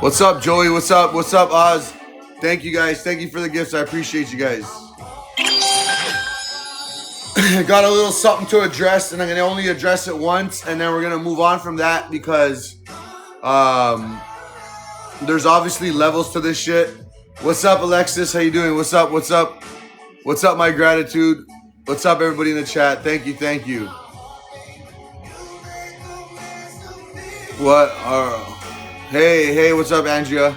What's up, Joey? What's up? What's up, Oz? Thank you guys. Thank you for the gifts. I appreciate you guys. Got a little something to address, and I'm gonna only address it once, and then we're gonna move on from that because there's obviously levels to this shit. What's up, Alexis? How you doing? What's up? What's up? What's up, my gratitude? What's up, everybody in the chat? Thank you, thank you. What are... Hey, what's up, Andrea?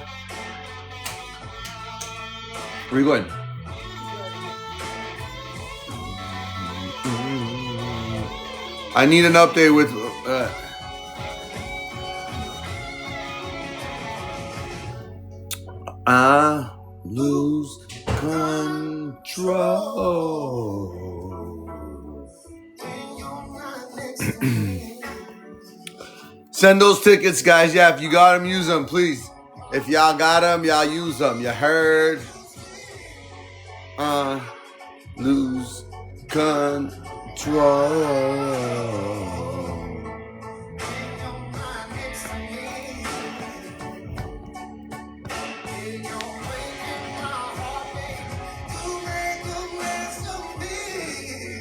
Where are you going? I need an update with... I lose control. Send those tickets, guys. Yeah, if you got them, use them, please. If y'all got them, y'all use them. You heard? Lose control.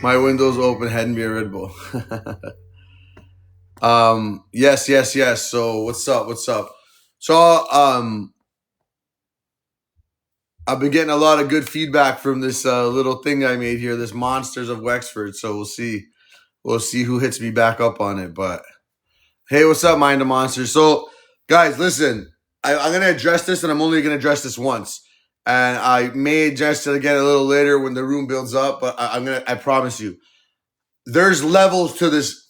My window's open. Hand me a Red Bull. Yes. So what's up? So I've been getting a lot of good feedback from this little thing I made here, this Monsters of Wexford. So we'll see who hits me back up on it. But hey, what's up, Mind of Monsters? So guys, listen, I'm gonna address this, and I'm only gonna address this once. And I may address it again a little later when the room builds up, but I promise you, there's levels to this.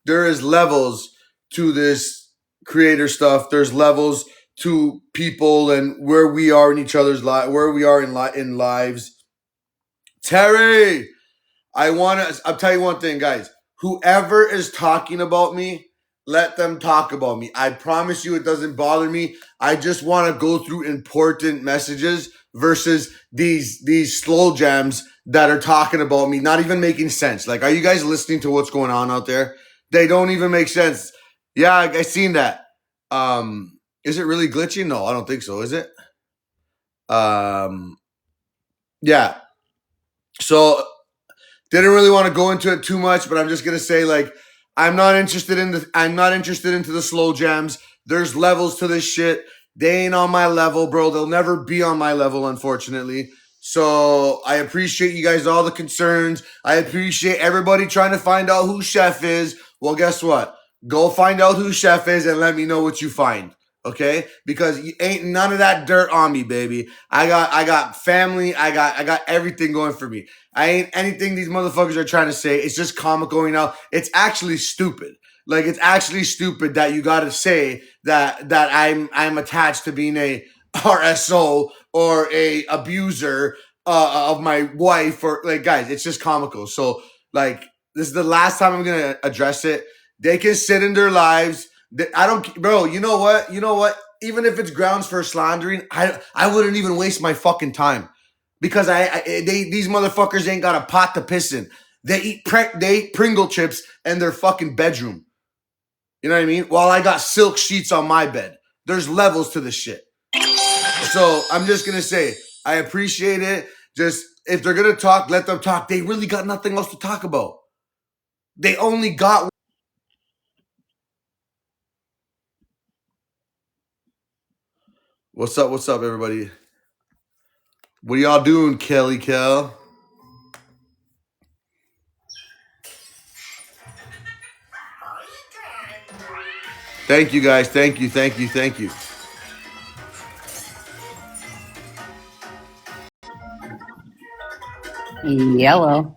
There is levels to this creator stuff. There's levels to people and where we are in each other's life, where we are in lives. Terry, I'll tell you one thing, guys. Whoever is talking about me, let them talk about me. I promise you it doesn't bother me. I just want to go through important messages versus these slow jams that are talking about me, not even making sense. Like, are you guys listening to what's going on out there? They don't even make sense. Yeah, I seen that. Is it really glitchy? No, I don't think so. Is it? Yeah. So didn't really want to go into it too much, but I'm just gonna say, like, I'm not interested into the slow jams. There's levels to this shit. They ain't on my level, bro. They'll never be on my level, unfortunately. So I appreciate you guys, all the concerns. I appreciate everybody trying to find out who Chef is. Well, guess what? Go find out who Chef is and let me know what you find. Okay? Because you ain't none of that dirt on me, baby. I got family. I got everything going for me. I ain't anything these motherfuckers are trying to say. It's just comic going out. It's actually stupid. Like, it's actually stupid that you got to say that I'm attached to being a RSO or a abuser of my wife, or, like, guys, it's just comical. So, like, this is the last time I'm gonna address it. They can sit in their lives. I don't, bro. You know what? Even if it's grounds for slandering, I wouldn't even waste my fucking time, because these motherfuckers ain't got a pot to piss in. They eat Pringle chips in their fucking bedroom. You know what I mean? While I got silk sheets on my bed. There's levels to this shit. So I'm just gonna say, I appreciate it. Just, if they're gonna talk, let them talk. They really got nothing else to talk about. They only got... What's up, everybody? What are y'all doing, Kelly Kel? Thank you, guys. Thank you. Yellow.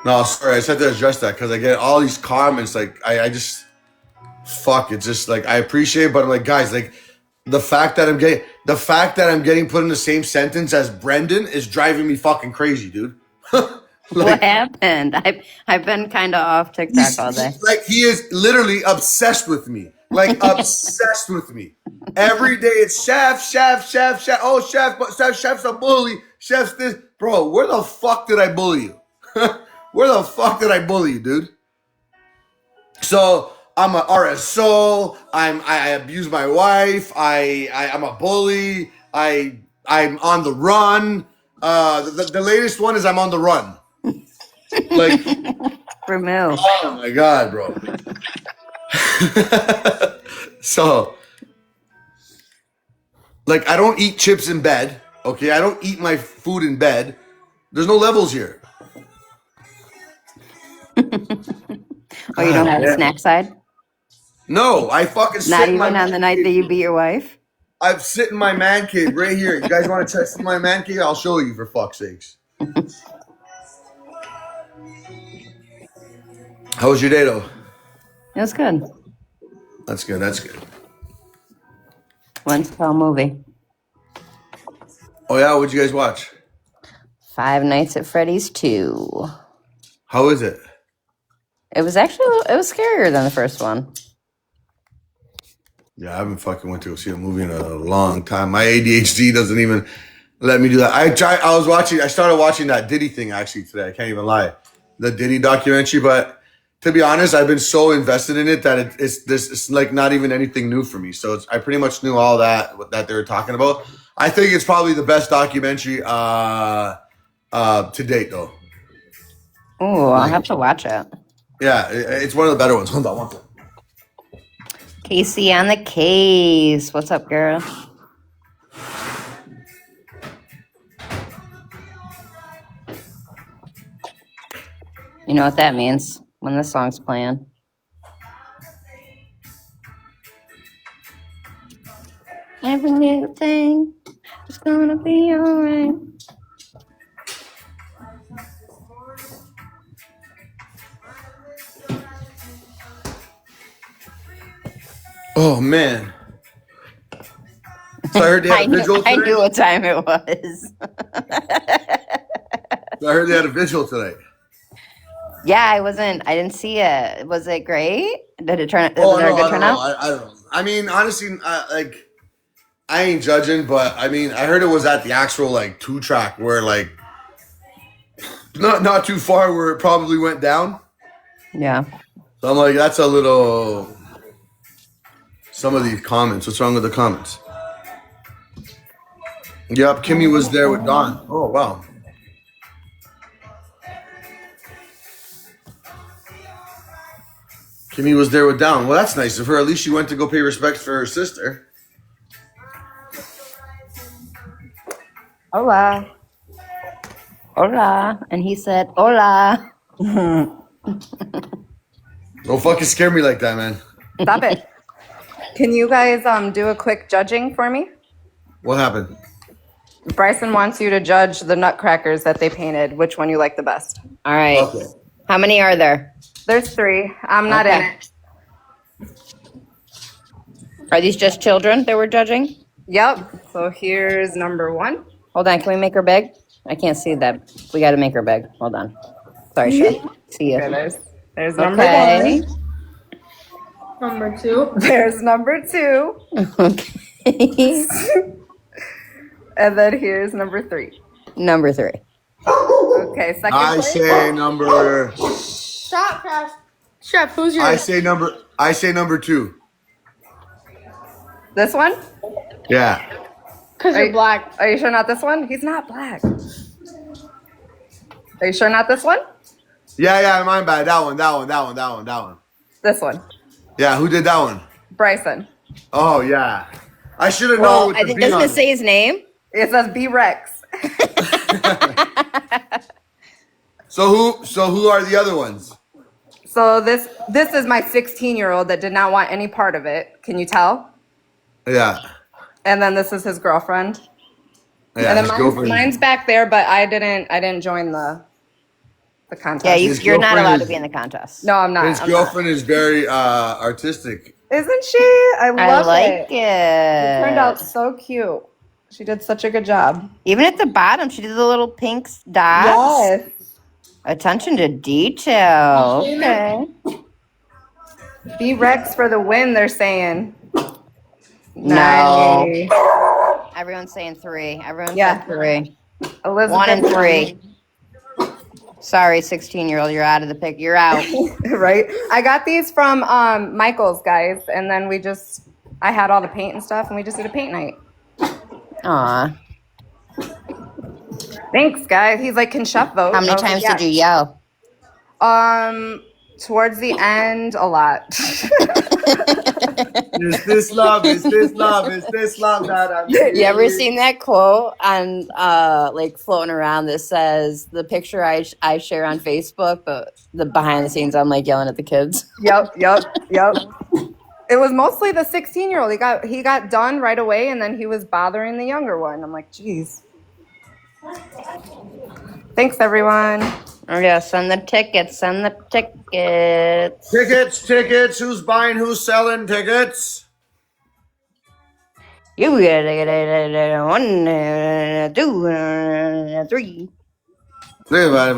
No, sorry, I just had to address that because I get all these comments. Like, I just... Fuck, it's just, like, I appreciate it, but I'm like, guys, like, the fact that I'm getting put in the same sentence as Brendan is driving me fucking crazy, dude. What happened? I've been kind of off TikTok all day. He is literally obsessed with me. Like, obsessed with me. Every day it's Chef. Oh, Chef's a bully. Chef's this. Bro, where the fuck did I bully you? Where the fuck did I bully you, dude? So I'm a RSO. I abuse my wife. I'm a bully. I'm on the run. The latest one is I'm on the run. Like, Remove. oh my god, bro. So, like, I don't eat chips in bed. Okay, I don't eat my food in bed. There's no levels here. Oh, you don't have a damn. snack side? No, I fucking Not sit in my even on the man night that cave. you beat your wife? I've sit in my man cave right here. You guys want to check my man cave? I'll show you for fuck's sakes. How was your day though? It was good. That's good. That's good. Went to a movie. Oh yeah, what'd you guys watch? Five Nights at Freddy's 2. How is it? It was scarier than the first one. Yeah, I haven't fucking went to go see a movie in a long time. My ADHD doesn't even let me do that. I started watching that Diddy thing actually today. I can't even lie. The Diddy documentary, but to be honest, I've been so invested in it that it's like not even anything new for me. So I pretty much knew all that they were talking about. I think it's probably the best documentary to date though. Oh, I'll have to watch it. Yeah, it's one of the better ones. Hold on one second. Casey on the case. What's up, girl? You know what that means when the song's playing. Every little thing is gonna be alright. Oh man. So I heard they had a vigil today. I knew what time it was. So I heard they had a vigil today. Yeah, I didn't see it. Was it great? Did it turn? Oh Was there no, a good I don't turnout? know. I don't know. I mean, honestly, I ain't judging, but I mean, I heard it was at the actual like 2-track where like not too far where it probably went down. Yeah. So I'm like, that's a little. Some of these comments. What's wrong with the comments? Yep, Kimmy was there with Don. Oh wow. Kimmy was there with Don. Well, that's nice of her. At least she went to go pay respect for her sister. Hola. Hola. And he said, hola. Don't fucking scare me like that, man. Stop it. Can you guys do a quick judging for me? What happened? Bryson wants you to judge the nutcrackers that they painted. Which one you like the best? All right. Okay. How many are there? There's 3. I'm not in it. Are these just children that we're judging? Yep. So here's number 1. Hold on. Can we make her big? I can't see that. We got to make her big. Hold on. Sorry, Chef. See you. Okay, there's number Okay. 1. Number 2. There's number 2. Okay. And then here's number 3. Number 3. Okay, second I place. say number. Stop, Crash. Chef, who's your? I say number 2. This one? Yeah. Because you're black. Are you sure not this one? He's not black. Are you sure not this one? Yeah, my bad. That one. This one. Yeah, who did that one? Bryson. Oh yeah. I should have known Well, with I the think B doesn't on it say his name? It says B Rex. So who are the other ones? So this is my 16-year-old that did not want any part of it. Can you tell? Yeah. And then this is his girlfriend. Yeah, And his then girlfriend. mine's back there, but I didn't join the contest. Yeah, His you're not girlfriend allowed is- to be in the contest. No, I'm not. His I'm not. girlfriend is very artistic. Isn't she? I I love like it. it. It turned out so cute. She did such a good job. Even at the bottom, she did the little pink dots. Yes. Attention to detail. Okay. B Rex for the win, they're saying. No. Nice. Everyone's saying 3. Everyone Yeah. said 3. Elizabeth. 1 and 3. Sorry, 16-year-old, you're out of the pic. You're out. Right? I got these from Michael's, guys, and then I had all the paint and stuff, and we just did a paint night. Aw. Thanks, guys. He's like, can Chef vote? How many times did you yell? Towards the end, a lot. Is this love? Is this love? Is this love that I'm You ever seen that quote on like floating around that says the picture I share on Facebook, but the behind the scenes I'm like yelling at the kids? Yep. It was mostly the 16-year-old. He got done right away, and then he was bothering the younger one. I'm like, geez. Thanks, everyone. Oh yeah, send the tickets. Send the tickets. Tickets. Who's buying? Who's selling tickets? You get it. 1, 2, 3. 5,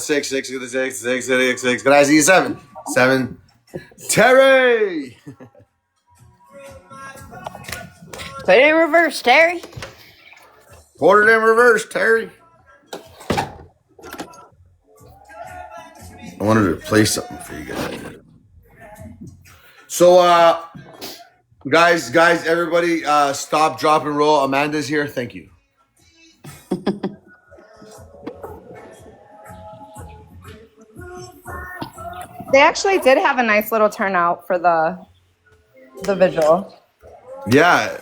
6, 6, 6, 6, 6, 6, 6. Can I see 7? 7. Terry. Put it in reverse, Terry. Put it in reverse, Terry. I wanted to play something for you guys. So, guys, everybody, stop, drop, and roll. Amanda's here. Thank you. They actually did have a nice little turnout for the visual. Yeah,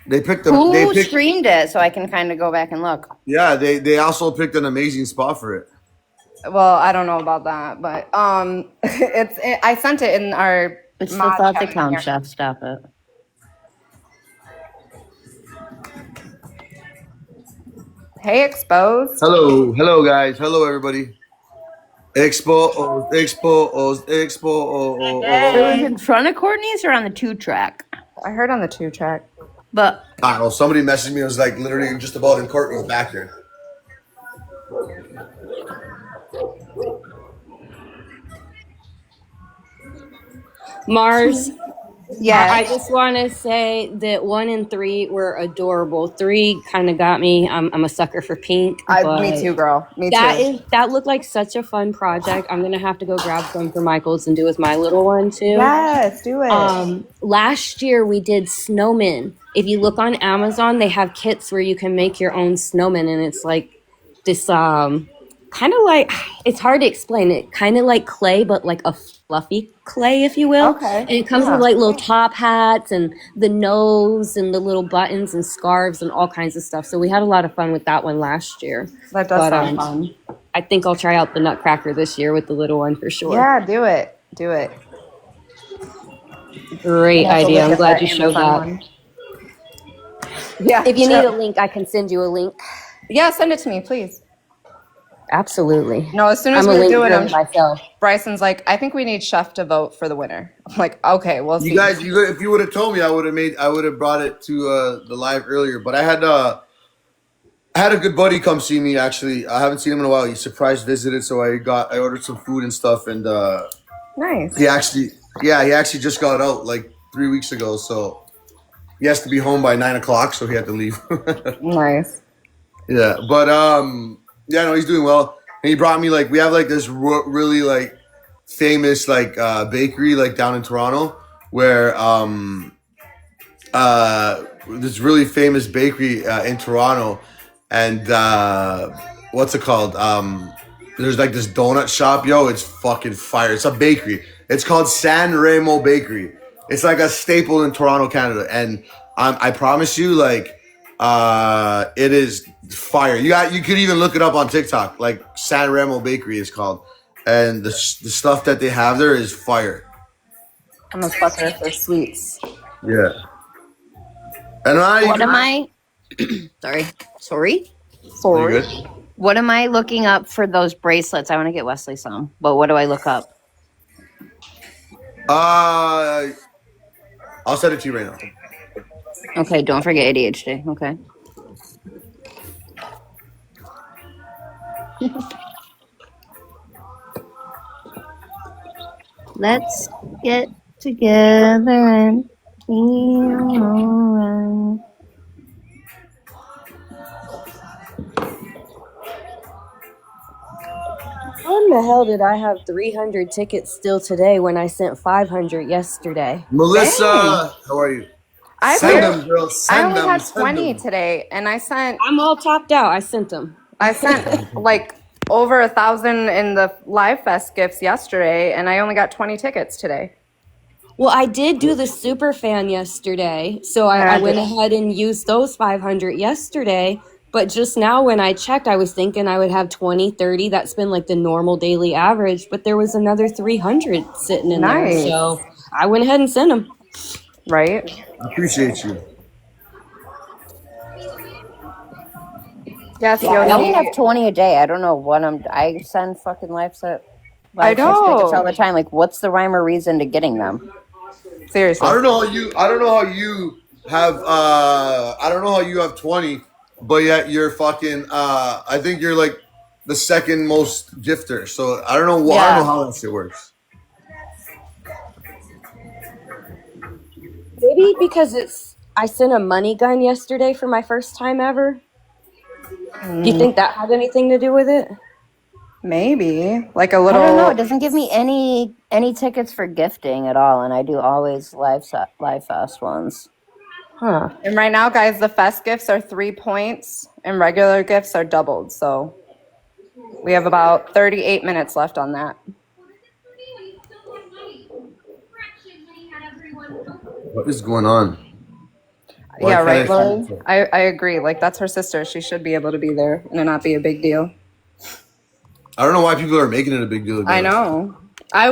they picked them. Who streamed it so I can kind of go back and look? Yeah, they also picked an amazing spot for it. Well, I don't know about that, but I sent it in our. It's the thought that counts, Chef. Stop it. Hey, Exposed. Hello, guys. Hello, everybody. Exposed. It was in front of Courtney's or on the 2-track? I heard on the 2-track. But I don't know. Somebody messaged me. It was like literally just about in Courtney's back here. Mars. Yeah. I just want to say that 1 and 3 were adorable. 3 kind of got me. I'm a sucker for pink. Me too, girl. Me too. That looked like such a fun project. I'm gonna have to go grab some for Michael's and do with my little one too. Yes, do it. Last year we did snowmen. If you look on Amazon, they have kits where you can make your own snowmen, and it's like this kind of like, it's hard to explain it, kind of like clay, but like a fluffy clay, if you will. Okay. And it comes with like little top hats and the nose and the little buttons and scarves and all kinds of stuff. So we had a lot of fun with that one last year. That does sound fun. I think I'll try out the Nutcracker this year with the little one for sure. Yeah, do it. Great idea. I'm glad you showed that. Yeah. If you need a link, I can send you a link. Yeah, send it to me, please. Absolutely. No, as soon as I'm we're doing it them, myself. Bryson's like, I think we need Chef to vote for the winner. I'm like, okay, we'll see. You guys, if you would have told me, I would have brought it to the live earlier. But I had a good buddy come see me. Actually, I haven't seen him in a while. He surprise visited, so I ordered some food and stuff, and nice. He actually just got out like 3 weeks ago, so he has to be home by 9 o'clock, so he had to leave. Nice. Yeah, but yeah, no, he's doing well. And he brought me we have this really famous bakery down in Toronto where this really famous bakery in Toronto, and what's it called? There's this donut shop, yo. It's fucking fire. It's a bakery. It's called San Remo Bakery. It's like a staple in Toronto, Canada, and I promise you, it is fire. You could even look it up on TikTok. San Remo Bakery is called, and the stuff that they have there is fire. I'm a fucker for sweets. Yeah. And Sorry. What am I looking up for those bracelets? I want to get Wesley some, but what do I look up? I'll send it to you right now. Okay, don't forget ADHD. Okay. Let's get together and feel alright. the hell did I have 300 tickets still today when I sent 500 yesterday? Melissa, Dang. how are you? I Send barely, them, girl. I Send only them. had Send 20 them. today, and I sent I'm all topped out. I sent them. like over 1,000 in the Live Fest gifts yesterday, and I only got 20 tickets today. Well, I did do the super fan yesterday, so I went ahead and used those 500 yesterday. But just now when I checked, I was thinking I would have 20, 30. That's been like the normal daily average, but there was another 300 sitting in there. Nice. So I went ahead and sent them. Right? I appreciate you. Yes, Yeah, I only Yoshi. have 20 a day. I don't know what I send fucking live Fest tickets all know. the time. Like, what's the rhyme or reason to getting them? Seriously. I don't know how you have I don't know how you have 20, but yet you're fucking I think you're like the second most gifter. So I don't know I don't know how that shit works. Maybe because I sent a money gun yesterday for my first time ever. Do you think that had anything to do with it? Maybe. Like a I don't know. It little. doesn't give me any tickets for gifting at all, and I do always live Fest ones. Huh. And right now, guys, the Fest gifts are 3 points, and regular gifts are doubled. So we have about 38 minutes left on that. What is going on? Why Yeah, can't right, I Lily? see it? I agree. Like, that's her sister. She should be able to be there and it not be a big deal. I don't know why people are making it a big deal again. I know. I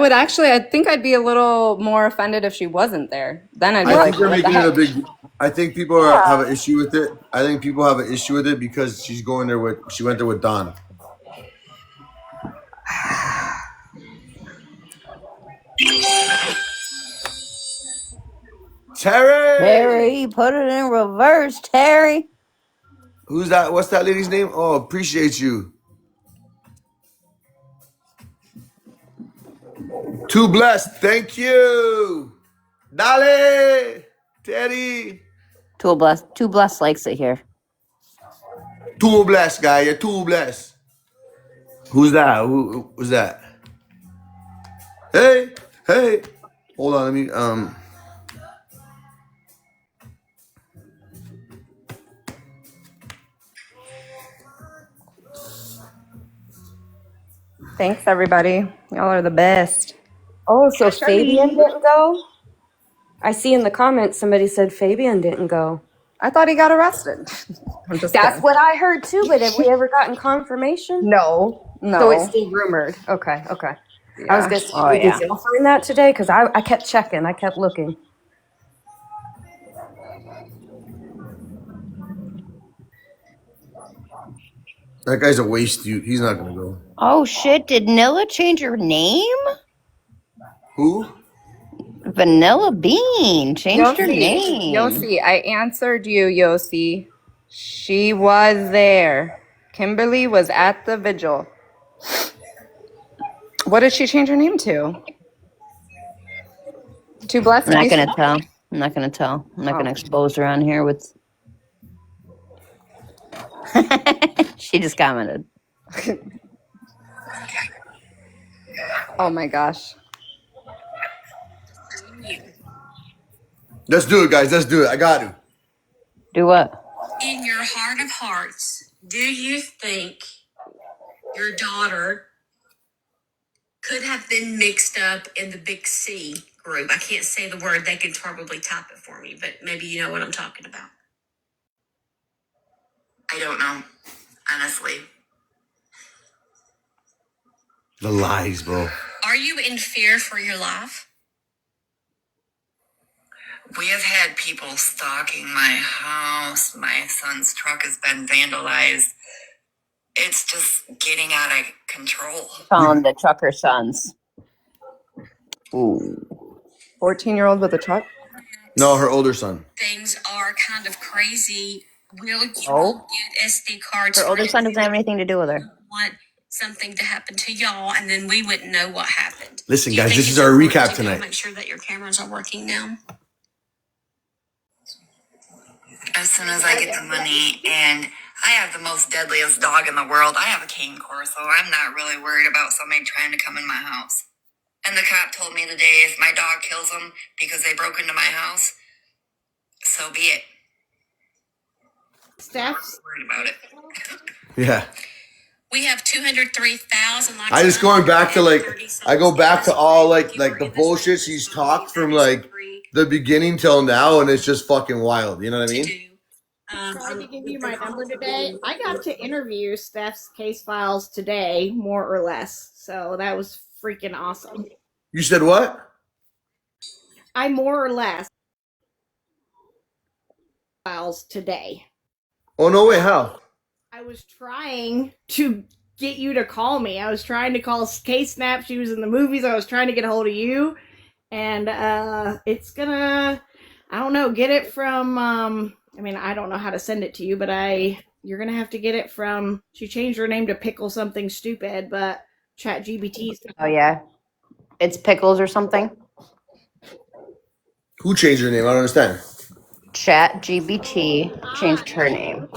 think I'd be a little more offended if she wasn't there. Then I'd be I like, think they're what the making it a heck? big. I think people have an issue with it. I think people have an issue with it because she went there with Don. Terry, Terry, put it in reverse, Terry. who's that? What's that lady's name? Oh, appreciate you. Too blessed. Thank you. Dale, Teddy. Too blessed likes it here. Too blessed, guy. You're too blessed. Who's that? Who's that? Hey, hey. Hold on, let me Thanks, everybody. Y'all are the best. Oh, so Fabian didn't go? I see in the comments somebody said Fabian didn't go. I thought he got arrested. I'm just That's kidding. what I heard too, but have we ever gotten confirmation? No. So it's still rumored. Okay. I was Yeah. going to say, Oh, yeah. did y'all find that today? Because I kept checking. I kept looking. that guy's a waste. He's not gonna go. Oh shit! Did Nilla change her name? Who? Vanilla Bean changed her name. Yossi, I answered you, Yossi. She was there. Kimberly was at the vigil. What did she change her name to? Too blessed I'm to not be. gonna tell. I'm not gonna tell. I'm not gonna expose her on here with. She just commented. Oh my gosh. Let's do it, guys. Let's do it. I got to. Do what? In your heart of hearts, do you think your daughter could have been mixed up in the Big C group? I can't say the word. They can probably type it for me, but maybe you know what I'm talking about. I don't know, honestly. The lies, bro. Are you in fear for your life? We have had people stalking my house. My son's truck has been vandalized. It's just getting out of control. Calling the trucker sons. Ooh. 14-year-old with a truck? No, her older son. Things are kind of crazy. Will you Oh. get SD cards? Her for older son anything doesn't have anything to do with her. want something to happen to y'all, and then we wouldn't know what happened. Listen, Do you guys, think this it's is our important recap to go tonight. Make sure that your cameras are working now. As soon as I get the money, and I have the most deadliest dog in the world. I have a cane corso. I'm not really worried about somebody trying to come in my house. And the cop told me today if my dog kills them because they broke into my house, so be it. Steph's Worried about it. Yeah. We have 203,000 likes. I just going back to like, I go back to all like the bullshit she's talked from like the beginning till now, and it's just fucking wild. You know what I mean? tried to give you my number today. I got to interview Steph's case files today, more or less. So that was freaking awesome. You said what? I more or less files today. Oh no way! How? I was trying to get you to call me. I was trying to call Case Snap. She was in the movies. I was trying to get a hold of you, and it's gonna, I don't know, get it from. I mean, I don't know how to send it to you, but you're gonna have to get it from. She changed her name to Pickle something stupid, but ChatGPT's. Oh yeah, it's Pickles or something. Who changed her name? I don't understand. ChatGPT changed her name.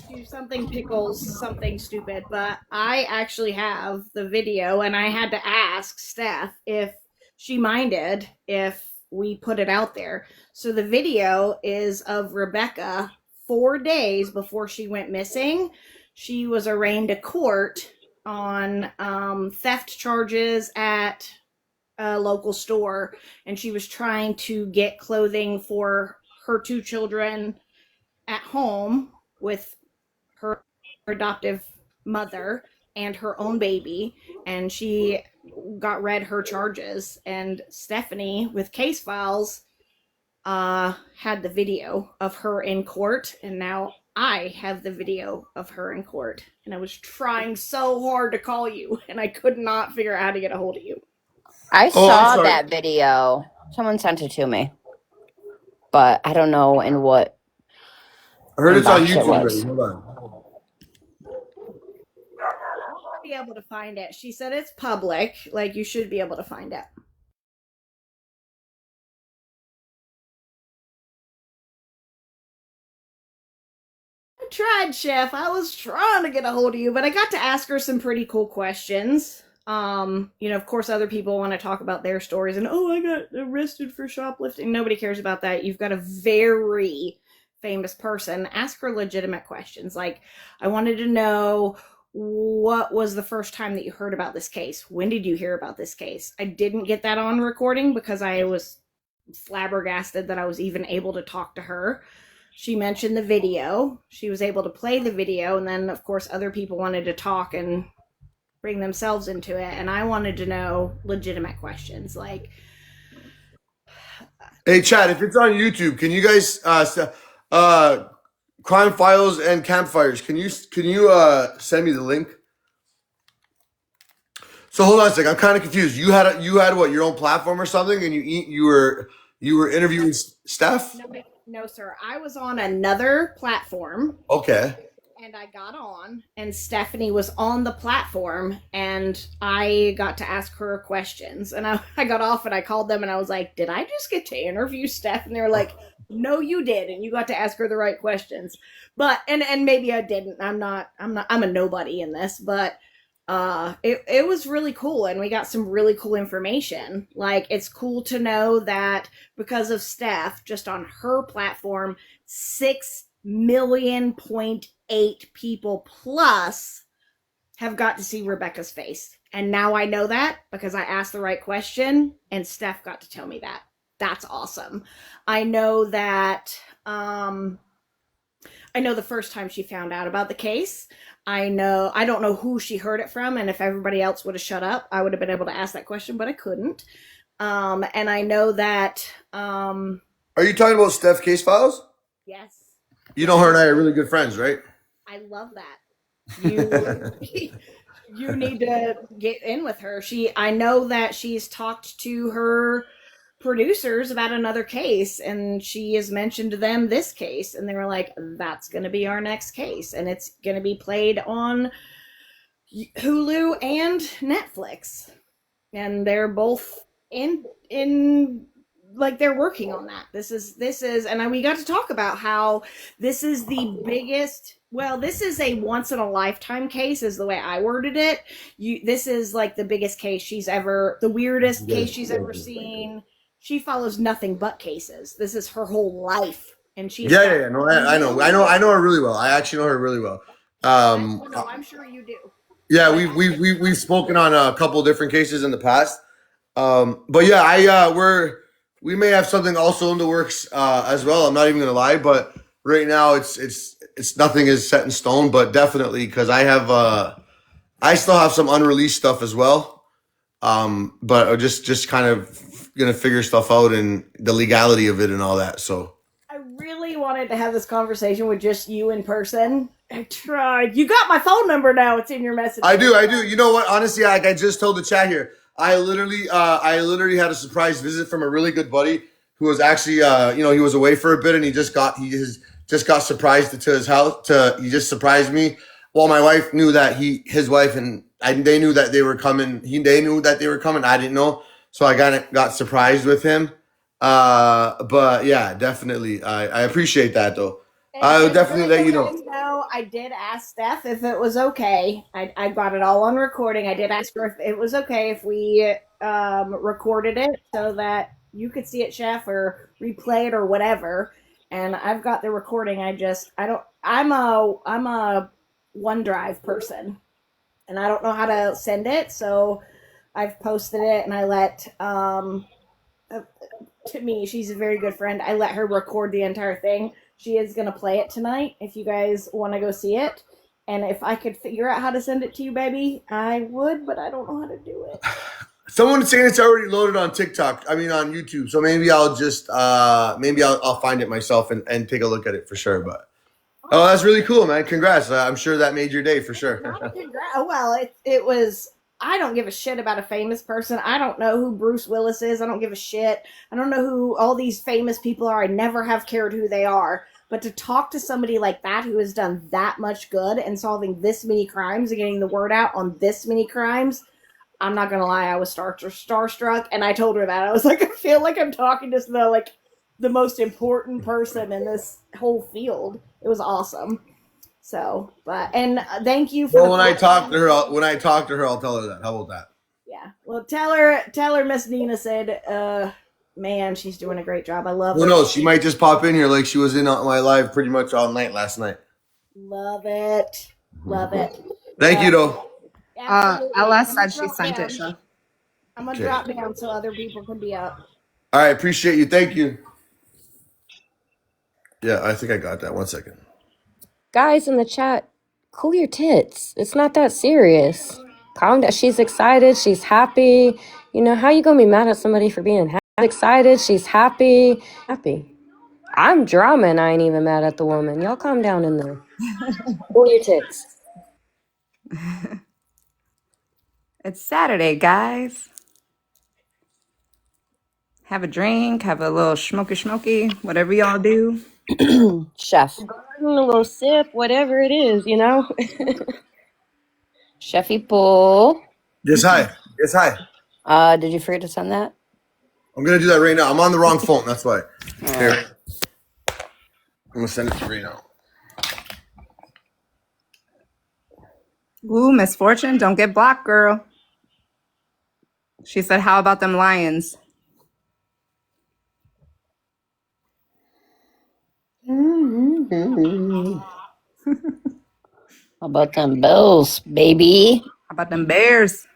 Do something Pickles something stupid, but I actually have the video, and I had to ask Steph if she minded if we put it out there. So the video is of Rebecca 4 days before she went missing. She was arraigned to court on theft charges at a local store, and she was trying to get clothing for her 2 children at home with her adoptive mother and her own baby, and she got read her charges. And Stephanie with case files had the video of her in court, and now I have the video of her in court. And I was trying so hard to call you, and I could not figure out how to get a hold of you. I I'm saw sorry. that video. Someone sent it to me, but I don't know in what. I heard it's on Inbox it YouTube already. was. Hold on. Be able to find it. She said it's public. Like, you should be able to find it. I tried, Chef. I was trying to get a hold of you, but I got to ask her some pretty cool questions. Of course, other people want to talk about their stories and, oh, I got arrested for shoplifting. Nobody cares about that. You've got a very famous person. Ask her legitimate questions. Like, I wanted to know, what was the first time that you heard about this case? When did you hear about this case? I didn't get that on recording because I was flabbergasted that I was even able to talk to her. She mentioned the video. She was able to play the video, and then, of course, other people wanted to talk and bring themselves into it, and I wanted to know legitimate questions like, Hey, Chad, if it's on YouTube, can you guys crime files and campfires? Can you send me the link? So hold on a second. I'm kind of confused. You had what, your own platform or something, and you were interviewing Steph? no, sir. I was on another platform. Okay. And I got on, and Stephanie was on the platform, and I got to ask her questions. And I got off, and I called them, and I was like, did I just get to interview Steph? And they were like, no, you did, and you got to ask her the right questions. But and maybe I didn't. I'm a nobody in this, but it was really cool, and we got some really cool information. Like, it's cool to know that because of Steph, just on her platform, 6.8 people plus have got to see Rebecca's face. And now I know that because I asked the right question, and Steph got to tell me that. That's awesome. I know that I know the first time she found out about the case. I don't know who she heard it from, and if everybody else would have shut up, I would have been able to ask that question, but I couldn't. And I know that Are you talking about Steph case files? yes. You know her and I are really good friends, right? I love that. You need to get in with her. I know that she's talked to her producers about another case, and she has mentioned to them this case, and they were like, that's going to be our next case, and it's going to be played on Hulu and Netflix, and they're both in like they're working on that. This is, and we got to talk about how this is the biggest. Well, this is a once in a lifetime case, is the way I worded it. This is like the biggest case she's ever, the weirdest case she's ever seen. She follows nothing but cases. This is her whole life, and she's Yeah. No, I know her really well. I actually know her really well. no, I'm sure you do. Yeah, we've spoken on a couple different cases in the past. But yeah, we may have something also in the works as well. I'm not even gonna lie, but right now it's nothing is set in stone. But definitely, because I still have some unreleased stuff as well. But I'm just kind of gonna figure stuff out and the legality of it and all that. So I really wanted to have this conversation with just you in person. I tried. You got my phone number now. It's in your message. I do. You know what? Honestly, like I just told the chat here, I literally had a surprise visit from a really good buddy who was actually, he was away for a bit and he just got surprised to his house. He just surprised me. Well, my wife knew that his wife they knew that they were coming. They knew that they were coming. I didn't know, so I got surprised with him. But yeah, definitely, I appreciate that though. I would definitely let you know. I did ask Steph if it was okay. I got it all on recording. I did ask her if it was okay if we recorded it so that you could see it, Chef, or replay it or whatever. And I've got the recording. I'm a OneDrive person, and I don't know how to send it, so I've posted it, and I let to me, she's a very good friend. I let her record the entire thing. She is going to play it tonight if you guys want to go see it. And if I could figure out how to send it to you, baby, I would, but I don't know how to do it. Someone's saying it's already loaded on TikTok. I mean, on YouTube. So maybe I'll just I'll find it myself and take a look at it for sure. But oh, that's really cool, man. Congrats. I'm sure that made your day for sure. Well, it was. I don't give a shit about a famous person. I don't know who Bruce Willis is. I don't give a shit. I don't know who all these famous people are. I never have cared who they are. But to talk to somebody like that who has done that much good and solving this many crimes and getting the word out on this many crimes, I'm not gonna lie, I was starstruck, and I told her that. I was like, I feel like I'm talking to the most important person in this whole field. It was awesome. So, and thank you for. Well, when I talk to her, I'll tell her that. How about that? Yeah. Well, tell her Miss Nina said, man, she's doing a great job. I love her. Who knows? She might just pop in here like she was in on my live pretty much all night last night. Love it. Thank you, though. LS said she sent it, Chef. I'm gonna drop down so other people can be up. All right, appreciate you. Thank you. Yeah, I think I got that. 1 second. Guys in the chat, cool your tits. It's not that serious. Calm down. She's excited. She's happy. You know, how you gonna be mad at somebody for being excited? She's happy. I'm drama and I ain't even mad at the woman. Y'all calm down in there. Cool your tits. It's Saturday, guys. Have a drink, have a little smoky, whatever y'all do. Chef. A little sip, whatever it is, you know? Chefy Pool. Yes, hi. Did you forget to send that? I'm going to do that right now. I'm on the wrong phone. That's why. Here. I'm going to send it to you right now. Ooh, misfortune, don't get blocked, girl. She said, how about them lions? How about them bills, baby? How about them bears?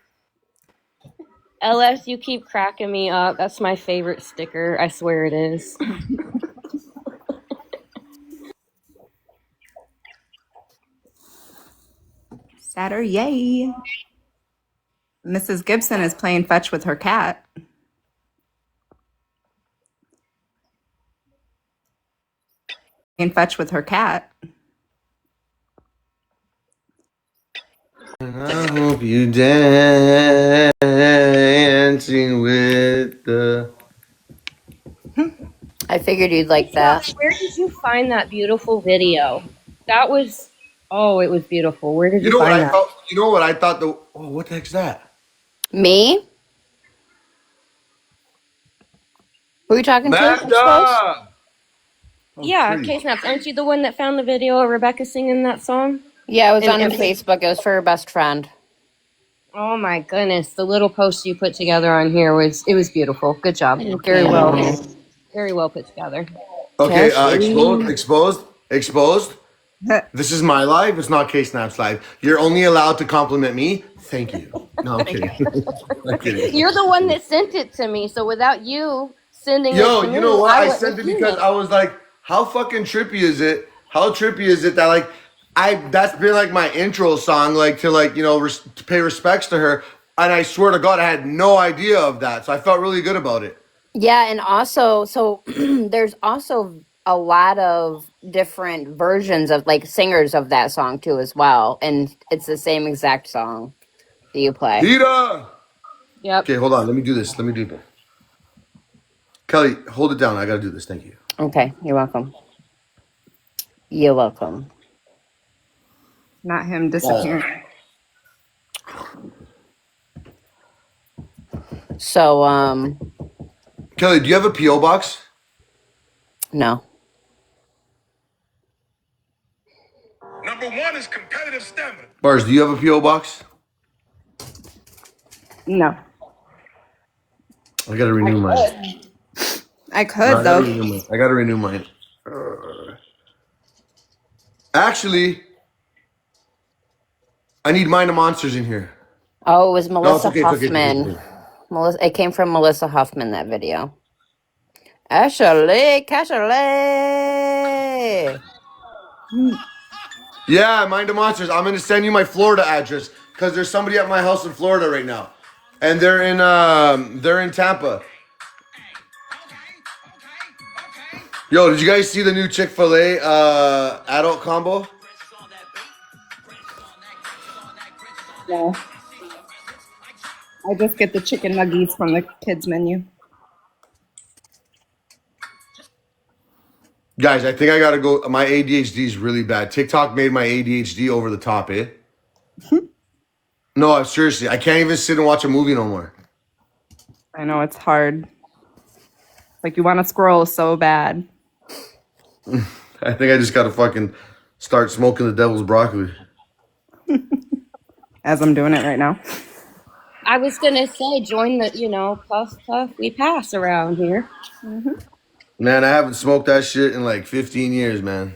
LS, you keep cracking me up. That's my favorite sticker. I swear it is. Saturday. Mrs. Gibson is playing fetch with her cat. Playing fetch with her cat. And I hope you dancing with the. I figured you'd like that. Where did you find that beautiful video? That was, it was beautiful. Where did you find that? You know what I thought? What the heck's that? Me? Who are you talking to? Exposed? Magda! Yeah, pretty. K-Snaps. Aren't you the one that found the video of Rebecca singing that song? Yeah, it was on And Facebook. It was for her best friend. oh my goodness, the little post you put together on here was beautiful. Good job. Thank Very you. well put together. Okay, Cashew. exposed. This is my live. It's not K-Snap's live. You're only allowed to compliment me. Thank you. No, I'm kidding. I'm kidding. You're the one that sent it to me, so without you sending it Yo, to you know me, what? I I wouldn't sent have it seen because it. I was like, how fucking trippy is it? How trippy is it that like that's been like my intro song, like to like, you know, to pay respects to her. And I swear to God, I had no idea of that. So I felt really good about it. Yeah, and also, so there's also a lot of different versions of like singers of that song too, as well. And it's the same exact song that you play. Dita! Yep. Okay, hold on. Let me do this. Let me do this. Kelly, hold it down. I gotta do this. Thank you. Okay, you're welcome. You're welcome. Not him disappearing. So, Kelly, do you have a P.O. box? no. Number one is competitive stamina. Bars, do you have a P.O. box? No. I gotta renew mine. I No, could, I though. gotta renew mine. Actually, I need Mind of Monsters in here. Oh, it was No, Melissa it's okay. Huffman. It came from Melissa Huffman, that video. Ashley, Cashley. Yeah, Mind of Monsters. I'm gonna send you my Florida address because there's somebody at my house in Florida right now, and they're in Tampa. Yo, did you guys see the new Chick-fil-A adult combo? No. I just get the chicken nuggies from the kids menu. Guys, I think I gotta go. My ADHD is really bad. TikTok made my ADHD over the top, eh? No, seriously, I can't even sit and watch a movie no more. I know it's hard. Like you want to scroll so bad. I think I just gotta fucking start smoking the devil's broccoli. As I'm doing it right now. I was gonna say, join the, puff puff, we pass around here. Man, I haven't smoked that shit in like 15 years, man.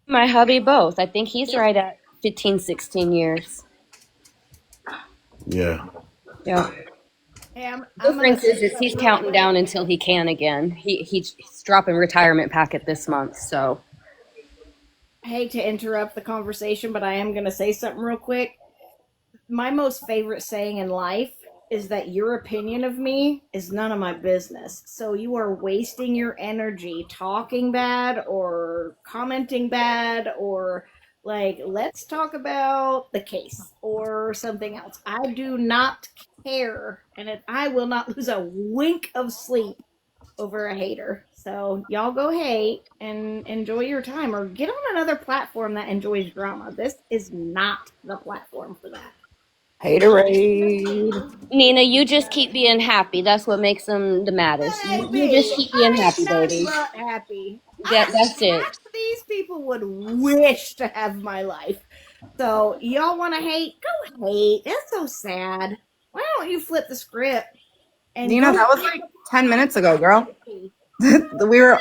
My hubby both. I think he's right at 15, 16 years. Yeah. Yeah. Hey, I'm The gonna difference say is he's something counting real down quick. until he can again. He's dropping retirement packet this month, so. I hate to interrupt the conversation, but I am gonna say something real quick. My most favorite saying in life is that your opinion of me is none of my business. So you are wasting your energy talking bad or commenting bad or like, let's talk about the case or something else. I do not care, and I will not lose a wink of sleep over a hater. So y'all go hate and enjoy your time or get on another platform that enjoys drama. This is not the platform for that. Haterade. Nina, you just keep being happy. That's what makes them the maddest. You just Baby, keep being I happy, am nothing baby. but happy. That's it. Half of these people would wish to have my life. So y'all want to hate? Go hate. That's so sad. Why don't you flip the script and Nina, go? that was like 10 minutes ago, girl.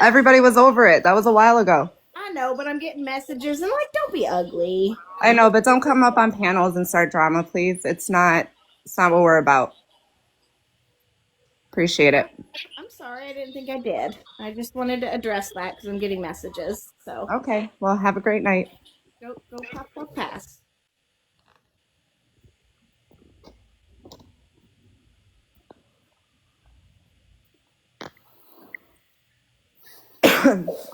Everybody was over it. That was a while ago. I know, but I'm getting messages and like, don't be ugly. I know, but don't come up on panels and start drama, please. It's not what we're about. Appreciate it. I'm sorry, I didn't think I did. I just wanted to address that because I'm getting messages. So Okay. Well, have a great night. go pop pass.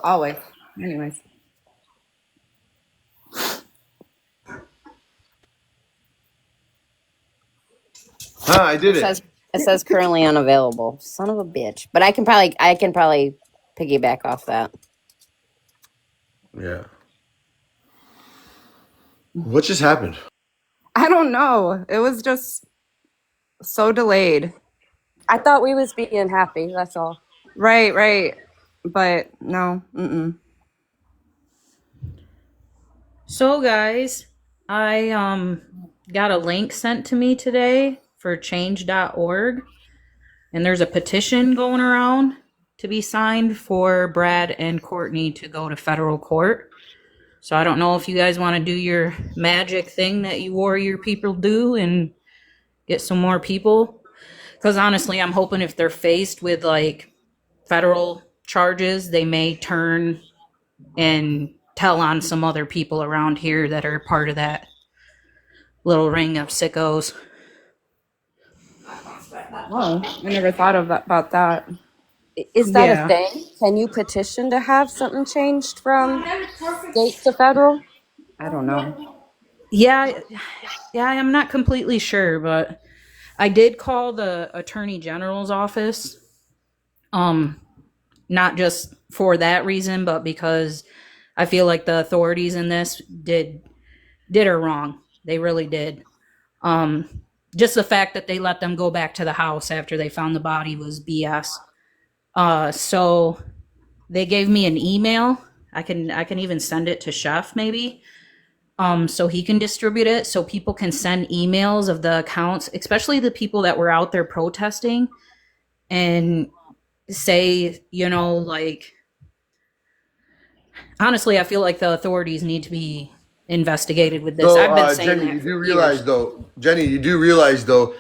Always. Anyways. I did it. It says currently unavailable. Son of a bitch. But I can probably piggyback off that. Yeah. What just happened? I don't know. It was just so delayed. I thought we was being happy. That's all. Right. But no. So guys, I got a link sent to me today for change.org, and there's a petition going around to be signed for Brad and Courtney to go to federal court. So I don't know if you guys want to do your magic thing that you warrior people do and get some more people. Because honestly, I'm hoping if they're faced with like federal charges, they may turn and tell on some other people around here that are part of that little ring of sickos. Oh, I never thought of that, about that. Is that Yeah. a thing? Can you petition to have something changed from state to federal? I don't know. Yeah, I'm not completely sure, but I did call the Attorney General's office. Not just for that reason, but because I feel like the authorities in this did her wrong. They really did. Just the fact that they let them go back to the house after they found the body was BS. So they gave me an email. I can even send it to Chef maybe. So he can distribute it so people can send emails of the accounts, especially the people that were out there protesting, and say, like, honestly, I feel like the authorities need to be investigated with this. I've been So, saying Jenny, that you for do years. realize though,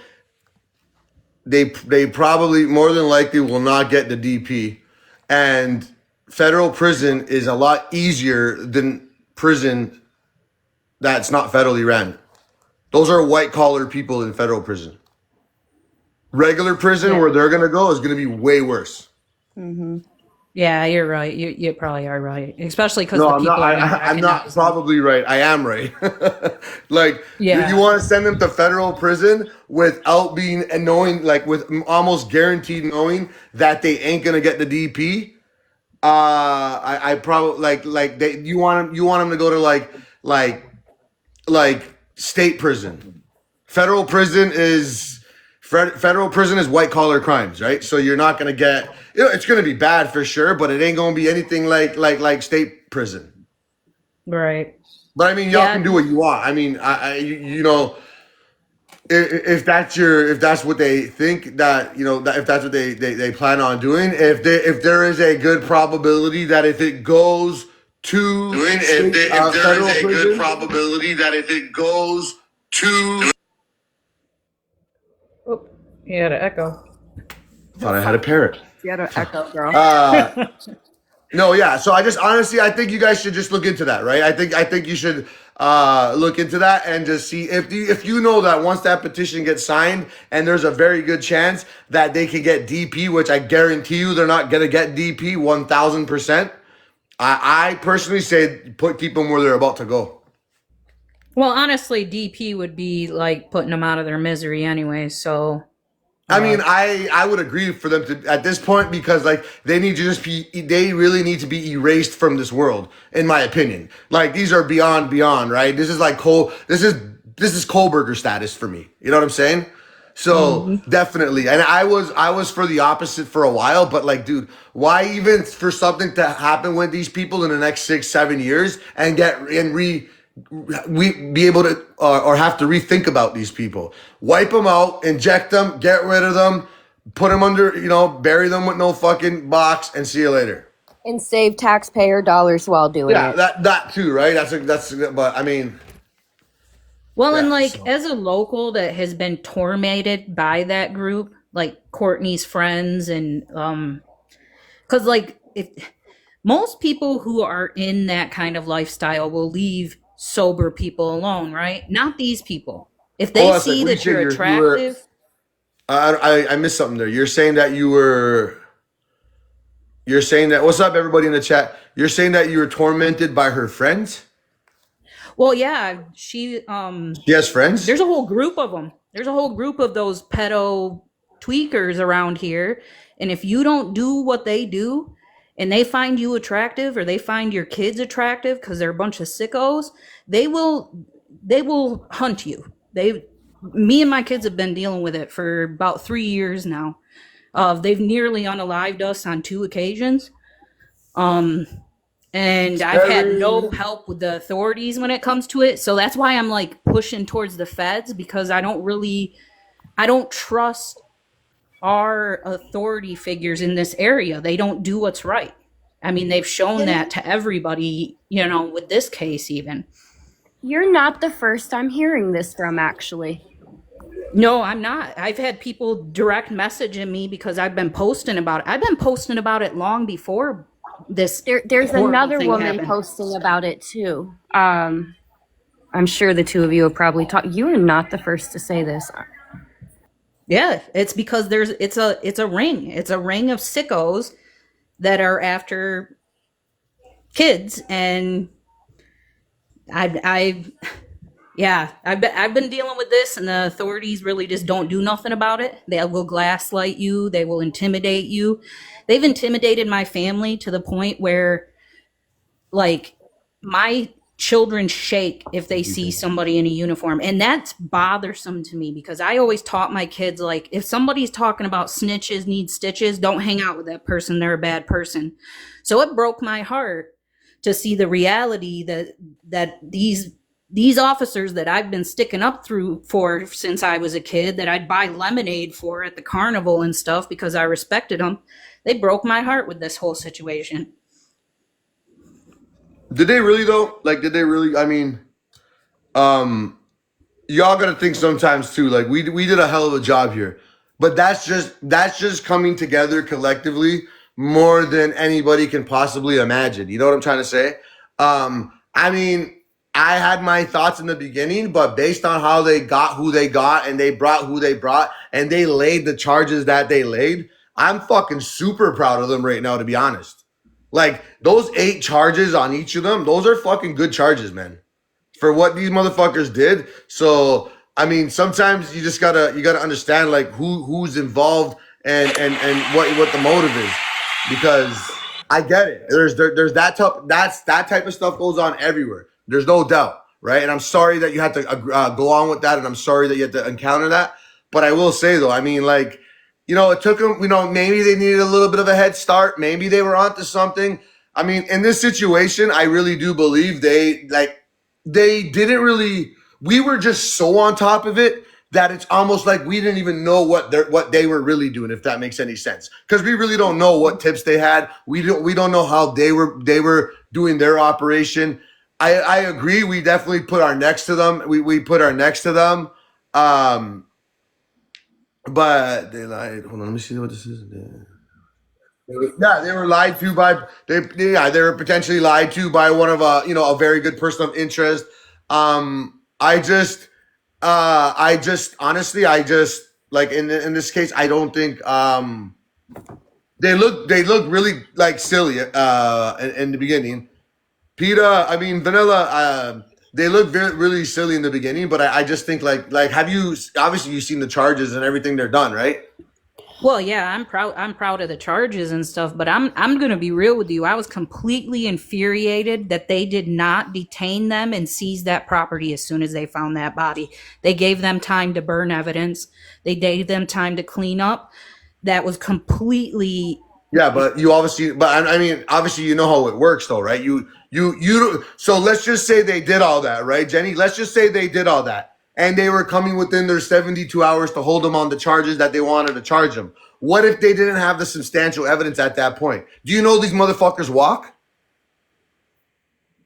they probably more than likely will not get the DP, and federal prison is a lot easier than prison that's not federally ran. Those are white collar people in federal prison. Regular prison Yeah. where they're gonna go is gonna be way worse. Yeah, you're right. You probably are right, especially because No, the I'm not. people are going to I'm not recognize them. probably right. I am right. Like you Yeah. want to send them to federal prison without being and knowing, like with almost guaranteed knowing that they ain't gonna get the DP. I probably like they you want them to go to like state prison. Federal prison is federal prison is white collar crimes, right? So you're not gonna get, it's gonna be bad for sure, but it ain't gonna be anything like state prison. Right. But I mean, y'all can Yeah. do what you want. I mean, you know, if that's what they think that that if that's what they plan on doing, if there is a good probability that if it goes to if there is a good probability that if it goes to Oh, you had an echo. thought I had a parrot. You had an echo, girl. No, yeah. So I just honestly, I think you guys should just look into that, right? I think you should look into that and just see if you know that once that petition gets signed, and there's a very good chance that they can get DP, which I guarantee you they're not gonna get DP 1,000%. I personally say keep them where they're about to go. Well, honestly, DP would be like putting them out of their misery anyway. So I mean, I would agree for them to at this point, because like they really need to be erased from this world, in my opinion. Like these are beyond, right? This is like this is Kohlberger status for me. You know what I'm saying? So definitely, and I was for the opposite for a while, but like, dude, why even for something to happen with these people in the next 6-7 years and we be able to or have to rethink about these people, wipe them out, inject them, get rid of them, put them under, bury them with no fucking box, and see you later. And save taxpayer dollars while doing Yeah, it. that too, right? But I mean, well, yeah, and like so. as a local that has been tormented by that group, like Courtney's friends, and because like if most people who are in that kind of lifestyle will leave sober people alone, right? Not these people. If they Hold on a sec. see What that you you're said you were. attractive, I missed something there. You're saying that you were. You're saying that. What's up, everybody in the chat? You're saying that you were tormented by her friends. well, yeah, she She has friends. there's a whole group of them. There's a whole group of those pedo tweakers around here. And if you don't do what they do and they find you attractive, or they find your kids attractive because they're a bunch of sickos, they will hunt you. me and my kids have been dealing with it for about 3 years now. They've nearly unalived us on 2 occasions. And I've had no help with the authorities when it comes to it. So that's why I'm like pushing towards the feds, because I don't trust our authority figures in this area. They don't do what's right. I mean, they've shown that to everybody, with this case even. You're not the first I'm hearing this from, actually. No, I'm not. I've had people direct messaging me because I've been posting about it. I've been posting about it long before this. There's another woman happened. posting about it too. I'm sure the two of you have probably talked. You are not the first to say this. Yeah, it's because it's a ring. It's a ring of sickos that are after kids, and I've been dealing with this, and the authorities really just don't do nothing about it. They will gaslight you. They will intimidate you. They've intimidated my family to the point where, like, my children shake if they see somebody in a uniform. And that's bothersome to me, because I always taught my kids, like, if somebody's talking about snitches need stitches, don't hang out with that person. They're a bad person. So it broke my heart to see the reality that these officers that I've been sticking up for since I was a kid, that I'd buy lemonade for at the carnival and stuff because I respected them, they broke my heart with this whole situation. Did they really though? Like, did they really? I mean, y'all gotta think sometimes too. Like, we did a hell of a job here, but that's just coming together collectively more than anybody can possibly imagine. You know what I'm trying to say? I mean, I had my thoughts in the beginning, but based on how they got who they got, and they brought who they brought, and they laid the charges that they laid, I'm fucking super proud of them right now, to be honest. Like, those 8 charges on each of them, those are fucking good charges, man, for what these motherfuckers did. So, I mean, sometimes you gotta understand, like, who's involved and what the motive is, because I get it. There's that type of stuff goes on everywhere. There's no doubt, right? And I'm sorry that you had to go on with that, and I'm sorry that you had to encounter that. But I will say though, I mean, like, it took them, maybe they needed a little bit of a head start. Maybe they were onto something. I mean, in this situation, I really do believe they didn't really, we were just so on top of it that it's almost like we didn't even know what they were really doing, if that makes any sense. Because we really don't know what tips they had. We don't know how they were doing their operation. I agree. We definitely put our necks to them. We put our necks to them. But they lied. Hold on, let me see what this is. Yeah, they were lied to by they were potentially lied to by one of a very good person of interest. I just honestly, like, in this case, I don't think they look really like silly in the beginning. PETA, I mean Vanilla, they look really silly in the beginning, but I just think, like, have you, obviously you've seen the charges and everything they're done, right? Well, yeah, I'm proud of the charges and stuff, but I'm going to be real with you. I was completely infuriated that they did not detain them and seize that property as soon as they found that body. They gave them time to burn evidence. They gave them time to clean up. That was completely. Yeah, but I mean, obviously you know how it works though, right? You so let's just say they did all that, right, Jenny? Let's just say they did all that, and they were coming within their 72 hours to hold them on the charges that they wanted to charge them. What if they didn't have the substantial evidence at that point? Do you know these motherfuckers walk?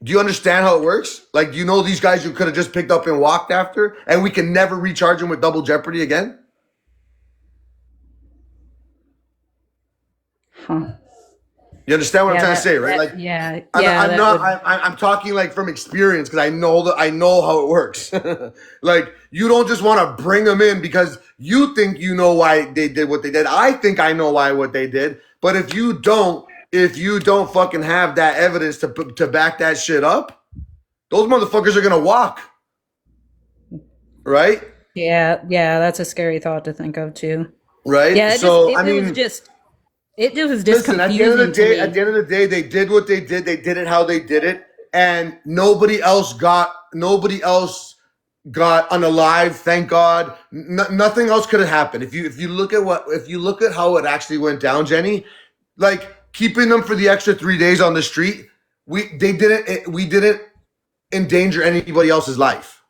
Do you understand how it works? Like, do you know these guys you could have just picked up and walked after, and we can never recharge them with double jeopardy again? Huh. You understand what I'm trying to say, right? Like, I'm talking, like, from experience, because I know how it works. Like, you don't just want to bring them in because you think you know why they did what they did. I think I know what they did. But if you don't fucking have that evidence to back that shit up, those motherfuckers are gonna walk, right? Yeah, that's a scary thought to think of too. Right? Yeah, it was just listen, at the end of the day, they did what they did. They did it how they did it, and nobody else got unalive, thank God. Nothing else could have happened. If you look at how it actually went down, Jenny, like keeping them for the extra 3 days on the street, we didn't endanger anybody else's life.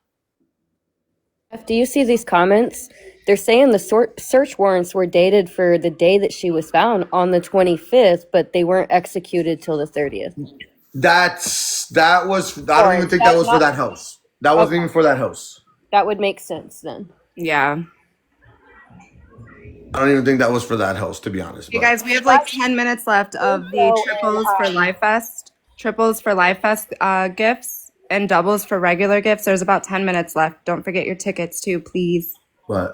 Do you see these comments? They're saying the search warrants were dated for the day that she was found on the 25th, but they weren't executed till the 30th. I don't even think that was for that house. That wasn't even for that house. That would make sense then. Yeah. I don't even think that was for that house, to be honest. You guys, we have like 10 minutes left of the triples for Life Fest. Triples for Life Fest gifts and doubles for regular gifts. There's about 10 minutes left. Don't forget your tickets too, please. But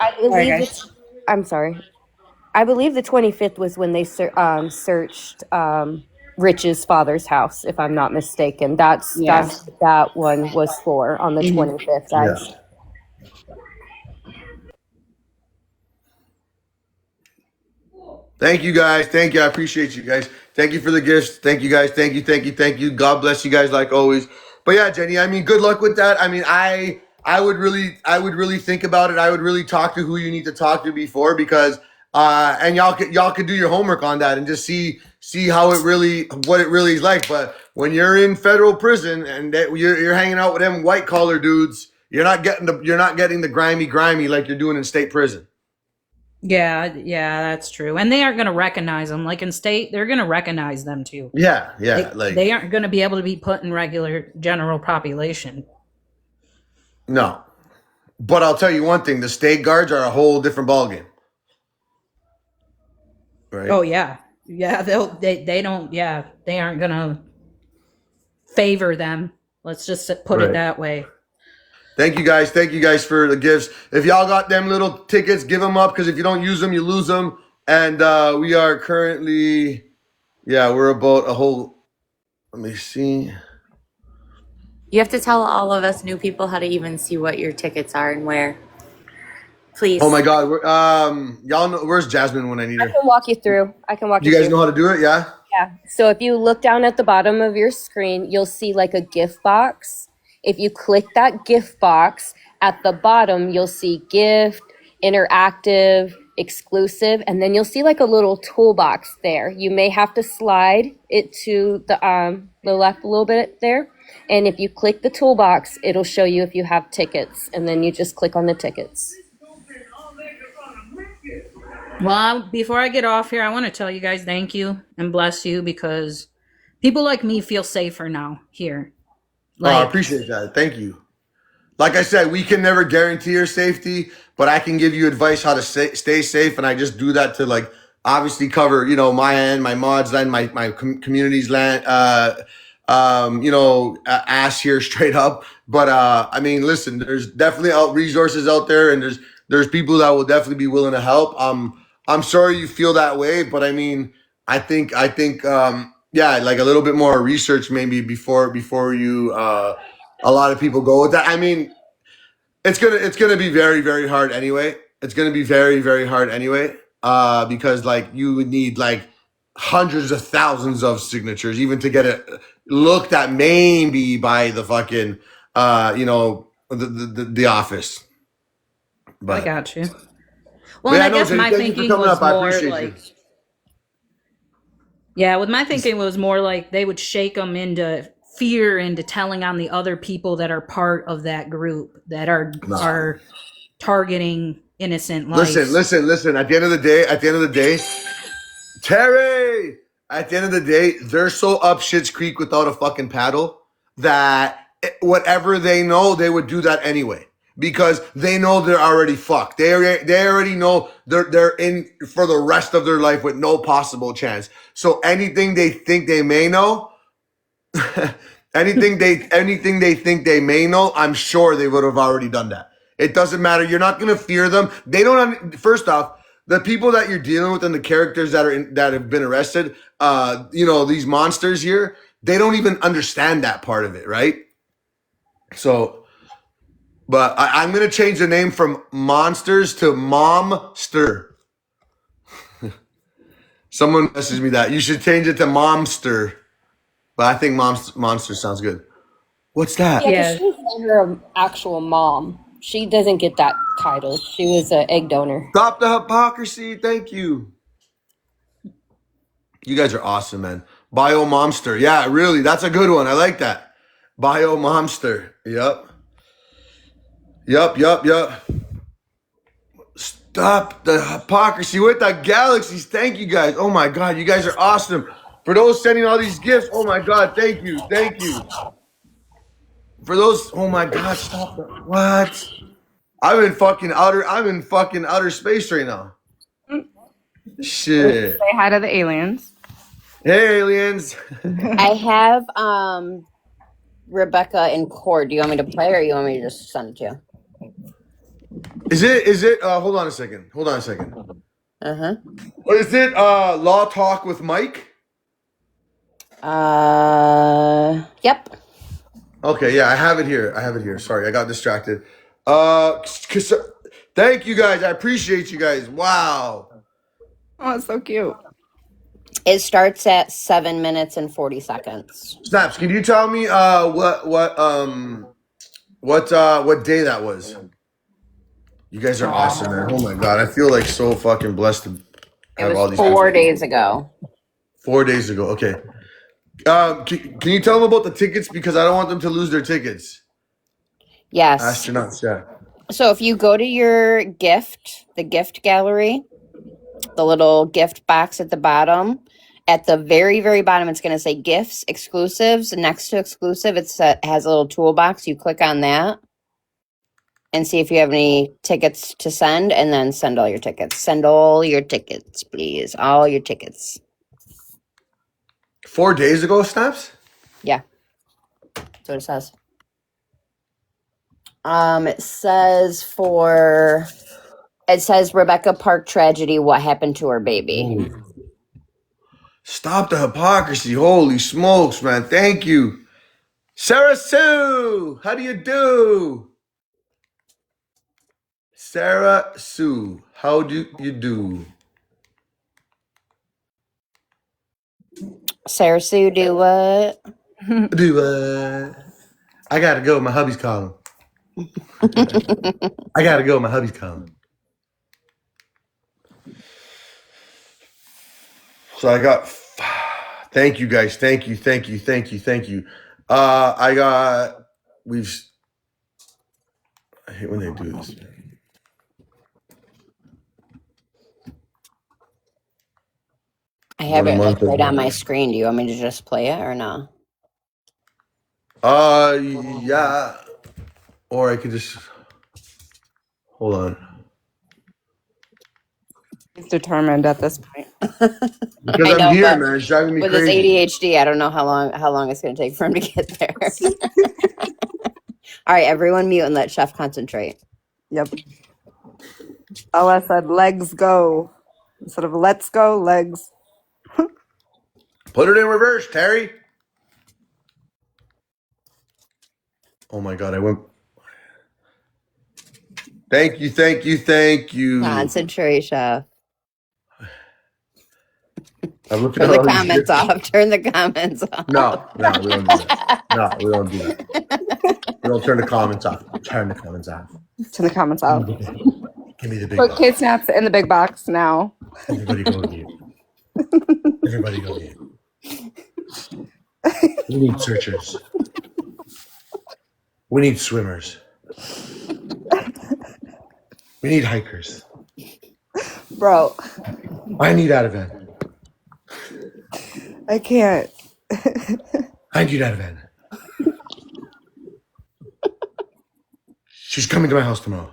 I'm sorry. I believe the 25th was when they searched Rich's father's house, if I'm not mistaken. That's that one was for on the 25th. yeah. Thank you guys. Thank you. I appreciate you guys. Thank you for the gifts. Thank you guys. Thank you. God bless you guys like always. But yeah, Jenny, I mean, good luck with that. I mean, I would really think about it. I would really talk to who you need to talk to before, because and y'all could do your homework on that and just see how what it really is like. But when you're in federal prison and you're hanging out with them white collar dudes, you're not getting the grimy like you're doing in state prison. Yeah, that's true. And they aren't going to recognize them. Like in state, they're going to recognize them too. Yeah. They aren't going to be able to be put in regular general population. No. But I'll tell you one thing, the state guards are a whole different ballgame. Right? Oh yeah. Yeah, they aren't going to favor them. Let's just put it that way. Thank you guys for the gifts. If y'all got them little tickets, give them up, because if you don't use them, you lose them. And we are currently, we're about a whole, let me see. You have to tell all of us new people how to even see what your tickets are and where. Please. Oh my God. Y'all know, where's Jasmine when I need her? I can walk you through. You guys know how to do it? Yeah? Yeah. So if you look down at the bottom of your screen, you'll see like a gift box. If you click that gift box, at the bottom, you'll see gift, interactive, exclusive, and then you'll see like a little toolbox there. You may have to slide it to the left a little bit there. And if you click the toolbox, it'll show you if you have tickets, and then you just click on the tickets. Well, before I get off here, I want to tell you guys thank you and bless you, because people like me feel safer now here. I appreciate that. Thank you. Like I said, we can never guarantee your safety, but I can give you advice how to stay safe, and I just do that to like obviously cover, my end, my mods land, my community's land, ass here straight up. But I mean, listen, there's definitely resources out there, and there's people that will definitely be willing to help. I'm sorry you feel that way, but I mean, I think like a little bit more research maybe before you a lot of people go with that. I mean, it's gonna be very, very hard anyway. It's gonna be very, very hard anyway. Because like you would need like hundreds of thousands of signatures even to get it looked at maybe by the fucking the office. But I got you. Well, and I guess my thinking was more like, with my thinking was more like they would shake them into fear, into telling on the other people that are part of that group that are targeting innocent lives. Listen. At the end of the day, Terry. At the end of the day, they're so up shit's creek without a fucking paddle that whatever they know, they would do that anyway. Because they know they're already fucked. They already know they're in for the rest of their life with no possible chance. So anything they think they may know, anything they think they may know, I'm sure they would have already done that. It doesn't matter. You're not going to fear them. They don't. First off, the people that you're dealing with and the characters that have been arrested, these monsters here, they don't even understand that part of it, right? So. But I'm going to change the name from Monsters to Momster. Someone messaged me that. You should change it to Momster. But I think Monster sounds good. What's that? Yeah, 'cause she's her actual mom. She doesn't get that title. She was an egg donor. Stop the hypocrisy. Thank you. You guys are awesome, man. Bio Momster. Yeah, really. That's a good one. I like that. Bio Momster. Yep. Stop the hypocrisy with the galaxies. Thank you guys. Oh my God. You guys are awesome. For those sending all these gifts, oh my God. Thank you. For those, oh my God. Stop the, what? I'm in fucking outer space right now. Shit. Say hi to the aliens. Hey, aliens. I have Rebecca and Cord. Do you want me to play or you want me to just send it to you? Is it hold on a second. Uh-huh. Or is it Law Talk with Mike? Yep. Okay, yeah, I have it here. Sorry, I got distracted. Thank you guys. I appreciate you guys. Wow. Oh, it's so cute. It starts at 7 minutes and 40 seconds. Snaps, can you tell me what day that was? You guys are awesome, man. Oh my God, I feel like so fucking blessed to It have all was these 4 people. days ago. 4 days ago. Okay. Can you tell them about the tickets because I don't want them to lose their tickets? Yes. Astronauts, yeah. So if you go to your the gift gallery, the little gift box at the bottom, at the very, very bottom, it's going to say gifts, exclusives. Next to exclusive, it has a little toolbox. You click on that and see if you have any tickets to send, and then send all your tickets. Send all your tickets, please. All your tickets. 4 days ago, Snaps? Yeah. That's what it says. It says Rebecca Park tragedy, what happened to her baby? Ooh. Stop the hypocrisy. Holy smokes, man. Thank you. Sarah Sue, how do you do? Sarah Sue, how do you do? Sarah Sue, do what? I gotta go. My hubby's calling. I gotta go. My hubby's calling. So I got. Thank you guys. Thank you. I got. I hate when they do this. I have it like right on my screen. Do you want me to just play it or no? Yeah. Or I could just hold on. He's determined at this point. Because I'm here, man. It's driving me with crazy. his ADHD, I don't know how long it's going to take for him to get there. All right, everyone mute and let Chef concentrate. Yep. Ella said, legs go. Instead of let's go, legs. Put it in reverse, Terry. Oh my God, I went. Thank you. Concentrate, Chef. I'm looking Turn at the all these comments gifts. off. Turn the comments off. No, we don't do that. No, we don't do that. We don't turn the comments off. Turn the comments off. Turn the comments off. Give me the big Put box. Kid Snaps in the big box now. Everybody go mute. Everybody go mute. We need searchers. We need swimmers. We need hikers. Bro. I need Ativan. I can't. I need Ativan. She's coming to my house tomorrow.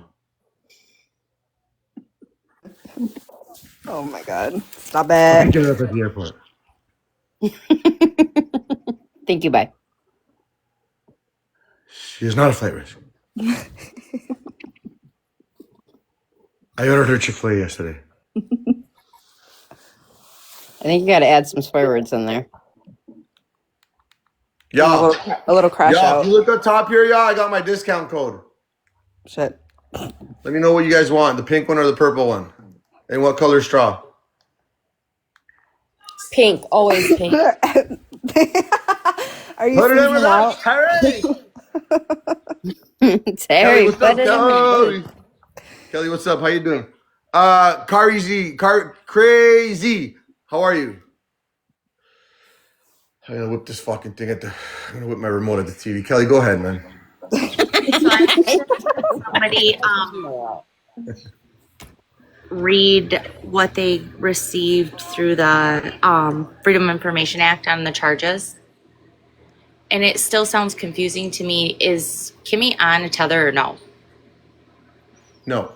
Oh my God. Stop I'll it. pick her up at the airport. Thank you, bye. She is not a flight risk. I ordered her Chick-fil-A yesterday. I think you got to add some swear words in there. Yeah. A little crash out. If you look up top here, I got my discount code. Shit. Let me know what you guys want, the pink one or the purple one. And what color straw? Pink, always pink. Are you Put it in freaking with out? us, Terry! Kelly, Terry, what's put up, it in the Kelly? group. Kelly, what's up? How you doing? Crazy. How are you? I'm gonna whip this fucking thing I'm gonna whip my remote at the TV. Kelly, go ahead, man. So I actually had somebody read what they received through the Freedom of Information Act on the charges. And it still sounds confusing to me. Is Kimmy on a tether or no? No.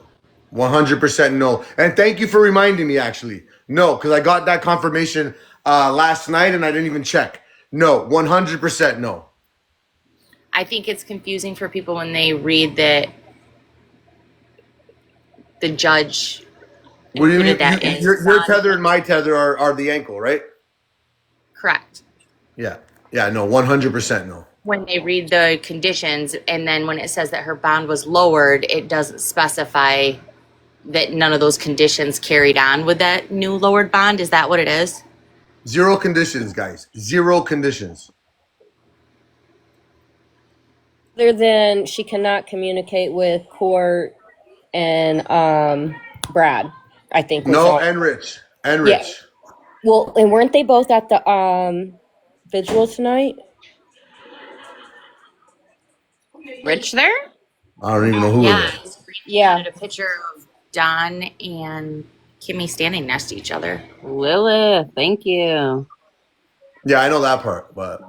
100% no. And thank you for reminding me, actually. No, because I got that confirmation last night and I didn't even check. No, 100% no. I think it's confusing for people when they read that the judge What do you mean? included that in. Your tether and my tether are the ankle, right? Correct. Yeah. Yeah, no, 100% no. When they read the conditions, and then when it says that her bond was lowered, it doesn't specify that none of those conditions carried on with that new lowered bond. Is that what it is? Zero conditions, guys. Zero conditions. Other than she cannot communicate with Court and Brad, I think was No, all. and Rich. And Yeah. Rich. Well, and weren't they both at the vigil tonight? Rich there? I don't even know who Yeah. it is. Yeah. Added a picture of Don and Kimmy standing next to each other. Lilith, thank you. Yeah, I know that part, but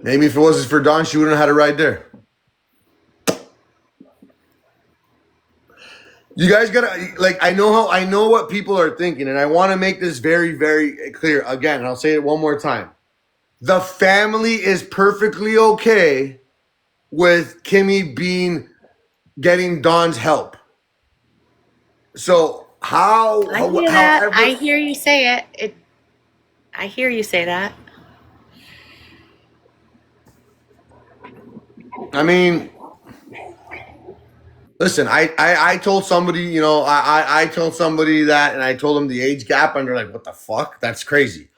maybe if it wasn't for Dawn, she wouldn't have had a ride there. You guys gotta I know what people are thinking, and I want to make this very, very clear again, and I'll say it one more time. The family is perfectly okay with Kimmy getting Dawn's help. So I hear you say it. I hear you say that. I mean, listen, I told somebody, I told somebody that, and I told them the age gap, and they're like, what the fuck? That's crazy.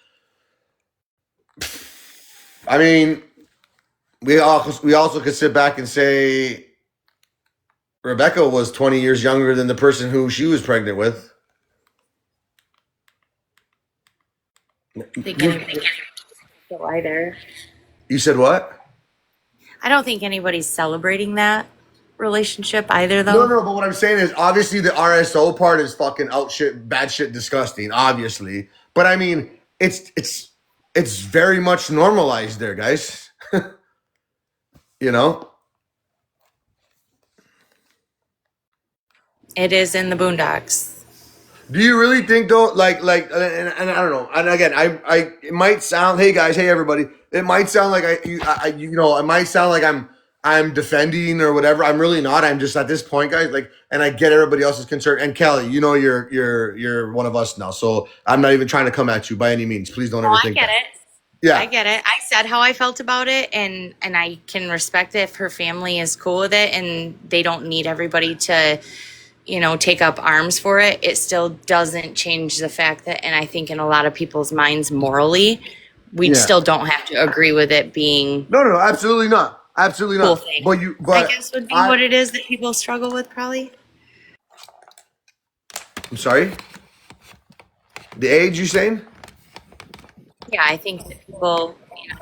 I mean, we also could sit back and say Rebecca was 20 years younger than the person who she was pregnant with. Either. You said what? I don't think anybody's celebrating that relationship either, though. No, but what I'm saying is obviously the RSO part is fucking bad shit, disgusting, obviously. But I mean, it's very much normalized there, guys. You know? It is in the Boondocks. Do you really think though, and I don't know, and again, it might sound, hey guys, hey everybody, it might sound like it might sound like I'm defending or whatever. I'm really not. I'm just at this point, guys, and I get everybody else's concern. And Kelly, you're one of us now, so I'm not even trying to come at you by any means. Please don't ever think that. I get it. Yeah, I get it. I said how I felt about it, and I can respect it if her family is cool with it and they don't need everybody to, take up arms for it. It still doesn't change the fact that, and I think in a lot of people's minds morally, we still don't have to agree with it being no, absolutely not, absolutely cool not. thing. But I guess would be what it is that people struggle with, probably. I'm sorry. The age you saying? Yeah, I think that people,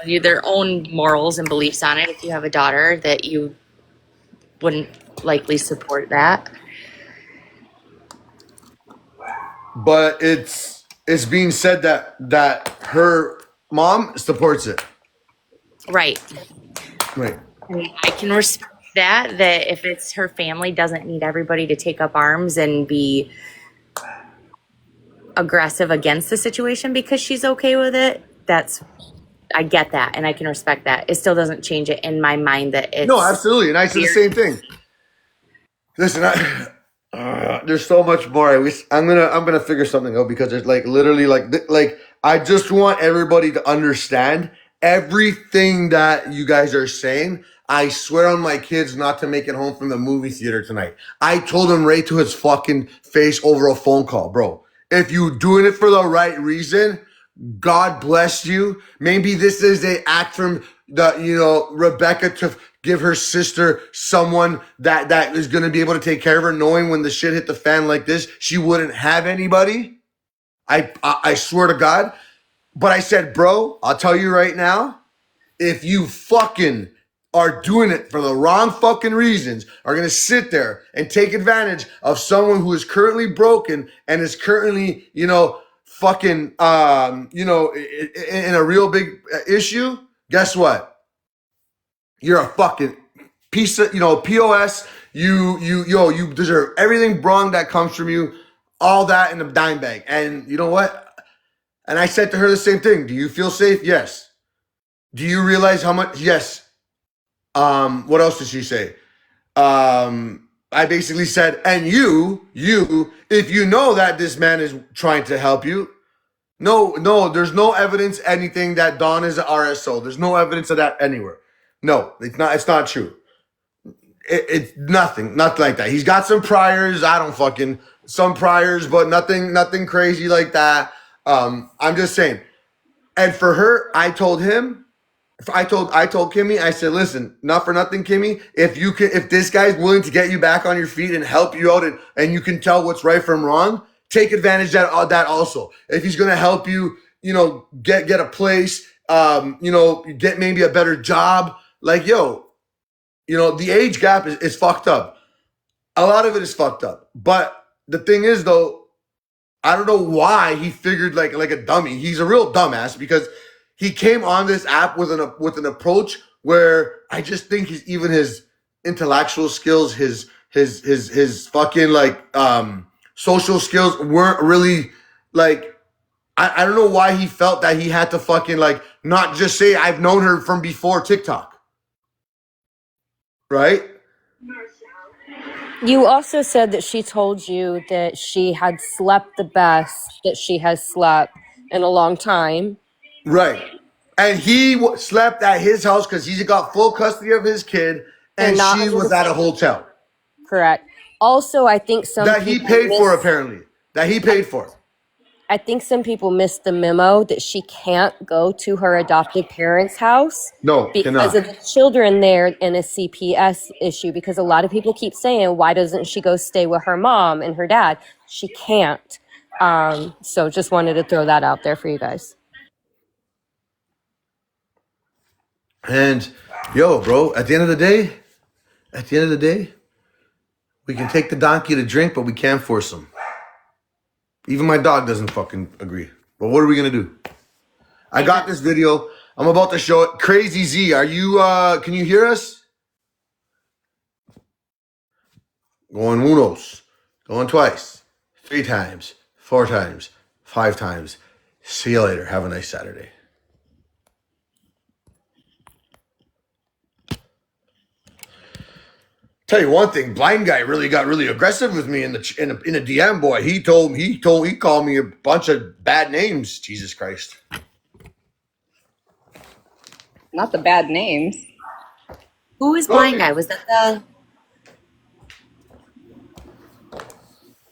their own morals and beliefs on it. If you have a daughter, that you wouldn't likely support that. But it's being said that her mom supports it. Right. Right. I can respect that if it's her family doesn't need everybody to take up arms and be aggressive against the situation because she's okay with it. I get that and I can respect that. It still doesn't change it in my mind that it's no, absolutely, and I said the same thing. Listen, there's so much more. I'm gonna figure something out because there's literally I just want everybody to understand everything that you guys are saying. I swear on my kids not to make it home from the movie theater tonight. I told him right to his fucking face over a phone call, bro. If you doing it for the right reason, God bless you. Maybe this is an act from Rebecca to give her sister someone that is going to be able to take care of her, knowing when the shit hit the fan like this, she wouldn't have anybody. I swear to God. But I said, bro, I'll tell you right now, if you fucking are doing it for the wrong fucking reasons, are going to sit there and take advantage of someone who is currently broken and is currently, fucking, in a real big issue, guess what? You're a fucking piece of, POS. You deserve everything wrong that comes from you, all that in a dime bag. And you know what? And I said to her the same thing. Do you feel safe? Yes. Do you realize how much? Yes. What else did she say? I basically said, and you, if you know that this man is trying to help you, no, there's no evidence, anything that Don is an RSO. There's no evidence of that anywhere. No, it's not true. It's nothing like that. He's got some priors. Some priors, but nothing crazy like that. I'm just saying. And for her, I told Kimmy, I said, listen, not for nothing, Kimmy, if this guy's willing to get you back on your feet and help you out and you can tell what's right from wrong, take advantage of that also. If he's going to help you, get a place, get maybe a better job, the age gap is fucked up. A lot of it is fucked up. But the thing is, though, I don't know why he figured like a dummy. He's a real dumbass because he came on this app with an approach where I just think his intellectual skills, his fucking social skills weren't really like. I don't know why he felt that he had to fucking not just say I've known her from before TikTok, right? You also said that she told you that she had slept the best that she has slept in a long time. Right. And he slept at his house because he's got full custody of his kid, and she was at a hotel. Correct. Also, I think that he paid for, apparently. That he paid for. I think some people missed the memo that she can't go to her adopted parents' house. No, because of the children there in a CPS issue. Because a lot of people keep saying, why doesn't she go stay with her mom and her dad? She can't. So just wanted to throw that out there for you guys. And bro, at the end of the day, we can take the donkey to drink, but we can't force him. Even my dog doesn't fucking agree. But what are we gonna do? I got this video. I'm about to show it. Crazy Z, are you can you hear us? Going unos. Going twice. 3 times. 4 times. 5 times. See you later. Have a nice Saturday. Tell you one thing, blind guy really got really aggressive with me in a DM, boy. He called me a bunch of bad names. Jesus Christ. Not the bad names. Who is blind guy? Was that the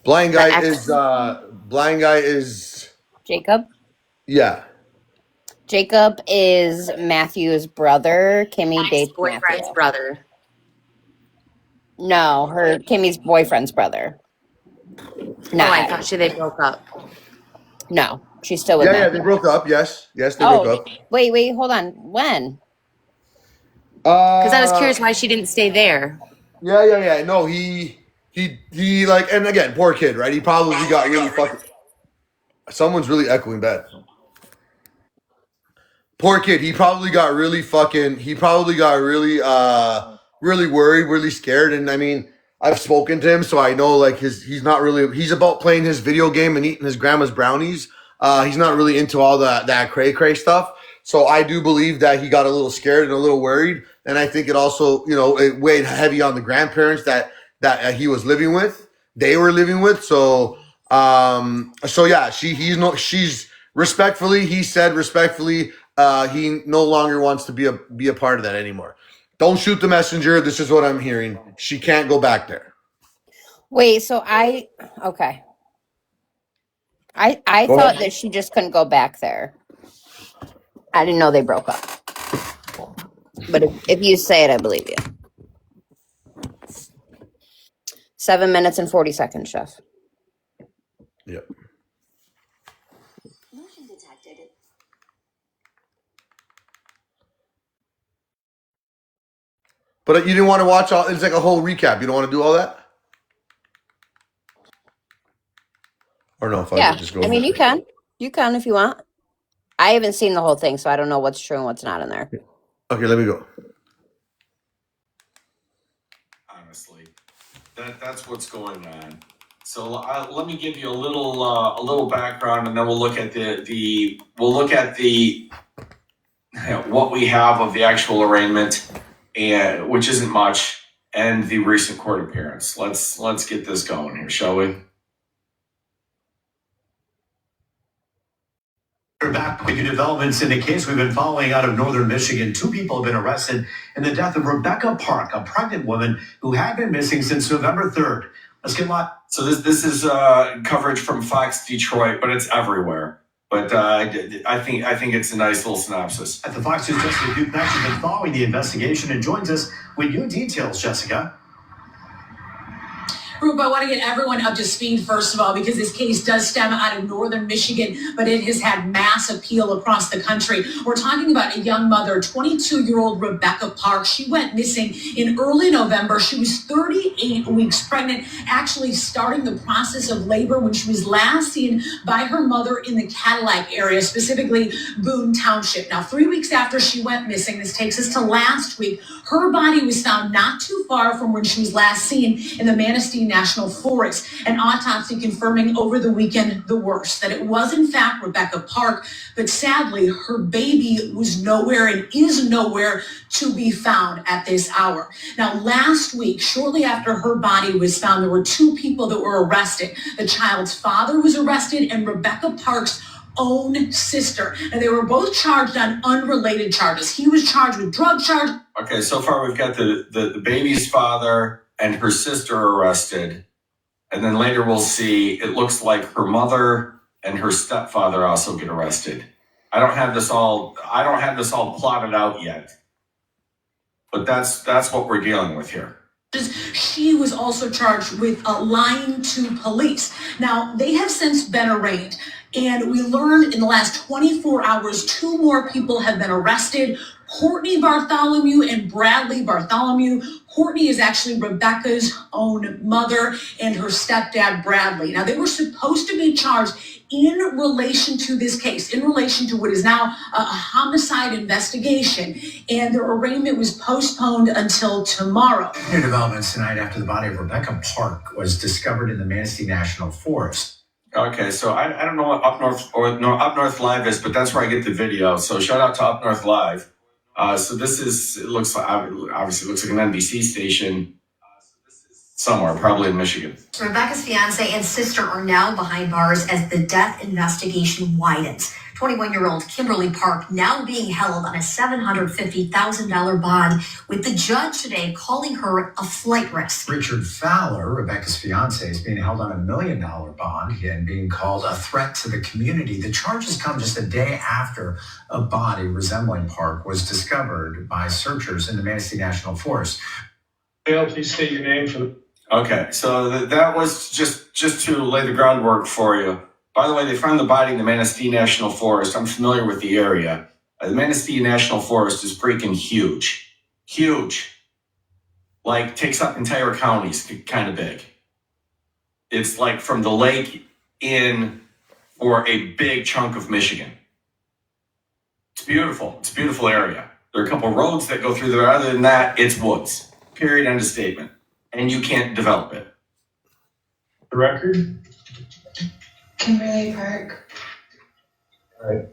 blind guy is Jacob? Yeah. Jacob is Matthew's brother. Kimmy dates boyfriend's Matthew. brother? No, Kimmy's boyfriend's brother. No, I thought they broke up. No, she's still with Matthew. Matthew. They broke up. Yes, they broke up. Wait, hold on. When? Because I was curious why she didn't stay there. Yeah. No, he and again, poor kid, right? He probably got really fucking. Someone's really echoing bad. Poor kid. He probably got really really worried, really scared. And I mean, I've spoken to him, so I know he's about playing his video game and eating his grandma's brownies. He's not really into all that cray stuff. So I do believe that he got a little scared and a little worried. And I think it also, it weighed heavy on the grandparents that he was living with. They were living with. So yeah, she's respectfully, he said respectfully, he no longer wants to be a part of that anymore. Don't shoot the messenger. This is what I'm hearing. She can't go back there. Wait, so okay. I thought that she just couldn't go back there. I didn't know they broke up. But if you say it, I believe you. 7 minutes and 40 seconds, Chef. Yep. But you didn't want to watch all. It's like a whole recap. You don't want to do all that, or no? If I could just go. I mean, you can if you want. I haven't seen the whole thing, so I don't know what's true and what's not in there. Okay, let me go. Honestly, that's what's going on. So let me give you a little background, and then we'll look at the what we have of the actual arraignment, and which isn't much, and the recent court appearance. Let's get this going here, shall we? We're back with new developments in the case we've been following out of northern Michigan. 2 people have been arrested in the death of Rebecca Park, a pregnant woman who had been missing since November 3rd. Let's get live. So this is coverage from Fox Detroit, but it's everywhere. But I think it's a nice little synopsis. At the Fox News, Jessica Duke has been following the investigation and joins us with new details, Jessica. Roop, I want to get everyone up to speed, first of all, because this case does stem out of northern Michigan, but it has had mass appeal across the country. We're talking about a young mother, 22-year-old Rebecca Park. She went missing in early November. She was 38 weeks pregnant, actually starting the process of labor when she was last seen by her mother in the Cadillac area, specifically Boone Township. Now, 3 weeks after she went missing, this takes us to last week, her body was found not too far from when she was last seen in the Manistee National Forest. An autopsy confirming over the weekend the worst, that it was in fact Rebecca Park, but sadly her baby was nowhere and is nowhere to be found at this hour. Now, last week, shortly after her body was found, there were 2 people that were arrested. The child's father was arrested and Rebecca Park's own sister. And they were both charged on unrelated charges. He was charged with drug charge. Okay, so far we've got the baby's father and her sister arrested. And then later we'll see, it looks like her mother and her stepfather also get arrested. I don't have this all plotted out yet. But that's what we're dealing with here. She was also charged with lying to police. Now, they have since been arraigned. And we learned in the last 24 hours, 2 more people have been arrested. Courtney Bartholomew and Bradley Bartholomew. Courtney is actually Rebecca's own mother and her stepdad, Bradley. Now, they were supposed to be charged in relation to this case, in relation to what is now a homicide investigation. And their arraignment was postponed until tomorrow. New developments tonight after the body of Rebecca Park was discovered in the Manistee National Forest. Okay, so I don't know what Up North Live is, but that's where I get the video. So shout out to Up North Live. So it looks like an NBC station somewhere, probably in Michigan. Rebecca's fiance and sister are now behind bars as the death investigation widens. 21-year-old Kimberly Park now being held on a $750,000 bond, with the judge today calling her a flight risk. Richard Fowler, Rebecca's fiance, is being held on $1 million bond and being called a threat to the community. The charges come just a day after a body resembling Park was discovered by searchers in the Manistee National Forest. Dale, please state your name for the... Okay, so that was just to lay the groundwork for you. By the way, they found the body in the Manistee National Forest. I'm familiar with the area. The Manistee National Forest is freaking huge. Huge. Like, takes up entire counties, kind of big. It's like from the lake in for a big chunk of Michigan. It's beautiful. It's a beautiful area. There are a couple roads that go through there. Other than that, it's woods. Period, end of statement. And you can't develop it. The record? Kimberly Park. All right.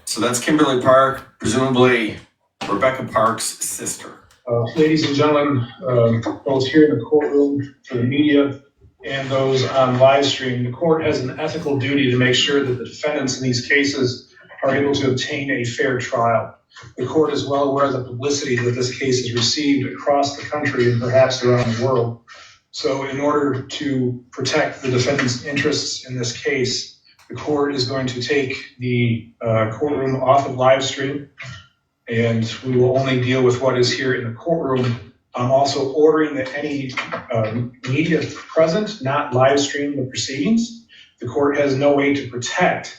So that's Kimberly Park, presumably Rebecca Park's sister. Ladies and gentlemen, both here in the courtroom, for the media, and those on live stream, the court has an ethical duty to make sure that the defendants in these cases are able to obtain a fair trial. The court is well aware of the publicity that this case has received across the country and perhaps around the world. So in order to protect the defendant's interests in this case, the court is going to take the courtroom off of live stream and we will only deal with what is here in the courtroom. I'm also ordering that any media present not live stream the proceedings. The court has no way to protect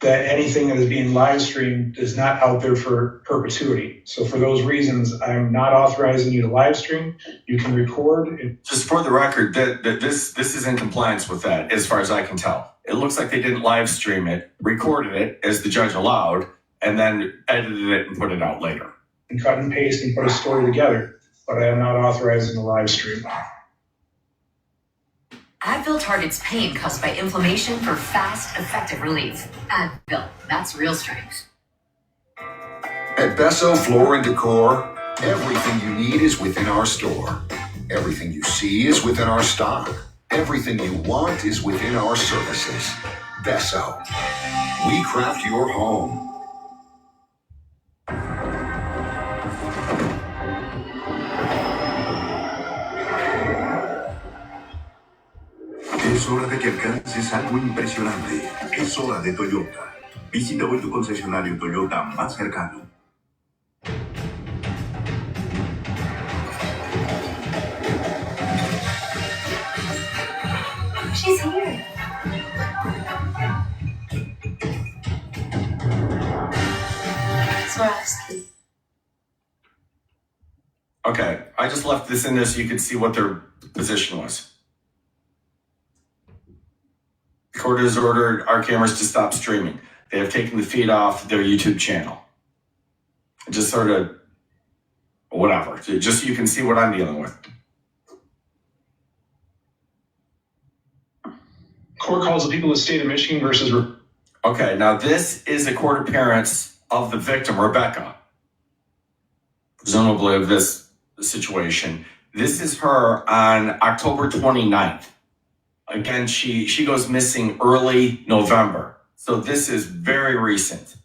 that anything that is being live streamed is not out there for perpetuity. So for those reasons, I'm not authorizing you to live stream. You can record. Just for the record, that this is in compliance with that, as far as I can tell. It looks like they didn't live stream it, recorded it as the judge allowed, and then edited it and put it out later. And cut and paste and put a story together, but I am not authorizing a live stream. Advil targets pain caused by inflammation for fast, effective relief. Advil, that's real strength. At Besso Floor & Decor, everything you need is within our store. Everything you see is within our stock. Everything you want is within our services. Besso. We craft your home. Es hora de que alcances algo impresionante. Es hora de Toyota. Visita hoy tu concesionario Toyota más cercano. She's here. Swarovski. Okay, I just left this in there so you could see what their position was. The court has ordered our cameras to stop streaming. They have taken the feed off their YouTube channel. Just sort of, whatever, just so you can see what I'm dealing with. Court calls the people of the state of Michigan versus... Okay, now this is a court appearance of the victim, Rebecca, presumably of this situation. This is her on October 29th. Again, she goes missing early November. So this is very recent.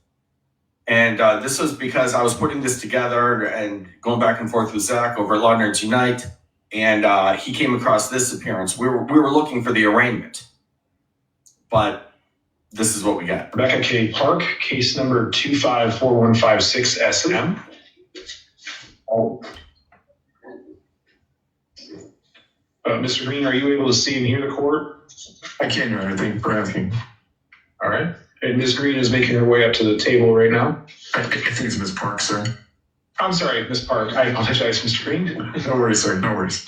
And this was because I was putting this together and going back and forth with Zach over at Law Nerds Unite. And he came across this appearance. We were looking for the arraignment. But this is what we got. Rebecca K. Park, case number 254156 SM. Oh. Mr. Green, are you able to see and hear the court? I can, Your Honor. Thank you for asking. All right. And Ms. Green is making her way up to the table right now. I think it's Ms. Park, sir. I'm sorry, Ms. Park. I apologize, Mr. Green. No worries, sir. No worries.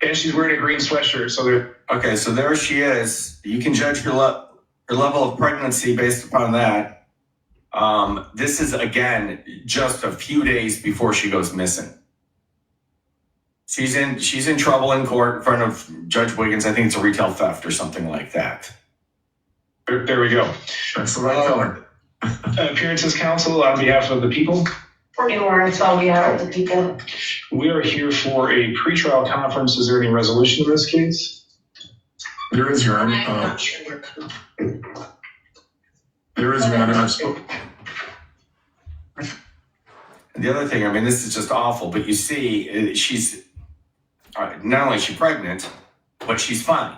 And she's wearing a green sweatshirt, so there. Okay, so there she is. You can judge her level of pregnancy based upon that. This is, again, just a few days before she goes missing. She's in trouble in court in front of Judge Wiggins. I think it's a retail theft or something like that. There we go. That's the right color. Appearances counsel on behalf of the people. Courtney Lawrence on behalf of the people. We are here for a pretrial conference. Is there any resolution in this case? There is, Your Honor. There is, Your Honor. And the other thing, I mean, this is just awful, but you see, she's not only is she pregnant, but she's fine.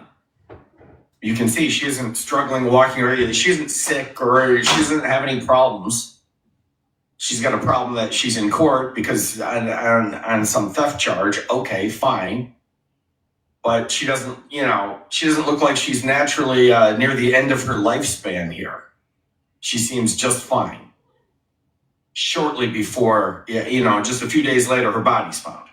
You can see she isn't struggling walking or she isn't sick or she doesn't have any problems. She's got a problem that she's in court because on some theft charge. Okay, fine. But she doesn't look like she's naturally near the end of her lifespan here. She seems just fine. Shortly before, just a few days later, her body's found.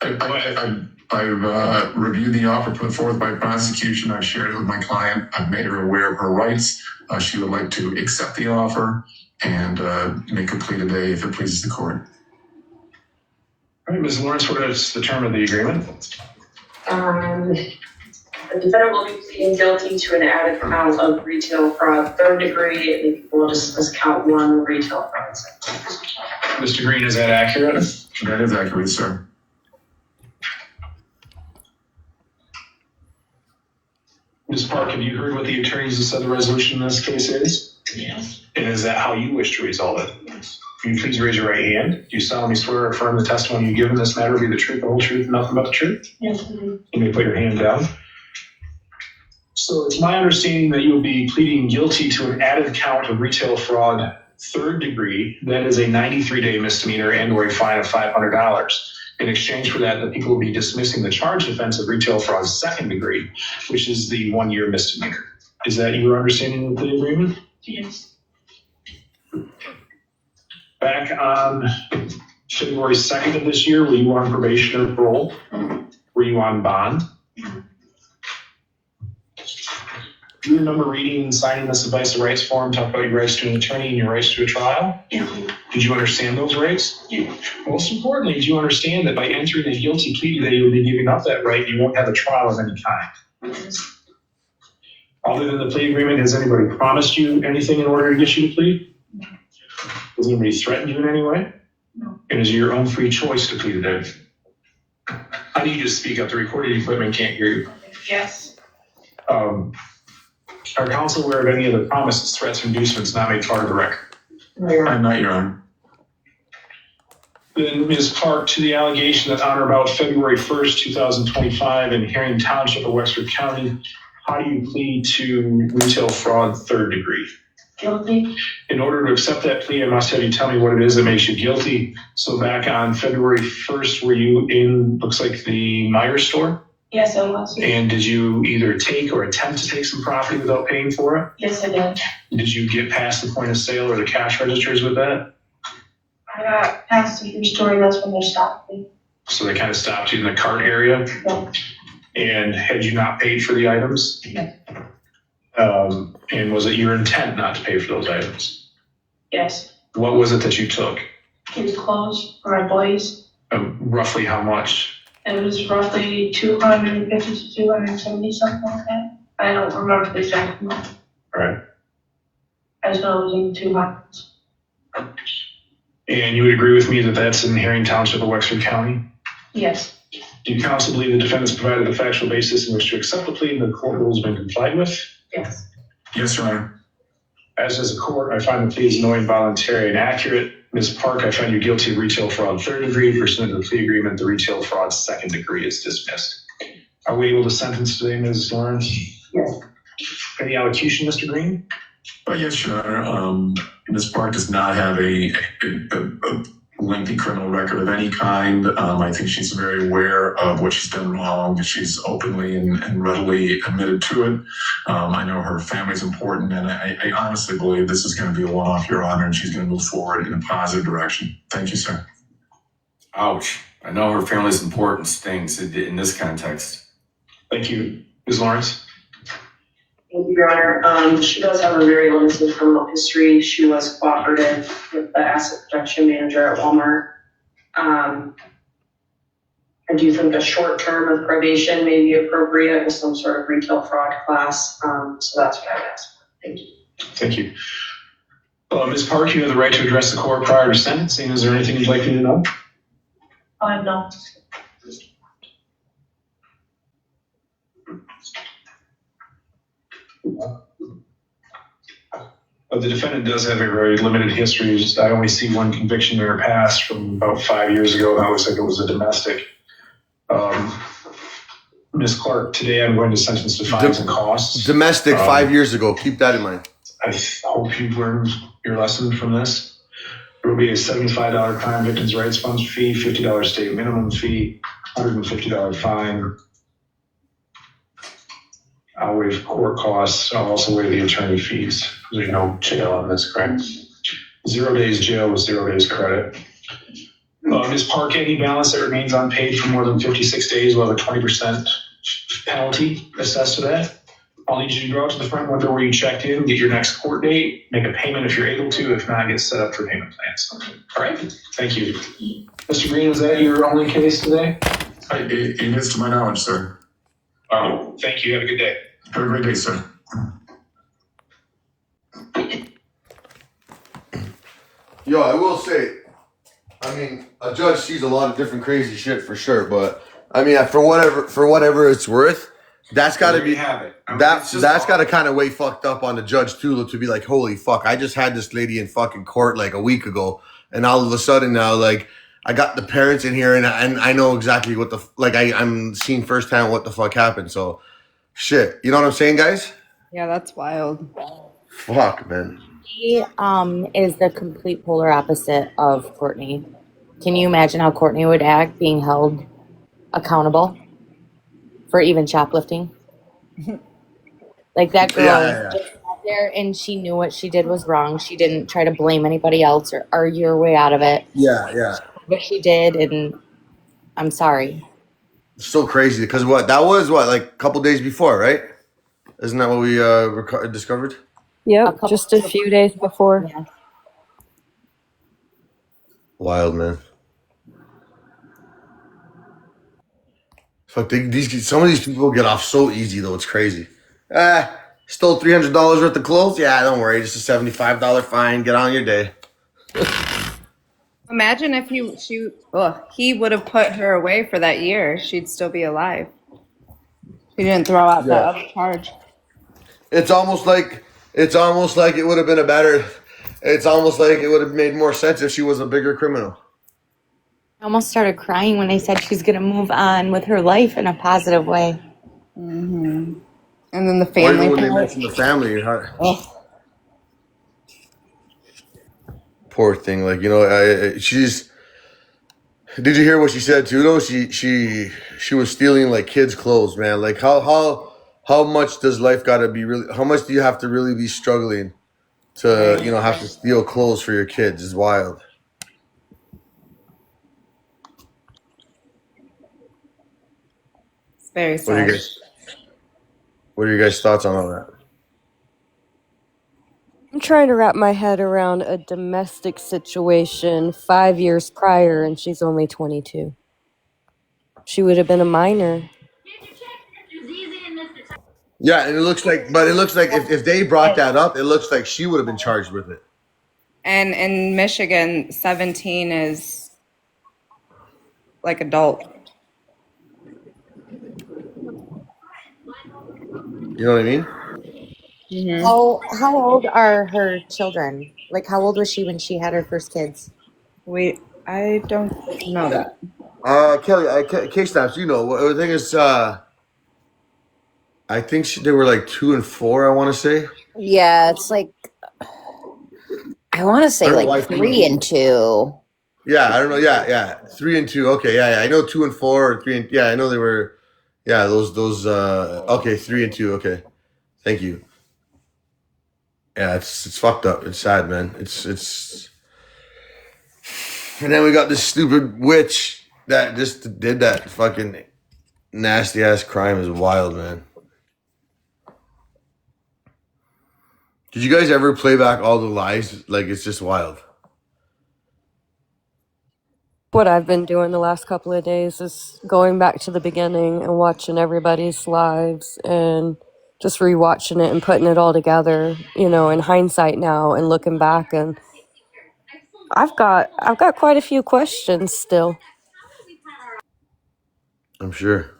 I've reviewed the offer put forth by prosecution. I've shared it with my client. I've made her aware of her rights. She would like to accept the offer and make a plea today if it pleases the court. All right, Ms. Lawrence, what is the term of the agreement? The defendant will be pleading guilty to an added count of retail fraud, third degree, and the people will dismiss count one, retail fraud. Mr. Green, is that accurate? That is accurate, sir. Ms. Park, have you heard what the attorneys have said the resolution in this case is? Yes. And is that how you wish to resolve it? Yes. Can you please raise your right hand? Do you solemnly swear or affirm the testimony you give in this matter will be the truth, the whole truth, and nothing but the truth? Yes. You may put your hand down. So it's my understanding that you will be pleading guilty to an added count of retail fraud, third degree, that is a 93-day misdemeanor and or a fine of $500. In exchange for that, the people will be dismissing the charged offense of retail fraud second degree, which is the 1-year misdemeanor. Is that your understanding of the agreement? Yes. Back on February 2nd of this year, were you on probation or parole? Were you on bond? Do you remember reading and signing this advice of rights form, talk about your rights to an attorney and your rights to a trial? Yeah. Did you understand those rights? Yeah. Most importantly, did you understand that by entering a guilty plea today, you'll be giving up that right and you won't have a trial of any kind? Yes. Other than the plea agreement, has anybody promised you anything in order to get you to plead? No. Has anybody threatened you in any way? No. And is it your own free choice to plead today? I need you to speak up. The recording equipment can't hear you. Yes. Are counsel aware of any of the promises, threats, or inducements not made part of the record? I'm not, Your Honor. Then Ms. Clark, to the allegation that on or about February 1st, 2025 in Herring Township of Wexford County, how do you plead to retail fraud third degree? Guilty. In order to accept that plea, I must have you tell me what it is that makes you guilty. So back on February 1st, were you in, looks like the Meyer store? Yes, I was. And did you either take or attempt to take some property without paying for it? Yes, I did. Did you get past the point of sale or the cash registers with that? I got past the food store and that's when they stopped me. So they kind of stopped you in the cart area? No. And had you not paid for the items? Yes. And was it your intent not to pay for those items? Yes. What was it that you took? Kids' clothes for my boys. Roughly how much? It was roughly 250 to 270, something like that. I don't remember the exact amount. Right. I just know it was in the 200s. And you would agree with me that that's in Herring Township of Wexford County? Yes. Do you counsel believe the defendants provided a factual basis in which to accept the plea and the court rules have been complied with? Yes. Yes, Your Honor. As a court, I find the plea is knowing, voluntary, and accurate. Ms. Park, I find you guilty of retail fraud third degree. Pursuant to the plea agreement, the retail fraud second degree is dismissed. Are we able to sentence today, Ms. Lawrence? Yes. Any allocution, Mr. Green? Yes, Your Honor. Ms. Park does not have a lengthy criminal record of any kind. I think she's very aware of what she's done wrong. She's openly and readily admitted to it. I know her family's important, and I honestly believe this is going to be a one-off, Your Honor, and she's going to move forward in a positive direction. Thank you, sir. Ouch. I know her family's important stings in this context. Thank you. Ms. Lawrence? Thank you, Your Honor. She does have a very limited criminal history. She was cooperative with the asset protection manager at Walmart. I do think a short term of probation may be appropriate with some sort of retail fraud class. So that's what I would ask for. Thank you. Thank you. Ms. Park, you have the right to address the court prior to sentencing. Is there anything you'd like me to know? No. The defendant does have a very limited history. I only see one conviction in her past from about 5 years ago. That looks like it was a domestic. Ms. Clark, today I'm going to sentence to fines and costs. Domestic 5 years ago. Keep that in mind. I hope you've learned your lesson from this. There will be a $75 crime victims' rights fund fee, $50 state minimum fee, $150 fine. I'll waive court costs. I'll also waive the attorney fees. There's no jail on this, correct? 0 days jail with 0 days credit. Ms. Park, any balance that remains unpaid for more than 56 days will have a 20% penalty assessed to that. I'll need you to go out to the front window where you checked in, get your next court date, make a payment if you're able to. If not, get set up for payment plans. All right? Thank you. Mr. Green, is that your only case today? It is to my knowledge, sir. Thank you. Have a good day. Have a great day, sir. Yo, I will say, I mean, a judge sees a lot of different crazy shit for sure, but I mean, for whatever it's worth, that's got to be that's got to kind of weigh fucked up on the judge too, to be like, holy fuck, I just had this lady in fucking court like a week ago, and all of a sudden now, like, I got the parents in here, and I know exactly what I'm seeing firsthand what the fuck happened. So, shit, you know what I'm saying, guys? Yeah, that's wild. Fuck, man. He is the complete polar opposite of Courtney. Can you imagine how Courtney would act being held accountable for even shoplifting? Like that girl Yeah, just sat there and she knew what she did was wrong. She didn't try to blame anybody else or argue her way out of it. yeah, yeah. But she did, and I'm sorry. So crazy because that was like a couple days before, right? Isn't that what we discovered? Yep, just a few days before. Yeah. Wild, man. Fuck, some of these people get off so easy though. It's crazy. Stole $300 worth of clothes. Yeah, don't worry, just a $75 fine. Get on your day. Imagine if he would have put her away for that year, she'd still be alive. He didn't throw out that Yeah. other charge. It's almost like it would have been a better. It's almost like it would have made more sense if she was a bigger criminal. I almost started crying when I said she's going to move on with her life in a positive way. Mm-hmm. And then the Or family even when they part. mention the family. Oh. Poor thing. Like, she's. Did you hear what she said too? Though she was stealing like kids' clothes, man. Like how much does life got to be really? How much do you have to really be struggling to Right. have to steal clothes for your kids? Is wild. It's very sad. What are your guys' thoughts on all that? I'm trying to wrap my head around a domestic situation 5 years prior, and she's only 22. She would have been a minor. Yeah, and it looks like if they brought that up, it looks like she would have been charged with it. And in Michigan, 17 is like adult. You know what I mean? Mm-hmm. How old are her children? Like, how old was she when she had her first kids? I don't know that. Kelly, K-Snaps, the thing is, I think they were like 2 and 4. I want to say. Yeah, it's like I want to say I don't know why like 3 and 2. Yeah, I don't know. Yeah, 3 and 2. Okay, yeah. I know 2 and 4 or 3 and I know they were. Yeah, those. Okay, 3 and 2. Okay, thank you. Yeah, it's fucked up. It's sad, man. It's. And then we got this stupid witch that just did that fucking nasty ass crime. Is wild, man. Did you guys ever play back all the lies? Like, it's just wild. What I've been doing the last couple of days is going back to the beginning and watching everybody's lives and just rewatching it and putting it all together, in hindsight now and looking back, and I've got quite a few questions still. I'm sure.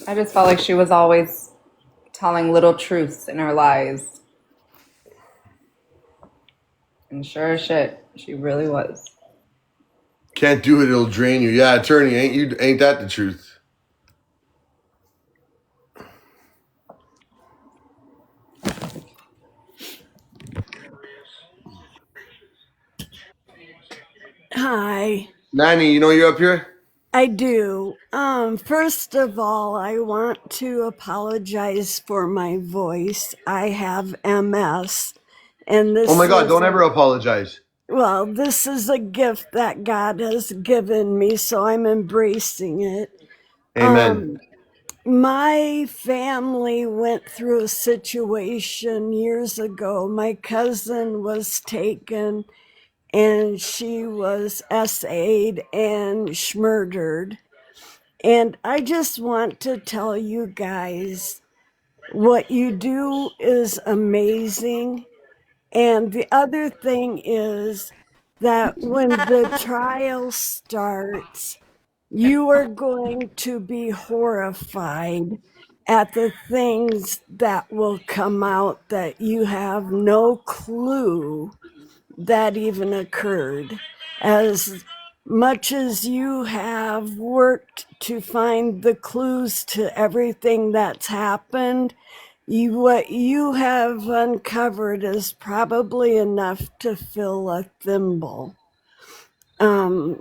I just felt like she was always telling little truths in her lies. And sure as shit, she really was. Can't do it, it'll drain you. Yeah, attorney, ain't that the truth? Hi. Nanny, you're up here? I do. First of all, I want to apologize for my voice. I have MS, and this Oh my God, is don't ever apologize. well, this is a gift that God has given me, so I'm embracing it. Amen. My family went through a situation years ago. My cousin was taken and she was SA'd and murdered. And I just want to tell you guys, what you do is amazing. And the other thing is that when the trial starts, you are going to be horrified at the things that will come out that you have no clue that even occurred. As much as you have worked to find the clues to everything that's happened, what you have uncovered is probably enough to fill a thimble.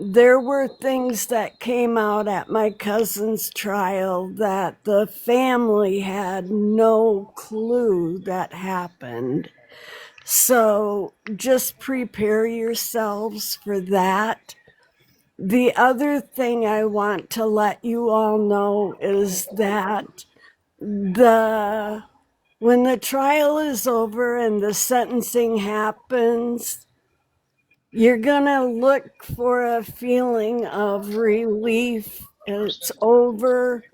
There were things that came out at my cousin's trial that the family had no clue that happened. So just prepare yourselves for that. The other thing I want to let you all know is that when the trial is over and the sentencing happens, you're going to look for a feeling of relief. It's over.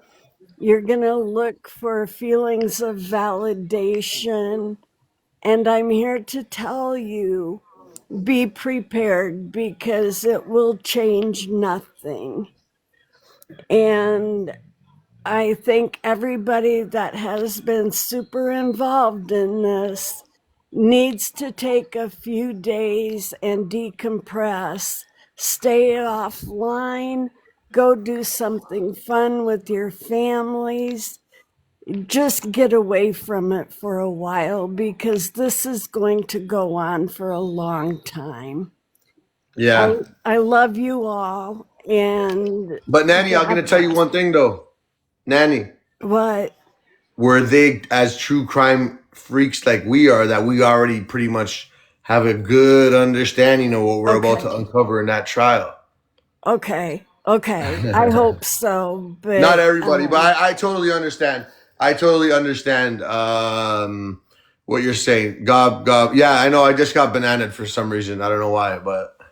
You're going to look for feelings of validation. And I'm here to tell you, be prepared because it will change nothing. And I think everybody that has been super involved in this needs to take a few days and decompress, stay offline, go do something fun with your families. Just get away from it for a while because this is going to go on for a long time. Yeah. I love you all. And But Nanny, I'm God gonna tell you bless. one thing though. Nanny, What? were they as true crime freaks like we are, that we already pretty much have a good understanding of what we're about to Okay. uncover in that trial? Okay. I hope so. Not But everybody, but I totally understand. I totally understand what you're saying. Gob. Yeah, I know. I just got bananaed for some reason. I don't know why, but it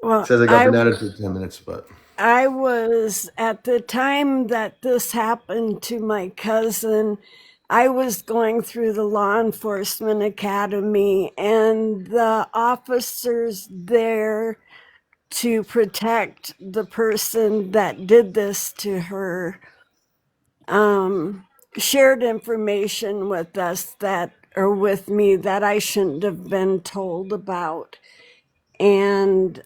well, says I got bananaed for 10 minutes. But I was at the time that this happened to my cousin. I was going through the law enforcement academy, and the officers there to protect the person that did this to her shared information with us that, or with me, that I shouldn't have been told about. And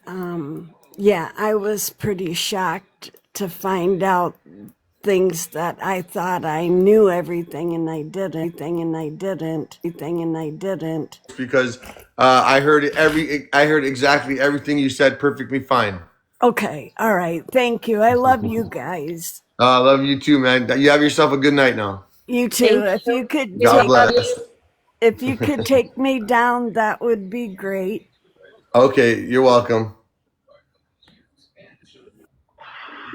yeah, I was pretty shocked to find out things that I thought I knew everything and I didn't. because I heard exactly everything you said perfectly fine. Okay, all right. Thank you. I love you guys. I love you too, man. You have yourself a good night now. You too. Thank If you you. could God Love take bless. you. if you could take me down, that would be great. Okay, you're welcome.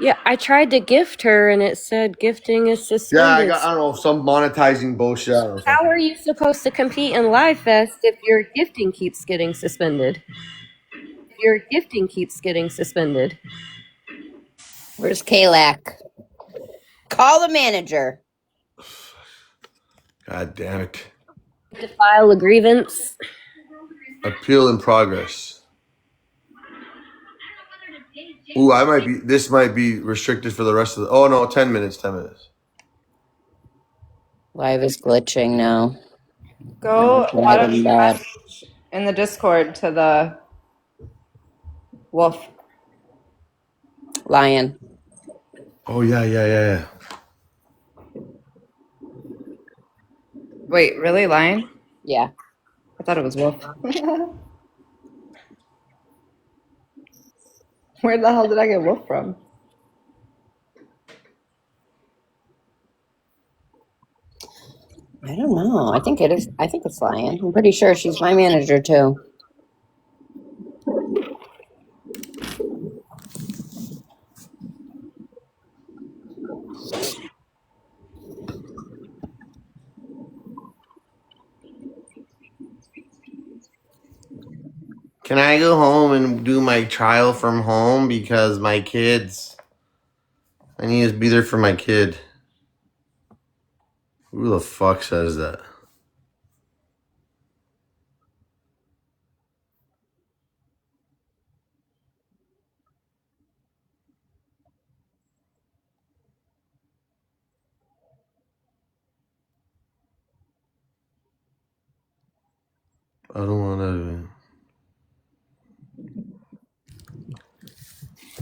Yeah, I tried to gift her and it said gifting is Yeah, suspended. I don't know, some monetizing bullshit. I don't know. How are you supposed to compete in Live Fest if your gifting keeps getting suspended? Your gifting keeps getting suspended. Where's Kalak? Call the manager. God damn it. To file a grievance. Appeal in progress. Ooh, this might be restricted for the rest of the, oh no, 10 minutes, 10 minutes. Live is glitching now. Go, why Live don't and you bad. message in the Discord to the wolf? Lion. Oh, yeah. Wait, really, lion? Yeah. I thought it was wolf. Where the hell did I get wolf from? I don't know. I think it is. I think it's Lion. I'm pretty sure she's my manager too. Can I go home and do my trial from home because my kids, I need to be there for my kid. Who the fuck says that? I don't want to.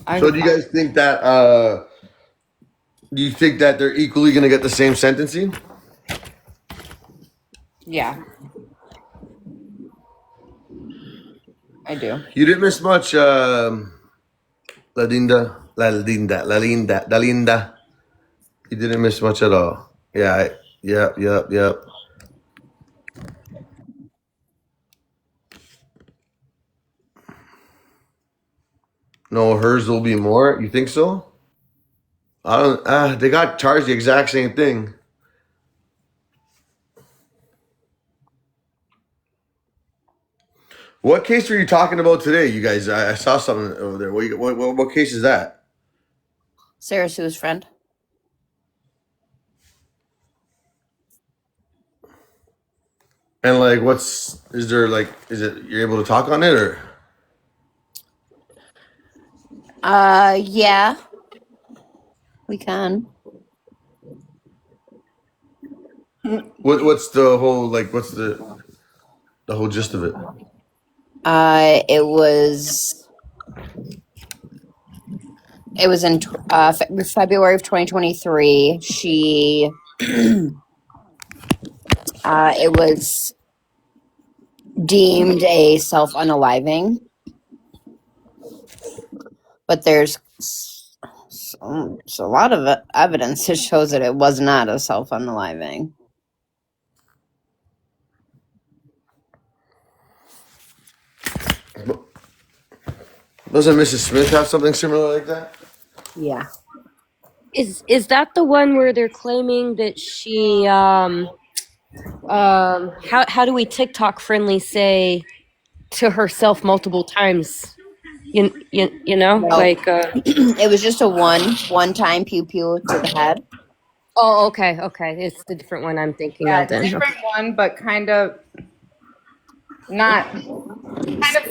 So do you guys think that they're equally going to get the same sentencing? Yeah, I do. You didn't miss much, Dalinda. You didn't miss much at all. Yeah, yep. No, hers will be more. You think so? I don't. They got charged the exact same thing. What case were you talking about today, you guys? I saw something over there. What case is that? Sarah Sue's friend. And like, is it you're able to talk on it or? Yeah, we can. What's the whole what's the whole gist of it? It was in February of 2023. She it was deemed a self-unaliving, but there's a lot of evidence that shows that it was not a self-unaliving. Doesn't Mrs. Smith have something similar like that? Yeah. Is that the one where they're claiming that she how do we TikTok friendly say to herself multiple times? You know, No. like It was just a one-time pew pew to the head. oh, okay. It's the different one I'm thinking Yeah, of then. different one, but kind of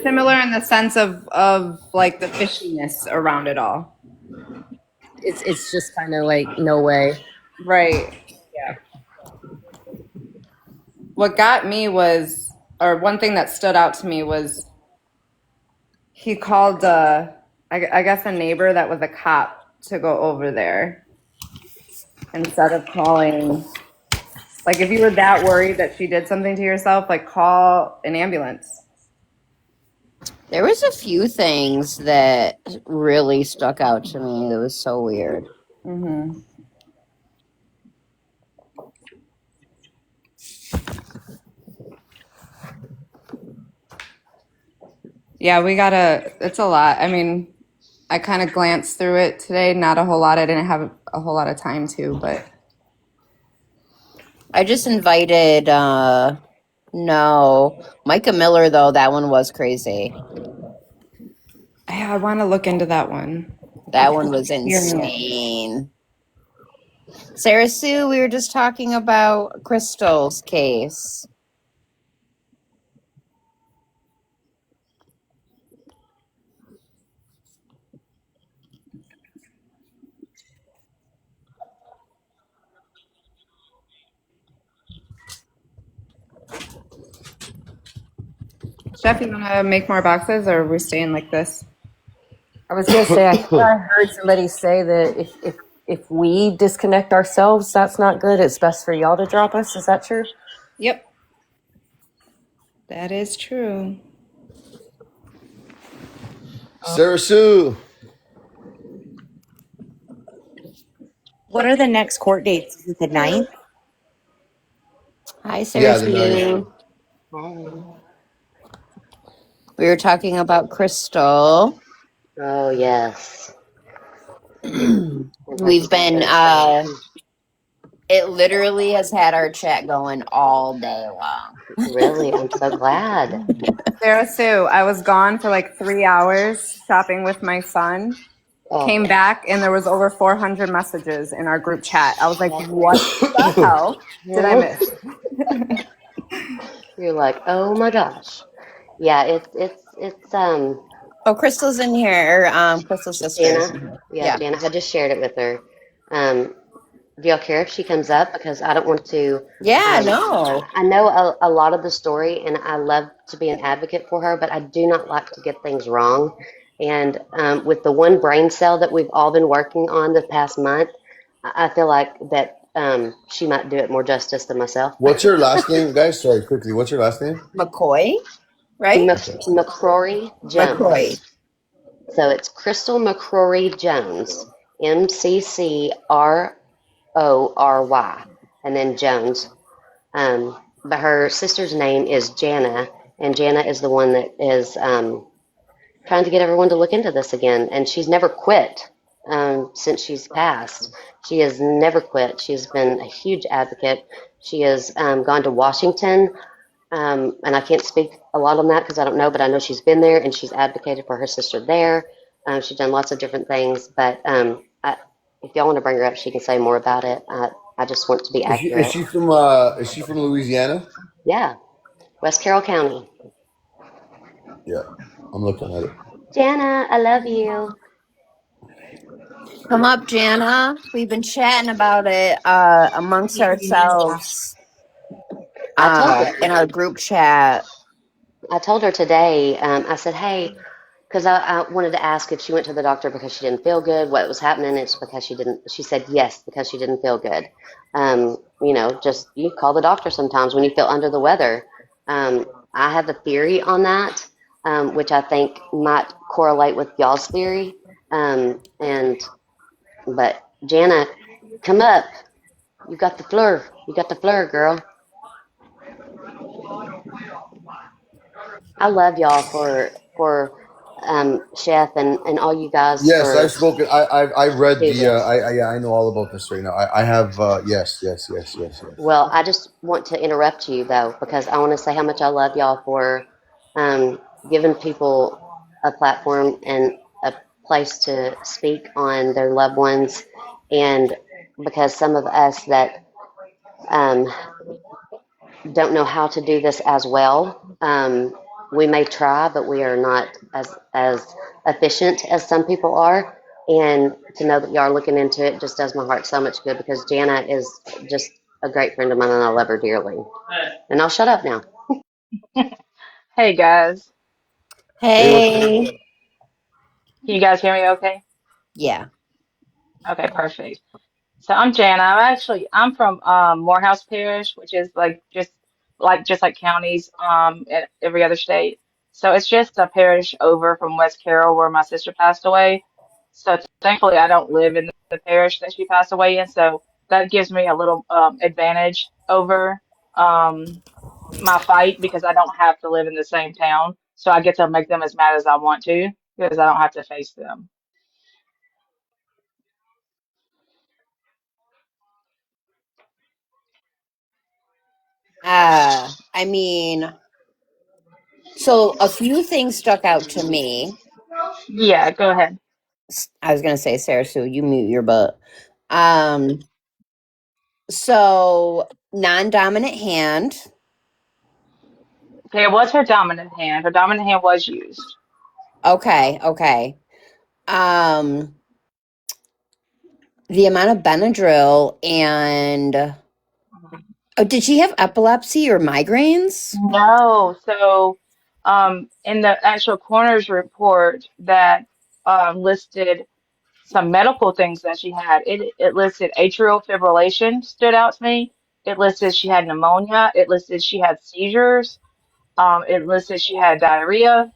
similar in the sense of like the fishiness around it all. It's just kind of like no way. Right. Yeah. What got me was, or one thing that stood out to me was, he called I guess a neighbor that was a cop to go over there instead of calling. Like, if you were that worried that she did something to yourself, like, call an ambulance. There was a few things that really stuck out to me. That was so weird. Mm-hmm. Yeah, it's a lot. I mean, I kind of glanced through it today. Not a whole lot. I didn't have a whole lot of time to, but I just invited, no. Micah Miller, though, that one was crazy. yeah, I want to look into that one. That one was insane. Sarah Sue, we were just talking about Crystal's case. Chef, you want to make more boxes, or are we staying like this? I was gonna say, I think I heard somebody say that if we disconnect ourselves, that's not good. It's best for y'all to drop us. Is that true? Yep. That is true. Sarah Sue. What are the next court dates? Is it the 9th? Hi, Sarah the Sue. 9th. We were talking about Crystal. Oh, yes. We've been, it literally has had our chat going all day long. Really? I'm so glad. Sarah Sue, I was gone for like 3 hours shopping with my son. Came back and there was over 400 messages in our group chat. I was like, what the hell did I miss? You're like, oh my gosh. Yeah, it's Oh, Crystal's in here. Crystal's sister. Jana. Yeah, Jana. I just shared it with her. Do y'all care if she comes up? Because I don't want to. Yeah, no. I know a lot of the story, and I love to be an advocate for her, but I do not like to get things wrong. And with the one brain cell that we've all been working on the past month, I feel like that she might do it more justice than myself. What's your last name, guys? Sorry, quickly. What's your last name? McCoy, right? Okay. McCrory McCoy. Jones. So it's Crystal McCrory Jones, McCrory, and then Jones. But her sister's name is Jana, and Jana is the one that is trying to get everyone to look into this again. And she's never quit since she's passed. She has never quit. She has been a huge advocate. She has gone to Washington, and I can't speak a lot on that because I don't know, but I know she's been there and she's advocated for her sister there. She's done lots of different things, but if y'all want to bring her up, she can say more about it. I just want to be Is accurate. she from Louisiana? Yeah, West Carroll County. Yeah, I'm looking at it. Jana, I love you. Come up, Jana. We've been chatting about it amongst ourselves I told her. in our group chat. I told her today. I said, "Hey," because I wanted to ask if she went to the doctor because she didn't feel good. What was happening? It's because she didn't. She said yes because she didn't feel good. Just you call the doctor sometimes when you feel under the weather. I have a theory on that, which I think might correlate with y'all's theory. But Jana, come up. You got the fleur. You got the fleur, girl. I love y'all for Chef and all you guys Yes, I've for spoken. I read do the. this. I know all about this right now. I have. Yes, yes, yes, yes, yes. Well, I just want to interrupt you though because I want to say how much I love y'all for giving people a platform and a place to speak on their loved ones, and because some of us that um, don't know how to do this as well. We may try, but we are not as efficient as some people are. And to know that y'all are looking into it just does my heart so much good because Jana is just a great friend of mine and I love her dearly. And I'll shut up now. Hey guys, Hey, what's up? Hey. can you guys hear me okay? Yeah. Okay, perfect. So I'm Jana. I'm from Morehouse Parish, which is like counties in every other state. So it's just a parish over from West Carroll where my sister passed away. So thankfully I don't live in the parish that she passed away in, so that gives me a little advantage over um my fight because I don't have to live in the same town. So I get to make them as mad as I want to because I don't have to face them. I mean, so a few things stuck out to me. Yeah, go ahead. I was gonna say, Sarah Sue, you mute your butt. Um, so non-dominant hand. Okay, it was her dominant hand. Her dominant hand was used. Okay, okay. Um, the amount of Benadryl and oh, did she have epilepsy or migraines? No, so in the actual coroner's report that listed some medical things that she had, it listed atrial fibrillation stood out to me. It listed she had pneumonia. It listed she had seizures. It listed she had diarrhea.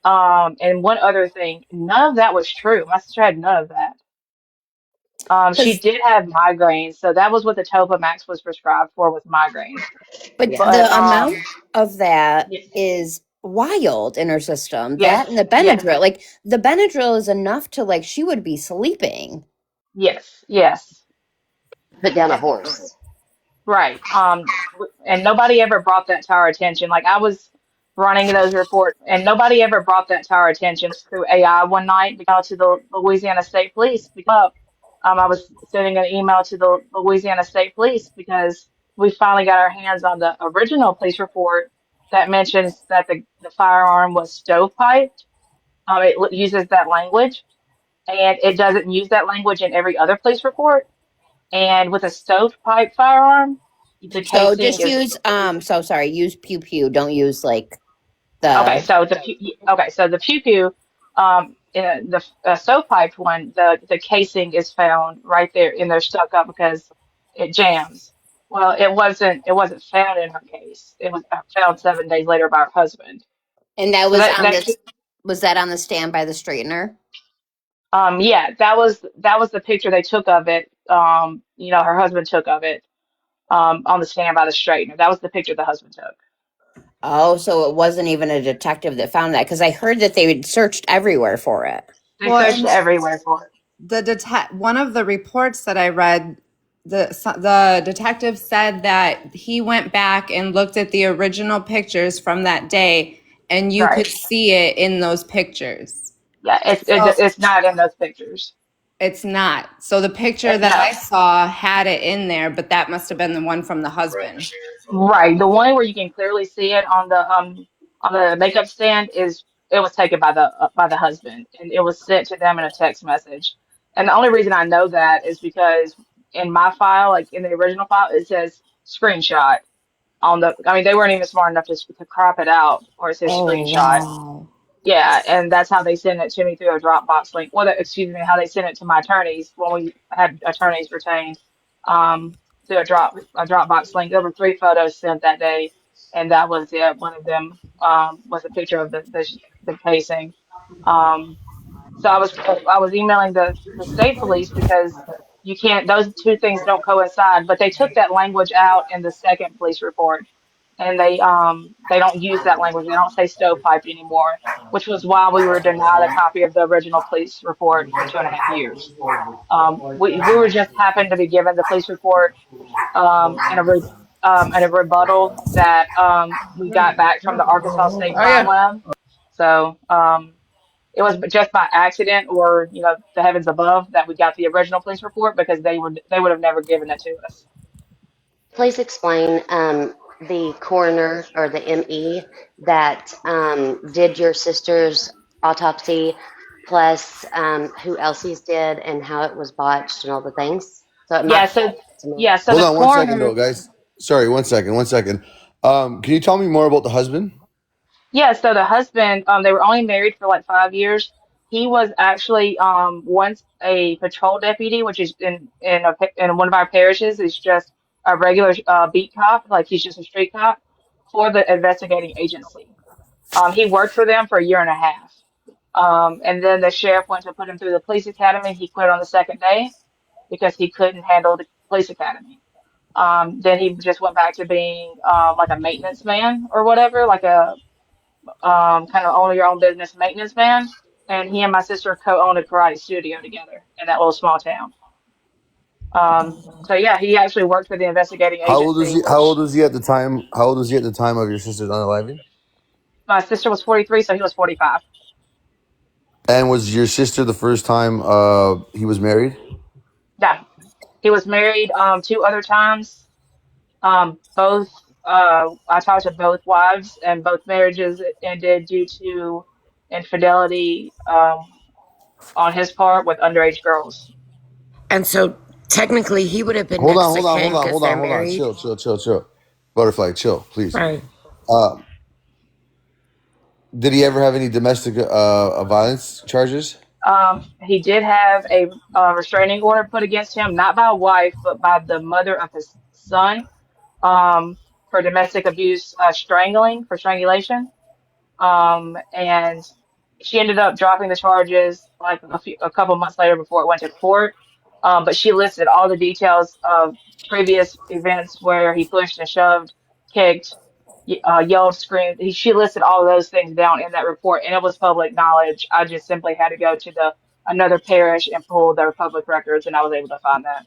And one other thing, none of that was true. My sister had none of that. She Because did have migraines, so that was what the Topamax was prescribed for with migraines. but Yeah. But the amount of that yes, is wild in her system. yes, That and the yes, Benadryl, like the Benadryl is enough to like she would be sleeping. yes, yes. Put down a horse. Right. And nobody ever brought that to our attention. Like I was running those reports, and nobody ever brought that to our attention through AI one night. To the Louisiana State Police because I was sending an email to the Louisiana State Police because we finally got our hands on the original police report that mentions that the firearm was stovepiped. It uses that language, and it doesn't use that language in every other police report. And with a stovepipe firearm, the So casing just is use so sorry, use pew pew. Don't use like okay. the So the pew pew. the stovepipe one, the casing is found right there, and they're stuck up because it jams. Well, it wasn't found in her case. It was found 7 days later by her husband. And that So was that on that this. Was that on the stand by the straightener? yeah, that was the picture they took of it. Her husband took of it on the stand by the straightener. That was the picture the husband took. Oh, so it wasn't even a detective that found that, because I heard that they had searched everywhere for it. They Well, searched and everywhere for it. one of the reports that I read, the detective said that he went back and looked at the original pictures from that day, and you Right. could see it in those pictures. Yeah, So it's not in those pictures. it's not. So the picture that No. I saw had it in there, but that must have been the one from the husband. Right. The one where you can clearly see it on the makeup stand is it was taken by the husband, and it was sent to them in a text message. And the only reason I know that is because in my file, like in the original file, it says screenshot on the. I mean, they weren't even smart enough to crop it out, or it says Oh, screenshot. wow. Yeah, and that's how they send it to me through a Dropbox link. Well, excuse me, how they sent it to my attorneys when we had attorneys retained, through a Dropbox link. There were 3 photos sent that day, and that was it. One of them was a picture of the casing. Um, so I was emailing the state police because you can't, those two things don't coincide. But they took that language out in the second police report, and they don't use that language. They don't say stovepipe anymore, which was why we were denied a copy of the original police report for 2.5 years. We were just happened to be given the police report and a rebuttal that we got back from the Arkansas State Oh Crime yeah. Lab. So it was just by accident, or the heavens above, that we got the original police report, because they would have never given it to us. Please explain the coroner or the ME that did your sister's autopsy, plus who else's did, and how it was botched and all the things. So it Yeah. might So to me. yeah. So Hold the on one second, though, coroner. guys. Sorry, 1 second. 1 second. Can you tell me more about the husband? Yeah, so the husband, they were only married for like 5 years. He was actually once a patrol deputy, which is in one of our parishes. Is just a regular beat cop, like he's just a street cop for the investigating agency. He worked for them for a year and a half, and then the sheriff went to put him through the police academy. He quit on the second day because he couldn't handle the police academy. Then he just went back to being like a maintenance man or whatever, like a kind of own your own business maintenance man, and he and my sister co-owned a karate studio together in that little small town. So yeah, he actually worked for the investigating How old was agency, he? How old which was he at the time? How old was he at the time of your sister's unaliving? my sister was 43, so he was 45. And was your sister the first time he was married? Yeah, he was married 2 other times. Both I talked to both wives, and both marriages ended due to infidelity on his part with underage girls. And so technically he would have been Hold on, next of hold on, hold kin on, because hold on, they're hold on. married. Chill, chill, chill, chill. Butterfly, chill, please. Right. Uh, did he ever have any domestic violence charges? He did have a restraining order put against him, not by a wife, but by the mother of his son, for domestic abuse, strangling, for strangulation. And she ended up dropping the charges like a couple months later before it went to court. But she listed all the details of previous events where he pushed and shoved, kicked, yelled, screamed. She listed all of those things down in that report, and it was public knowledge. I just simply had to go to the another parish and pull their public records, and I was able to find that.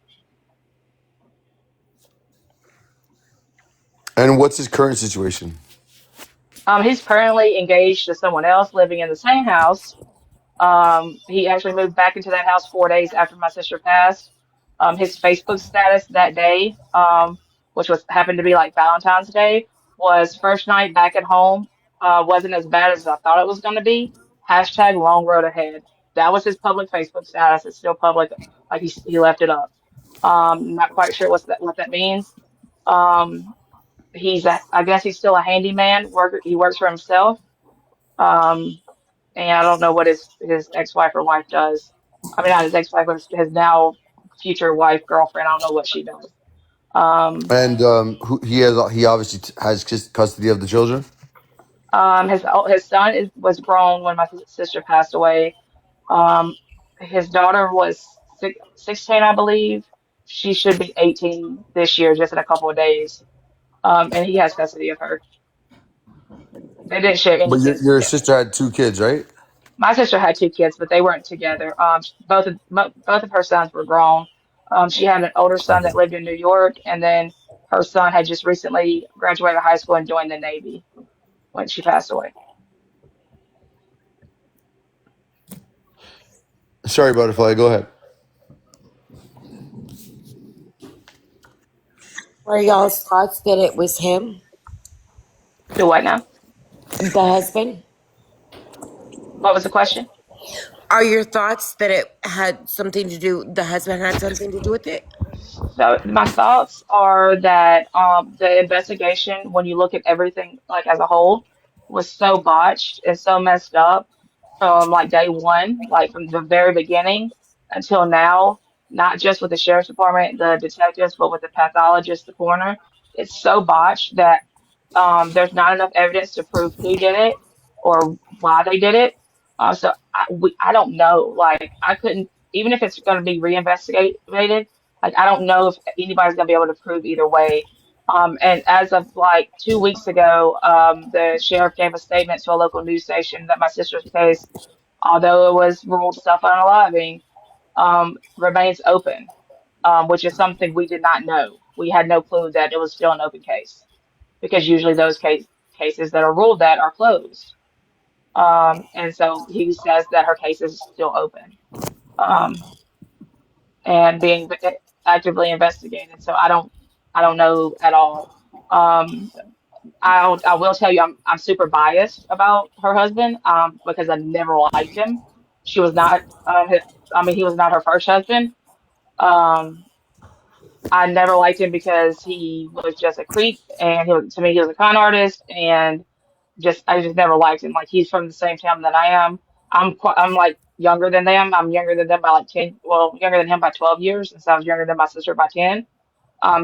And what's his current situation? He's currently engaged to someone else living in the same house. He actually moved back into that house 4 days after my sister passed. His Facebook status that day, which was happened to be like Valentine's Day, was first night back at home. Wasn't as bad as I thought it was going to be. Hashtag long road ahead. That was his public Facebook status. It's still public. Like he left it up. Not quite sure what that means. Um, I guess he's still a handyman. He works for himself. Um, and I don't know what his ex-wife or wife does. I mean, not his ex-wife, but his now future wife, girlfriend. I don't know what she does. And he obviously has custody of the children. His son was grown when my sister passed away. His daughter was 16, I believe. She should be 18 this year, just in a couple of days. And he has custody of her. They didn't share But any kids your together. sister had 2 kids, right? My sister had two kids, but they weren't together. Both of her sons were grown. She had an older son that lived in New York, and then her son had just recently graduated high school and joined the Navy when she passed away. Sorry, butterfly. Go ahead. Are y'all's thoughts that it was him, Do what now? the husband? What was the question? Are your thoughts that it had something to do, the husband had something to do with it? So my thoughts are that the investigation, when you look at everything like as a whole, was so botched and so messed up from like day one, like from the very beginning until now, not just with the sheriff's department, the detectives, but with the pathologist, the coroner. It's so botched that there's not enough evidence to prove who did it or why they did it. I don't know. Like I couldn't, even if it's going to be reinvestigated, like I don't know if anybody's gonna be able to prove either way. And as of like 2 weeks ago, the sheriff gave a statement to a local news station that my sister's case, although it was ruled self-unaliving, remains open, which is something we did not know. We had no clue that it was still an open case because usually those cases that are ruled that are closed. And so he says that her case is still open. Um, and being actively investigated. So I don't know at all. Um, I will tell you I'm super biased about her husband because I never liked him. She was not I mean he was not her first husband. Um, I never liked him because he was just a creep and to me he was a con artist and just I just never liked him. Like he's from the same town that I am. I'm like younger than them. I'm younger than them by like 10, well, younger than him by 12 years, and so I was younger than my sister by 10.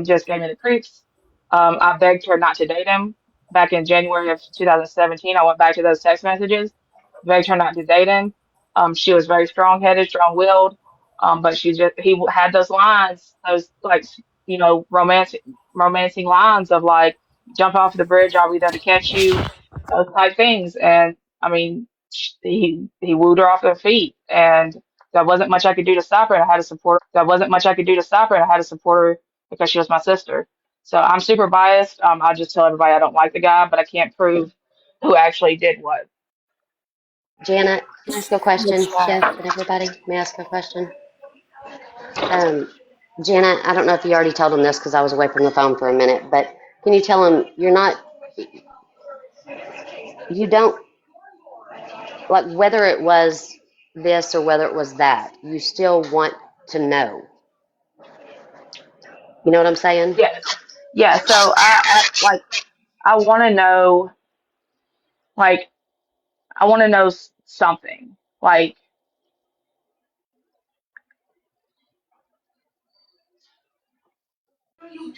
Just gave me the creeps. I begged her not to date him back in January of 2017. I went back to those text messages, begged her not to date him. She was very strong-headed, strong-willed, but he had those lines, those like romancing lines of like jump off the bridge, I'll be there to catch you, those type things. And I mean, he wooed her off her feet, and there wasn't much I could do to stop her. And I had to support. There wasn't much I could do to stop her, and I had to support her because she was my sister. So I'm super biased. I'll just tell everybody I don't like the guy, but I can't prove who actually did what. Janet, can I ask a question? Chef and everybody, may I ask a question? Um, Janet, I don't know if you already told him this because I was away from the phone for a minute, but can you tell him you don't, like whether it was this or whether it was that, you still want to know. You know what I'm saying? Yeah, yeah. So I want to know, like, I want to know something. Like,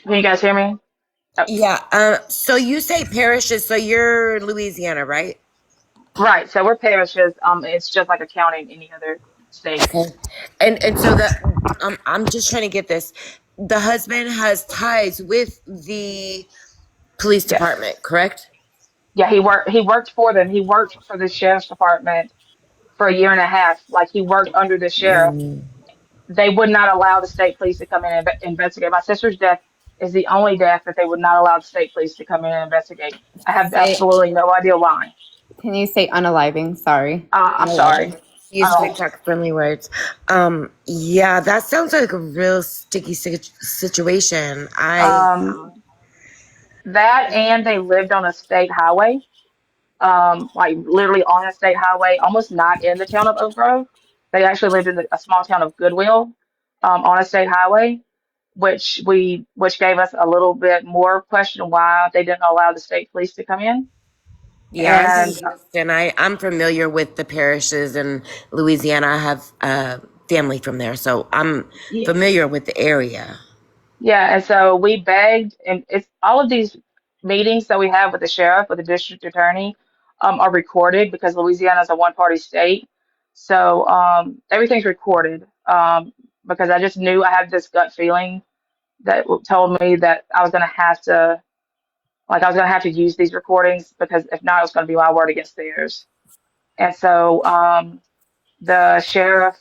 can you guys hear me? Oh, Yeah. So you say parishes, so you're Louisiana, right? right. So we're parishes. It's just like a county in any other state. Okay. And so I'm just trying to get this. The husband has ties with the police Yes. department, correct? Yeah, he worked for them. He worked for the sheriff's department for a year and a half. Like he worked under the sheriff. Mm. They would not allow the state police to come in and investigate. My sister's death is the only death that they would not allow the state police to come in and investigate. I have Say, absolutely no idea why. can you say unaliving? Sorry. I'm sorry. Use Um, TikTok friendly words. Yeah, that sounds like a real sticky situation. um, that and they lived on a state highway, like literally on a state highway, almost not in the town of Oak Grove. They actually lived in a small town of Goodwill, on a state highway, which gave us a little bit more question why they didn't allow the state police to come in. Yeah, I'm from And Houston. I'm familiar with the parishes in Louisiana. I have family from there, so I'm familiar with the area. yeah, and so we begged, and it's all of these meetings that we have with the sheriff, with the district attorney, are recorded because Louisiana is a one-party state. So everything's recorded because I just knew I had this gut feeling that told me that I was going to have to, like, I was going to have to use these recordings because if not, it was going to be my word against theirs. And so the sheriff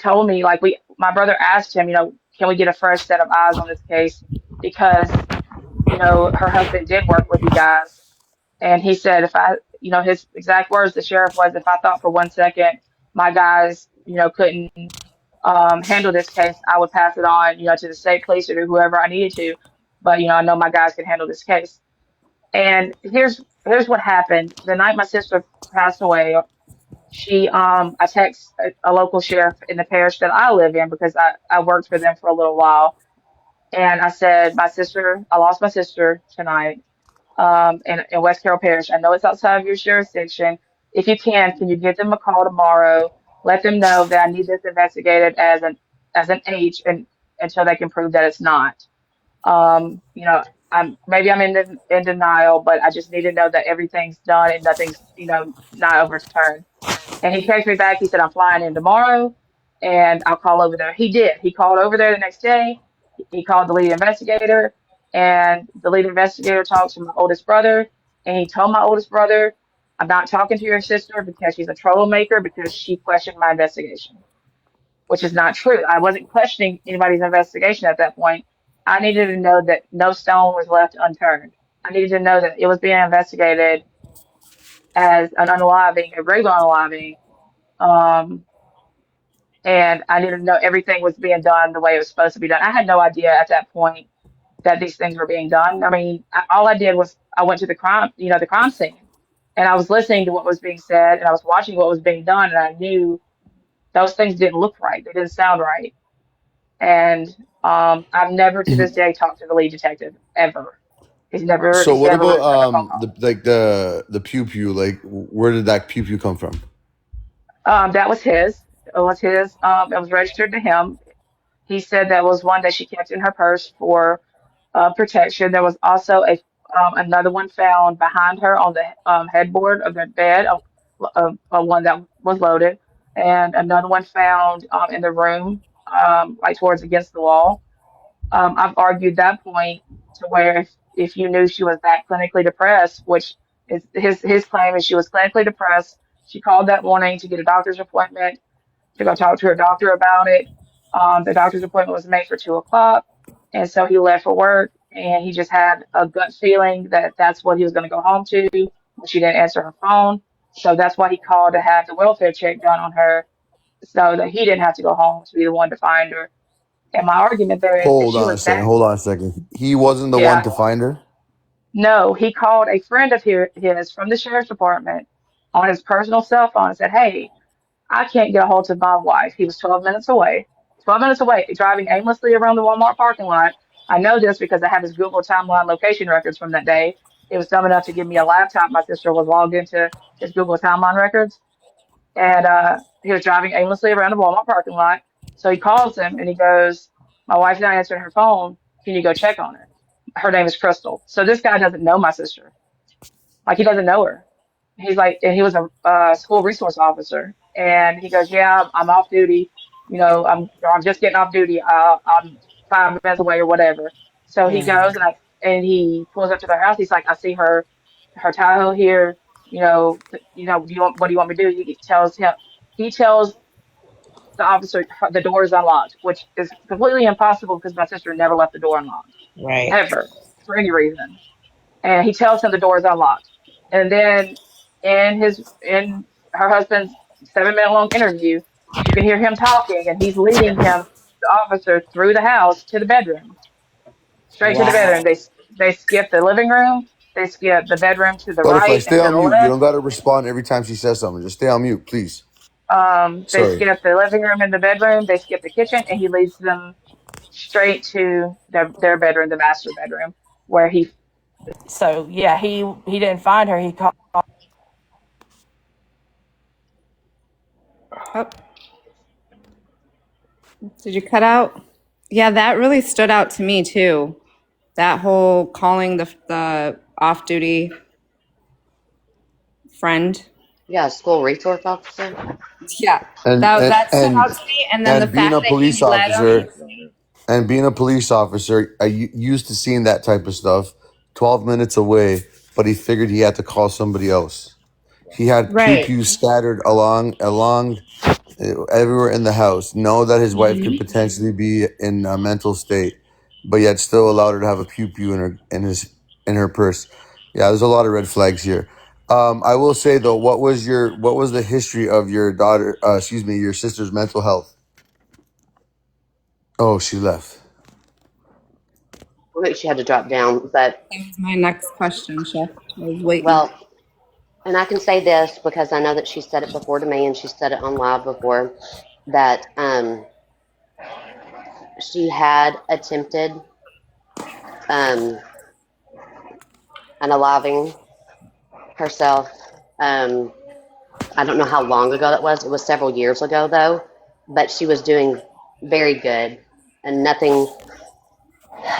told me, like, my brother asked him, can we get a fresh set of eyes on this case because her husband did work with you guys. And he said, if I, his exact words, the sheriff was, if I thought for 1 second my guys, couldn't handle this case, I would pass it on, to the state police or to whoever I needed to. But, I know my guys can handle this case. And here's what happened. The night my sister passed away, I text a local sheriff in the parish that I live in because I worked for them for a little while. And I said, I lost my sister tonight in West Carroll Parish. I know it's outside of your jurisdiction. If you can you give them a call tomorrow? Let them know that I need this investigated as an H and until they can prove that it's not. I'm in denial, but I just need to know that everything's done and nothing's not overturned. And he texted me back. He said, I'm flying in tomorrow and I'll call over there. He did. He called over there the next day. He called the lead investigator, and the lead investigator talks to my oldest brother. And he told my oldest brother, I'm not talking to your sister because she's a troublemaker because she questioned my investigation, which is not true. I wasn't questioning anybody's investigation at that point. I needed to know that no stone was left unturned. I needed to know that it was being investigated as an unaliving, a regular unaliving, um, and I needed to know everything was being done the way it was supposed to be done. I had no idea at that point that these things were being done. I mean, all I did was I went to the crime scene, and I was listening to what was being said, and I was watching what was being done, and I knew those things didn't look right. They didn't sound right. And I've never to this day talked to the lead detective ever. So He's what never about returned a phone call. the pew pew? Like, where did that pew pew come from? That was his. It was his. It was registered to him. He said that was one that she kept in her purse for protection. There was also another one found behind her on the headboard of the bed, one that was loaded, and another one found in the room, like towards against the wall. I've argued that point to where if you knew she was that clinically depressed, which is his claim is she was clinically depressed. She called that morning to get a doctor's appointment to go talk to her doctor about it. The doctor's appointment was made for 2 o'clock, and so he left for work, and he just had a gut feeling that that's what he was going to go home to. But she didn't answer her phone, so that's why he called to have the welfare check done on her, so that he didn't have to go home to be the one to find her. And my argument there is, if Hold she on a was second. that, Hold on a second. He wasn't the one yeah, to find her. no, he called a friend of his from the sheriff's department on his personal cell phone and said, "Hey, I can't get a hold of my wife." He was 12 minutes away. 12 minutes away, driving aimlessly around the Walmart parking lot. I know this because I have his Google timeline location records from that day. It was dumb enough to give me a laptop. My sister was logged into his Google timeline records. And he was driving aimlessly around the Walmart parking lot. So he calls him and he goes, "My wife's not answering her phone. Can you go check on her?" Her name is Crystal. So this guy doesn't know my sister. Like, he doesn't know her. He's like, and he was a school resource officer, and he goes, "Yeah, I'm off duty. I'm just getting off duty. I'm 5 minutes away or whatever." So he Mm. goes and he pulls up to their house. He's like, "I see her Tahoe here. What do you want me to do?" He tells the officer the door is unlocked, which is completely impossible because my sister never left the door unlocked Right. ever for any reason. And he tells him the door is unlocked. And then in her husband's 7 minute long interview, you can hear him talking, and he's leading him, the officer, through the house to the bedroom, straight to the Wow. bedroom. They skip the living room, they skip the bedroom to the Butterfly, right and stay to on the mute. You left. don't got to respond every time she says something. Just stay on mute, please. They Sorry. skip the living room and the bedroom. They skip the kitchen, and he leads them straight to their bedroom, the master bedroom, where he So yeah, he didn't find her. He called. Oh, did you cut out? Yeah, that really stood out to me too. That whole calling the off duty friend. Yeah, school resource officer. Yeah, and that stood out to me. And then the and being fact a that he police let him. officer and being a police officer, used to seeing that type of stuff 12 minutes away, but he figured he had to call somebody else. He had pew Right. pews scattered along everywhere in the house. Know that his wife could potentially be in a mental state, but yet still allowed her to have a pew pew in her purse. Yeah, there's a lot of red flags here. I will say though, what was the history of your daughter? Excuse me, your sister's mental health. Oh, she left. I think she had to drop down, but That was my next question, Chef. I was waiting. well, and I can say this because I know that she said it before to me and she said it on live before that she had attempted unaliving herself. I don't know how long ago that was. It was several years ago though, but she was doing very good and nothing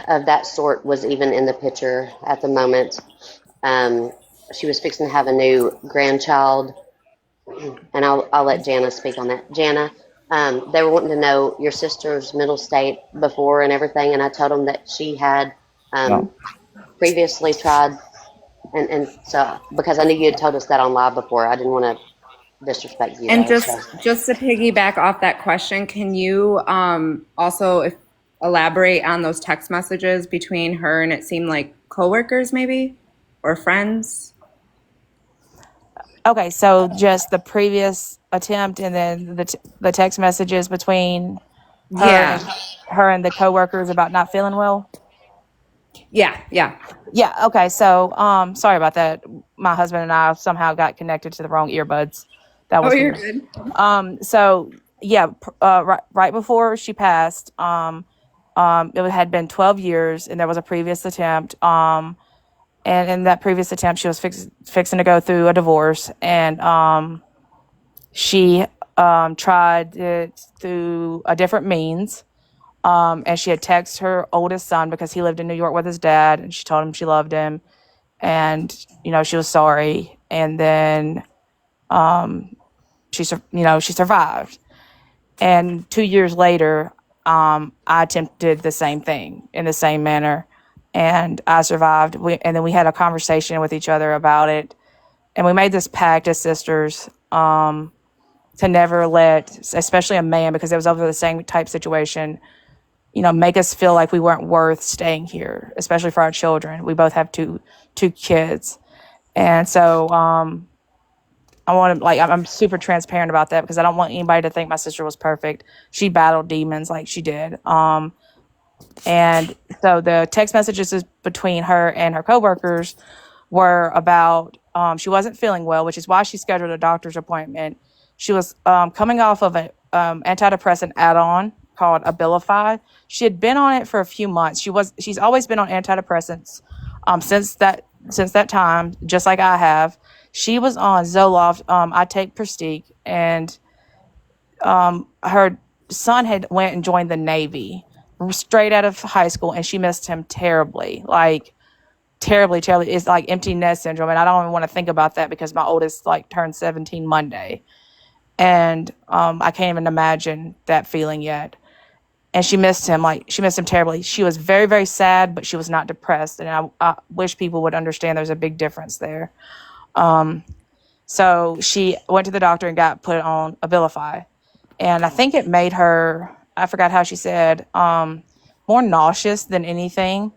of that sort was even in the picture at the moment. Um, she was fixing to have a new grandchild, and I'll let Jana speak on that. Jana, they were wanting to know your sister's mental state before and everything, and I told them that she had Yeah. previously tried, and so because I knew you had told us that on live before, I didn't want to disrespect you And though. just So just to piggyback off that question, can you also elaborate on those text messages between her and it seemed like coworkers maybe or friends? Okay, so just the previous attempt, and then the text messages between Yeah. her and the coworkers about not feeling well. Yeah. Yeah. Okay. So, sorry about that. My husband and I somehow got connected to the wrong earbuds. That Oh, was you're weird. good. So yeah, right before she passed, it had been 12 years, and there was a previous attempt. And in that previous attempt, she was fixing to go through a divorce, and she tried it through a different means. And she had texted her oldest son because he lived in New York with his dad, and she told him she loved him, and she was sorry. And then she survived. And 2 years later, I attempted the same thing in the same manner, and I survived. And then we had a conversation with each other about it, and we made this pact as sisters, to never let, especially a man, because it was over the same type situation, make us feel like we weren't worth staying here, especially for our children. We both have two kids, and so I want to, I'm super transparent about that because I don't want anybody to think my sister was perfect. She battled demons like she did. And so the text messages between her and her coworkers were about, she wasn't feeling well, which is why she scheduled a doctor's appointment. She was coming off of an antidepressant add-on called Abilify. She had been on it for a few months. She's always been on antidepressants since that time, just like I have. She was on Zoloft. I take Prestige, and her son had went and joined the Navy straight out of high school, and she missed him terribly, like terribly. It's like empty nest syndrome, and I don't even want to think about that because my oldest turned 17 Monday, and I can't even imagine that feeling yet. And she missed him terribly. She was very, very sad, but she was not depressed, and I wish people would understand there's a big difference there. So she went to the doctor and got put on Abilify, and I think it made her, I forgot how she said, more nauseous than anything,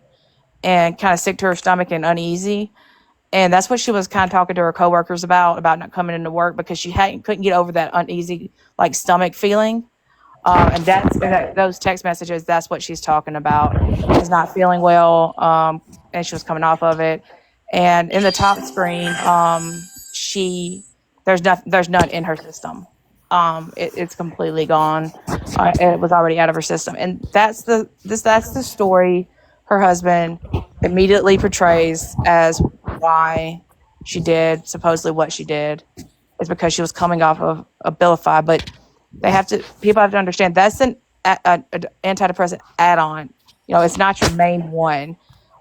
and kind of sick to her stomach and uneasy. And that's what she was kind of talking to her coworkers about not coming into work because she couldn't get over that uneasy stomach feeling. And those text messages, that's what she's talking about, is not feeling well. And she was coming off of it. And in the top screen, there's none in her system. It's completely gone. It was already out of her system. And that's the story her husband immediately portrays as why she did supposedly what she did is because she was coming off of Abilify. But people have to understand that's an antidepressant add-on. It's not your main one.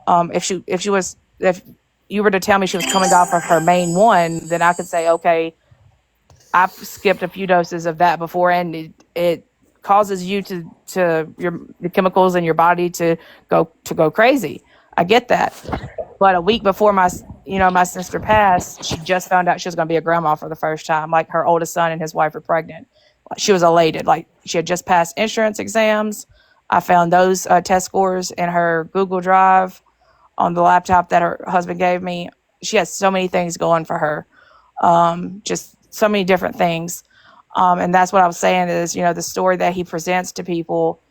If you were to tell me she was coming off of her main one, then I could say, okay, I've skipped a few doses of that before, and it causes you to the chemicals in your body to go crazy. I get that. But a week before my sister passed, she just found out she was going to be a grandma for the first time. Like, her oldest son and his wife were pregnant. She was elated. Like, she had just passed insurance exams. I found those test scores in her Google Drive on the laptop that her husband gave me. She has so many things going for her. Just so many different things. And that's what I was saying is, the story that he presents to people,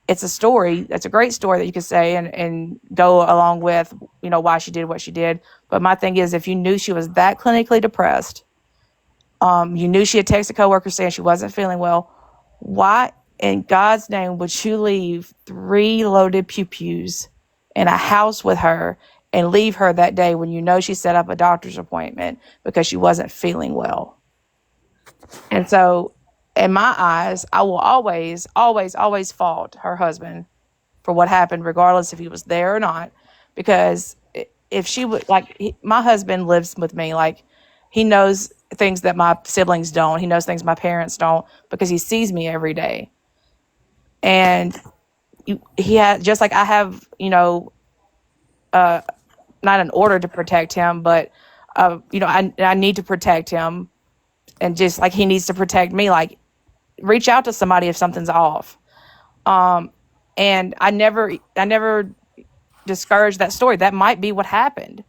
it's a story. It's a great story that you could say and go along with, why she did what she did. But my thing is, if you knew she was that clinically depressed, you knew she had texted coworkers saying she wasn't feeling well, why in God's name would you leave 3 loaded pew-pews in a house with her and leave her that day when you know she set up a doctor's appointment because she wasn't feeling well? And so, in my eyes, I will always, always, always fault her husband for what happened, regardless if he was there or not. Because if she would, my husband lives with me, like, he knows things that my siblings don't. He knows things my parents don't because he sees me every day. And he had, just like I have, not an order to protect him, but, I need to protect him. And just like he needs to protect me, like, reach out to somebody if something's off. And I never discouraged that story. That might be what happened.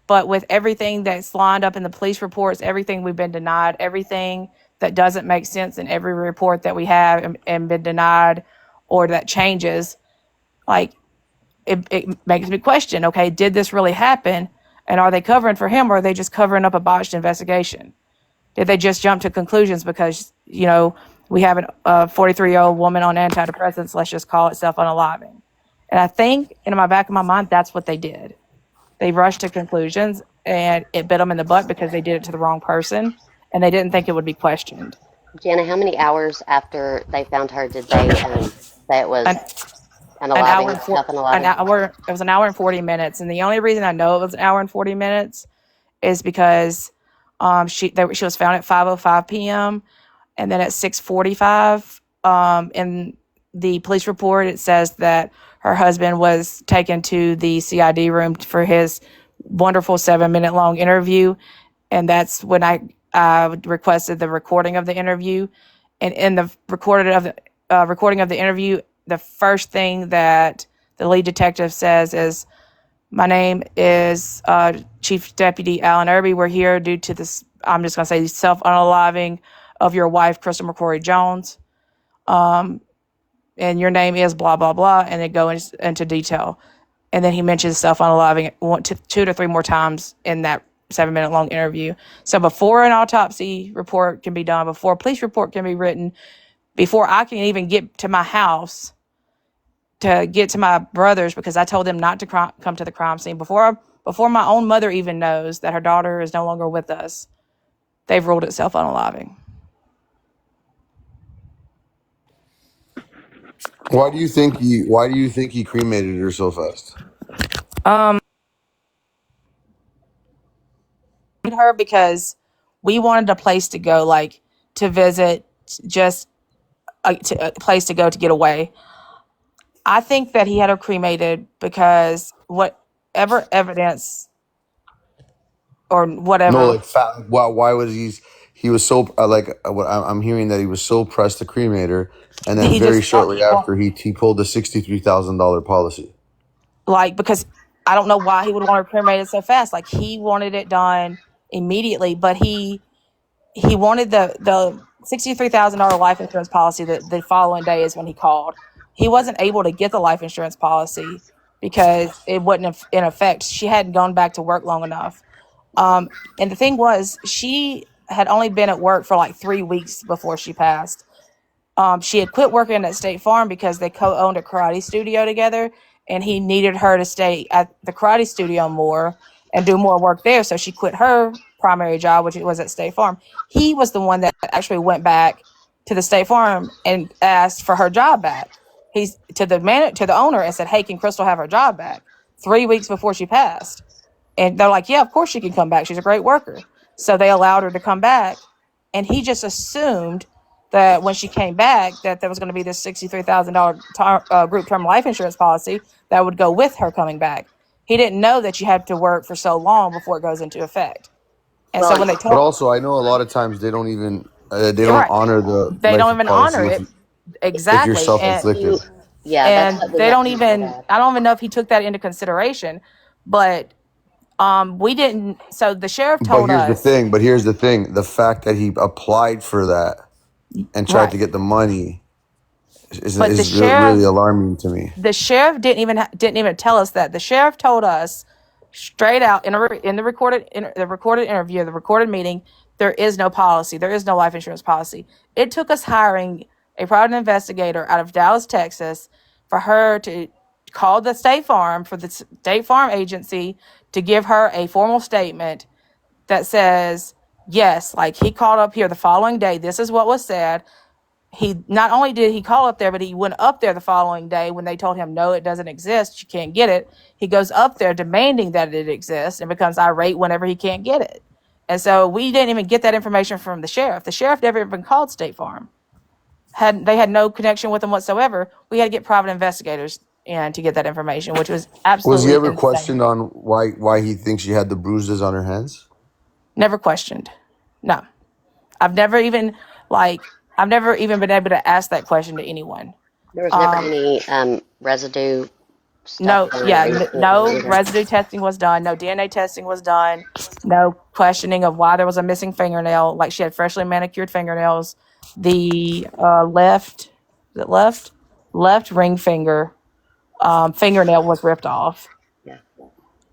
But with everything that's lined up in the police reports, everything we've been denied, everything that doesn't make sense in every report that we have and been denied or that changes, like, it makes me question, okay, did this really happen? And are they covering for him, or are they just covering up a botched investigation? Did they just jump to conclusions because, we have a 43-year-old woman on antidepressants, let's just call it self-unaliving? And I think in my back of my mind, that's what they did. They rushed to conclusions, and it bit them in the butt because they did it to the wrong person, and they didn't think it would be questioned. Jana, how many hours after they found her did they say it was An hour and self-unaliving? it was an hour and 40 minutes. And the only reason I know it was an hour and 40 minutes is because she was found at 5:05 p.m. and then at 6:45 in the police report it says that her husband was taken to the CID room for his wonderful 7-minute long interview, and that's when I requested the recording of the interview. And in the recording of the interview, the first thing that the lead detective says is, "My name is Chief Deputy Alan Irby. We're here due to this," I'm just going to say, "self-unaliving of your wife, Crystal McCrory Jones. And your name is blah, blah, blah." And then go into detail. And then he mentions self-unaliving 2 to 3 more times in that 7-minute long interview. So before an autopsy report can be done, before a police report can be written, before I can even get to my house to get to my brothers, because I told them not to come to the crime scene, before my own mother even knows that her daughter is no longer with us, they've ruled it self-unaliving. Why do you think he cremated her so fast? Her because we wanted a place to go, like, to visit, just a place to go to get away. I think that he had her cremated because whatever evidence or whatever. No, like, why was he was so what I'm hearing, that he was so pressed to cremate her, and then very shortly after he pulled the $63,000 policy. Like, because I don't know why he would want her cremated so fast. Like, he wanted it done immediately, but he wanted the $63,000 life insurance policy the following day is when he called. He wasn't able to get the life insurance policy because it wasn't in effect. She hadn't gone back to work long enough. And the thing was, she had only been at work for like 3 weeks before she passed. She had quit working at State Farm because they co-owned a karate studio together, and he needed her to stay at the karate studio more and do more work there. So she quit her primary job, which was at State Farm. He was the one that actually went back to the State Farm and asked for her job back. He's to the owner and said, "Hey, can Crystal have her job back?" 3 weeks before she passed. And they're like, "Yeah, of course she can come back. She's a great worker." So they allowed her to come back. And he just assumed that when she came back, that there was going to be this $63,000 group term life insurance policy that would go with her coming back. He didn't know that you had to work for so long before it goes into effect. And so when they But told, also, I know a lot of times they don't even they don't right, honor the they life don't even policy honor it. if you're Exactly. self-inflicted. Yeah, that's And what we they have don't to do even, that. I don't even know if he took that into consideration, but we didn't. So the sheriff But told here's the us, thing. The fact that he applied for that and tried right. to get the money But is really alarming to me. the sheriff didn't even tell us that. The sheriff told us straight out in the recorded interview, the recorded meeting, there is no policy. There is no life insurance policy. It took us hiring a private investigator out of Dallas, Texas, for her to call the State Farm, for the State Farm agency to give her a formal statement that says, yes, like he called up here the following day. This is what was said. He not only did he call up there, but he went up there the following day when they told him, no, it doesn't exist. You can't get it. He goes up there demanding that it exists and becomes irate whenever he can't get it. And so we didn't even get that information from the sheriff. The sheriff never even called State Farm. They had no connection with them whatsoever. We had to get private investigators in to get that information, which was Was he absolutely ever insane. questioned on why he thinks she had the bruises on her hands? Never questioned. No. I've never even been able to ask that question to anyone. There was never any residue stuff done or anything No either. residue testing was done. No DNA testing was done. No questioning of why there was a missing fingernail. Like she had freshly manicured fingernails. The left ring finger fingernail was ripped off. Yeah.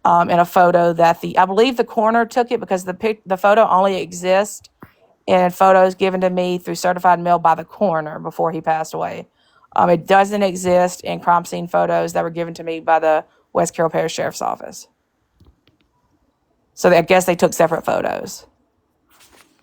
In a photo that I believe the coroner took it because the photo only exists in photos given to me through certified mail by the coroner before he passed away. It doesn't exist in crime scene photos that were given to me by the West Carroll Parish Sheriff's Office. So I guess they took separate photos.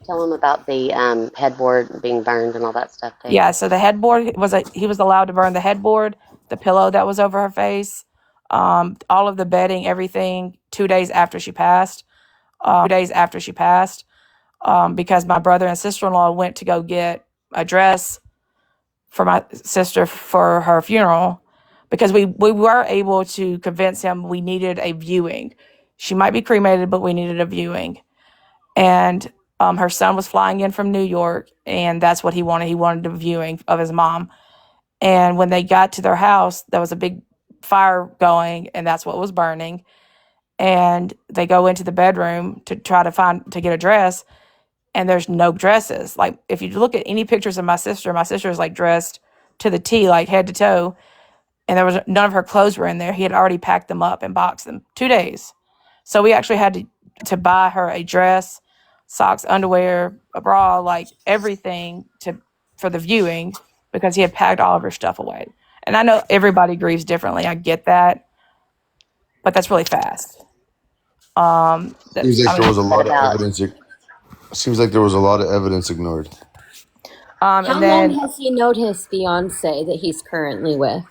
Tell him about the headboard being burned and all that stuff too. Yeah, so the headboard he was allowed to burn the headboard, the pillow that was over her face, all of the bedding, everything 2 days after she passed. Because my brother and sister-in-law went to go get a dress for my sister for her funeral, because we were able to convince him we needed a viewing. She might be cremated, but we needed a viewing. And her son was flying in from New York, and that's what he wanted. He wanted a viewing of his mom. And when they got to their house, there was a big fire going, and that's what was burning. And they go into the bedroom to try to get a dress, and there's no dresses. Like, if you look at any pictures of my sister is like dressed to the T, like head to toe, and there was none of her clothes were in there. He had already packed them up and boxed them 2 days. So we actually had to buy her a dress, socks, underwear, a bra, like everything for the viewing, because he had packed all of her stuff away. And I know everybody grieves differently. I get that, but that's really fast. Seems like there was a lot of evidence. Seems like there was a lot of evidence ignored. How long has he known his fiance that he's currently with?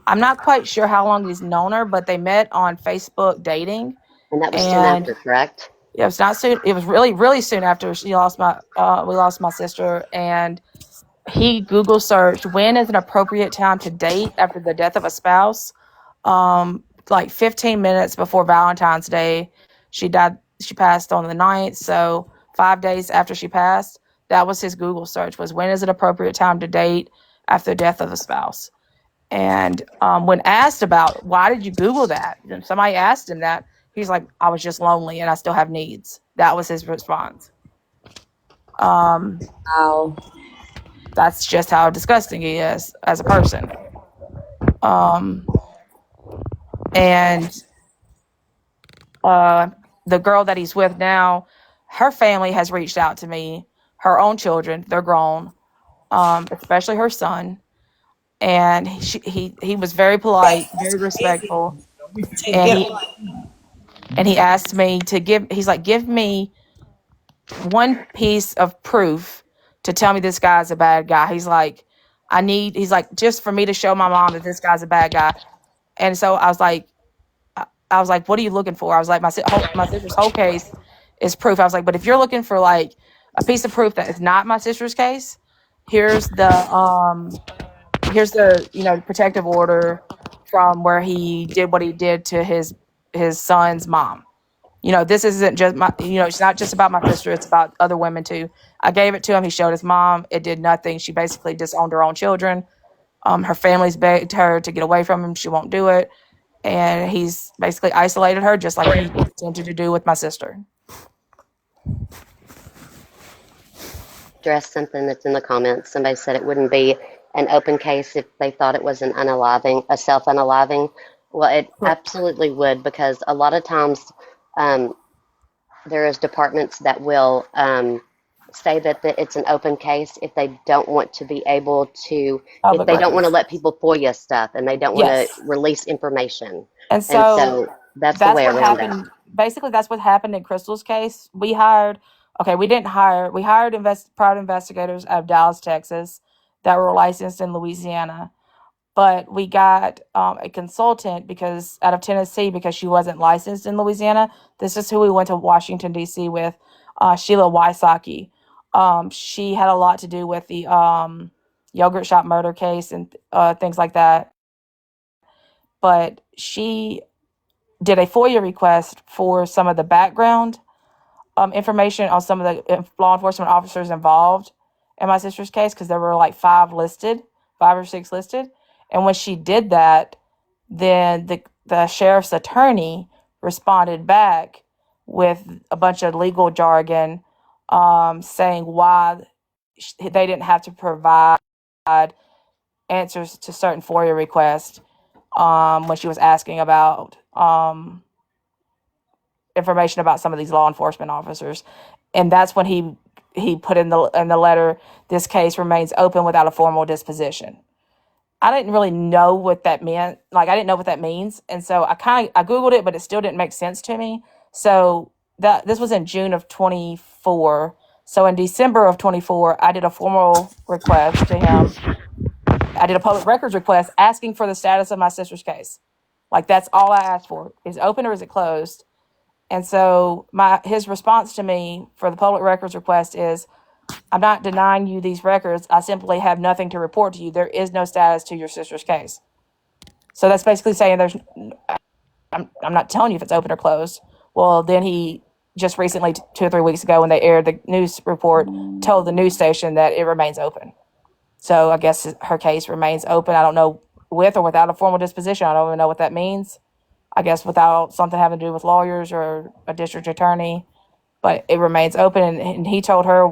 I'm not quite sure how long he's known her, but they met on Facebook dating. And that was soon after, correct? Yeah, it was not soon. It was really, really soon after we lost my sister. And he Google searched when is an appropriate time to date after the death of a spouse. Like 15 minutes before Valentine's Day, she died. She passed on the 9th. So 5 days after she passed, that was his Google search, was when is an appropriate time to date after the death of a spouse. And when asked about why did you Google that, and somebody asked him that, he's like, I was just lonely and I still have needs. That was his response. Wow. That's just how disgusting he is as a person. And the girl that he's with now, her family has reached out to me. Her own children, they're grown, especially her son. and he was very polite, very respectful, and he asked me to give me one piece of proof to tell me this guy's a bad guy. He's like, just for me to show my mom that this guy's a bad guy. And so I was like, what are you looking for? I was like, my sister's whole case is proof. I was like, but if you're looking for like a piece of proof that is not my sister's case, here's the protective order from where he did what he did to his son's mom. This isn't just it's not just about my sister, it's about other women too. I gave it to him. He showed his mom. It did nothing. She basically disowned her own children. Her family's begged her to get away from him. She won't do it. And he's basically isolated her just like he attempted to do with my sister. Address something that's in the comments. Somebody said it wouldn't be an open case if they thought it was a self-unaliving. Well, it absolutely would, because a lot of times there is departments that will say that it's an open case if they don't want to be able to, if they don't want to let people FOIA stuff and they don't want to release information. And so that's the way what around happened. Basically, that's what happened in Crystal's case. We hired private investigators out of Dallas, Texas, that were licensed in Louisiana. But we got a consultant out of Tennessee, because she wasn't licensed in Louisiana. This is who we went to Washington, D.C. with, Sheila Wysocki. She had a lot to do with the yogurt shop murder case and things like that. But she did a FOIA request for some of the background information on some of the law enforcement officers involved in my sister's case, because there were like 5 or 6 listed. And when she did that, then the sheriff's attorney responded back with a bunch of legal jargon, saying why they didn't have to provide answers to certain FOIA requests when she was asking about information about some of these law enforcement officers. And that's when he put in the letter, this case remains open without a formal disposition. I didn't really know what that meant. Like, I didn't know what that means. And so I Googled it, but it still didn't make sense to me. So this was in June of 24. So in December of 24, I did a formal request to him. I did a public records request asking for the status of my sister's case. Like, that's all I asked for. Is it open or is it closed? And so his response to me for the public records request is, I'm not denying you these records. I simply have nothing to report to you. There is no status to your sister's case. So that's basically saying I'm not telling you if it's open or closed. Well, then he just recently, 2 or 3 weeks ago, when they aired the news report, told the news station that it remains open. So I guess her case remains open. I don't know, with or without a formal disposition. I don't even know what that means. I guess without something having to do with lawyers or a district attorney, but it remains open. And he told her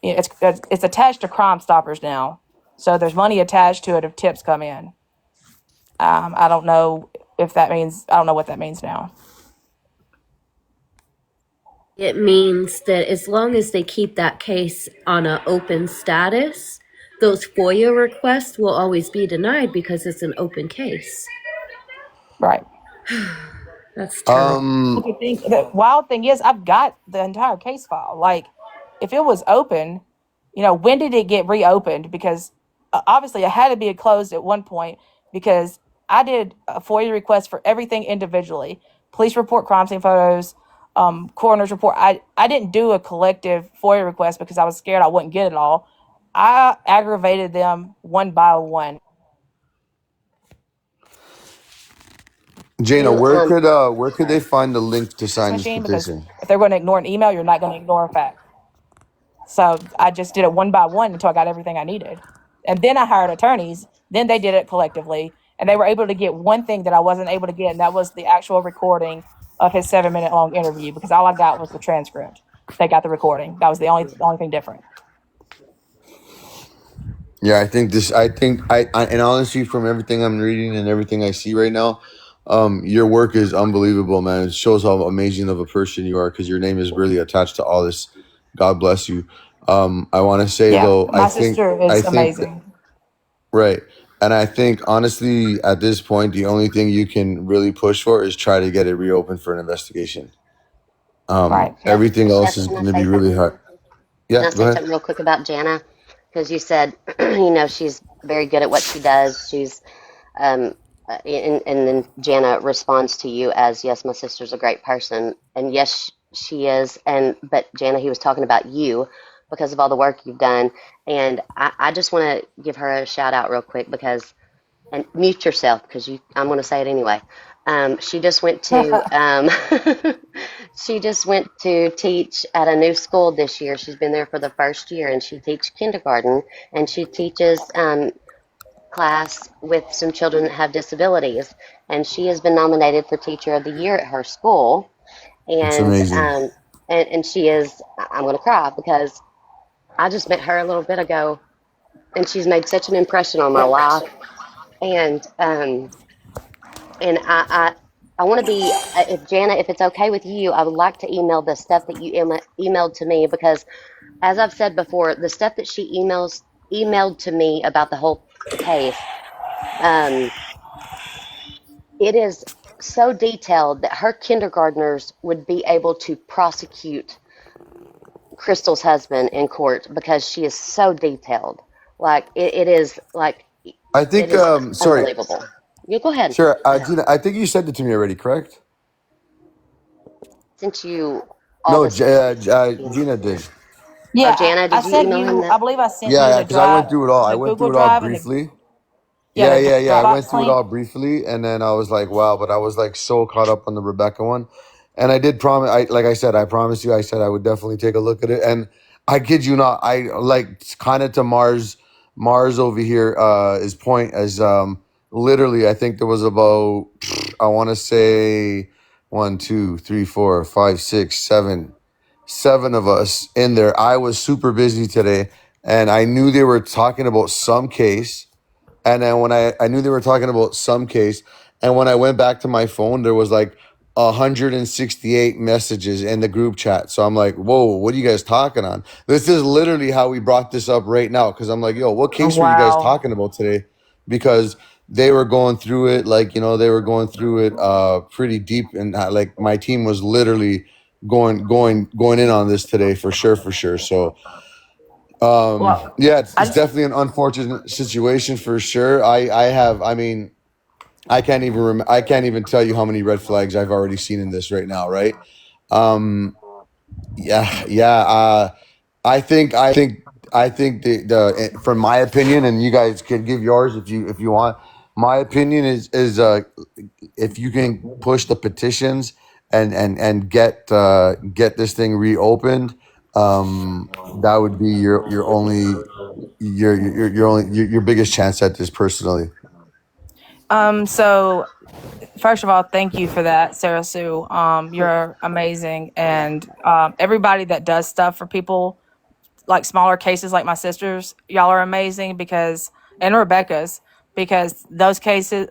it's attached to Crime Stoppers now. So there's money attached to it if tips come in. I don't know what that means now. It means that as long as they keep that case on an open status, those FOIA requests will always be denied because it's an open case. Right. That's terrible. The wild thing is, I've got the entire case file. Like, if it was open, when did it get reopened? Because obviously it had to be closed at one point, because I did a FOIA request for everything individually. Police report, crime scene photos, coroner's report. I didn't do a collective FOIA request because I was scared I wouldn't get it all. I aggravated them one by one. Jana, where could they find the link to sign this petition? Because if they're going to ignore an email, you're not going to ignore a fact. So I just did it one by one until I got everything I needed. And then I hired attorneys. Then they did it collectively. And they were able to get one thing that I wasn't able to get, and that was the actual recording of his 7-minute long interview, because all I got was the transcript. They got the recording. That was the only thing different. Yeah, and honestly, from everything I'm reading and everything I see right now, your work is unbelievable, man. It shows how amazing of a person you are, because your name is really attached to all this. God bless you. I want to say though, my sister is amazing. Right. And I think honestly, at this point, the only thing you can really push for is try to get it reopened for an investigation. Right. Everything else Chef, is can I going to say be really something? hard. Can Yeah, I go say ahead. something real quick about Jana? Because you said, she's very good at what she does. She's, um, and then Jana responds to you as, yes, my sister's a great person. And yes, she is. But Jana, he was talking about you because of all the work you've done. And I just want to give her a shout out real quick because, and mute yourself because I'm going to say it anyway. She just went to she just went to teach at a new school this year. She's been there for the first year, and she teaches kindergarten, and she teaches class with some children that have disabilities. And she has been nominated for Teacher of the Year at her school. It's And amazing. and she is. I'm going to cry because I just met her a little bit ago, and she's made such an impression on my life. And I want to be, if Jana, if it's okay with you, I would like to email the stuff that you emailed to me because, as I've said before, the stuff that she emailed to me about the whole case, um, it is so detailed that her kindergartners would be able to prosecute Crystal's husband in court because she is so detailed. Like it is like I it think, is sorry, unbelievable. You go ahead. sure. Go ahead. Gina, I think you sent it to me already, correct? Sent you all No, the stuff. Gina did. Oh, Yeah, Jana, I did you sent email him you. I that? believe I sent Yeah, you yeah, the because I went drive, through it all. I the went through Google it all Drive, and briefly. yeah, Yeah, the yeah, yeah. I went Dropbox through it link. all briefly, and then I was like, wow, but I was like so caught up on the Rebecca one. And I did promise, like I said, I promised you, I said I would definitely take a look at it. And I kid you not, I like kind of to Mars over here, his point as literally, I think there was about, I want to say 7 of us in there. I was super busy today, and I knew they were talking about some case. And then when I knew they were talking about some case, and when I went back to my phone, there was like 168 messages in the group chat. So I'm like, whoa, what are you guys talking on? This is literally how we brought this up right now. Cause I'm like, yo, what case were you guys Wow. talking about today? Because they were going through it, like, they were going through it pretty deep. And like my team was literally going in on this today for sure, for sure. So Well, yeah, it's I definitely an unfortunate situation for sure. I mean, I can't even tell you how many red flags I've already seen in this right now, right? Um, yeah, yeah. I think the from my opinion, and you guys can give yours if you want. My opinion is if you can push the petitions and get this thing reopened, that would be your only your biggest chance at this personally. so first of all, thank you for that, Sarah Sue. You're amazing, and everybody that does stuff for people like smaller cases like my sister's, y'all are amazing because, and Rebecca's, because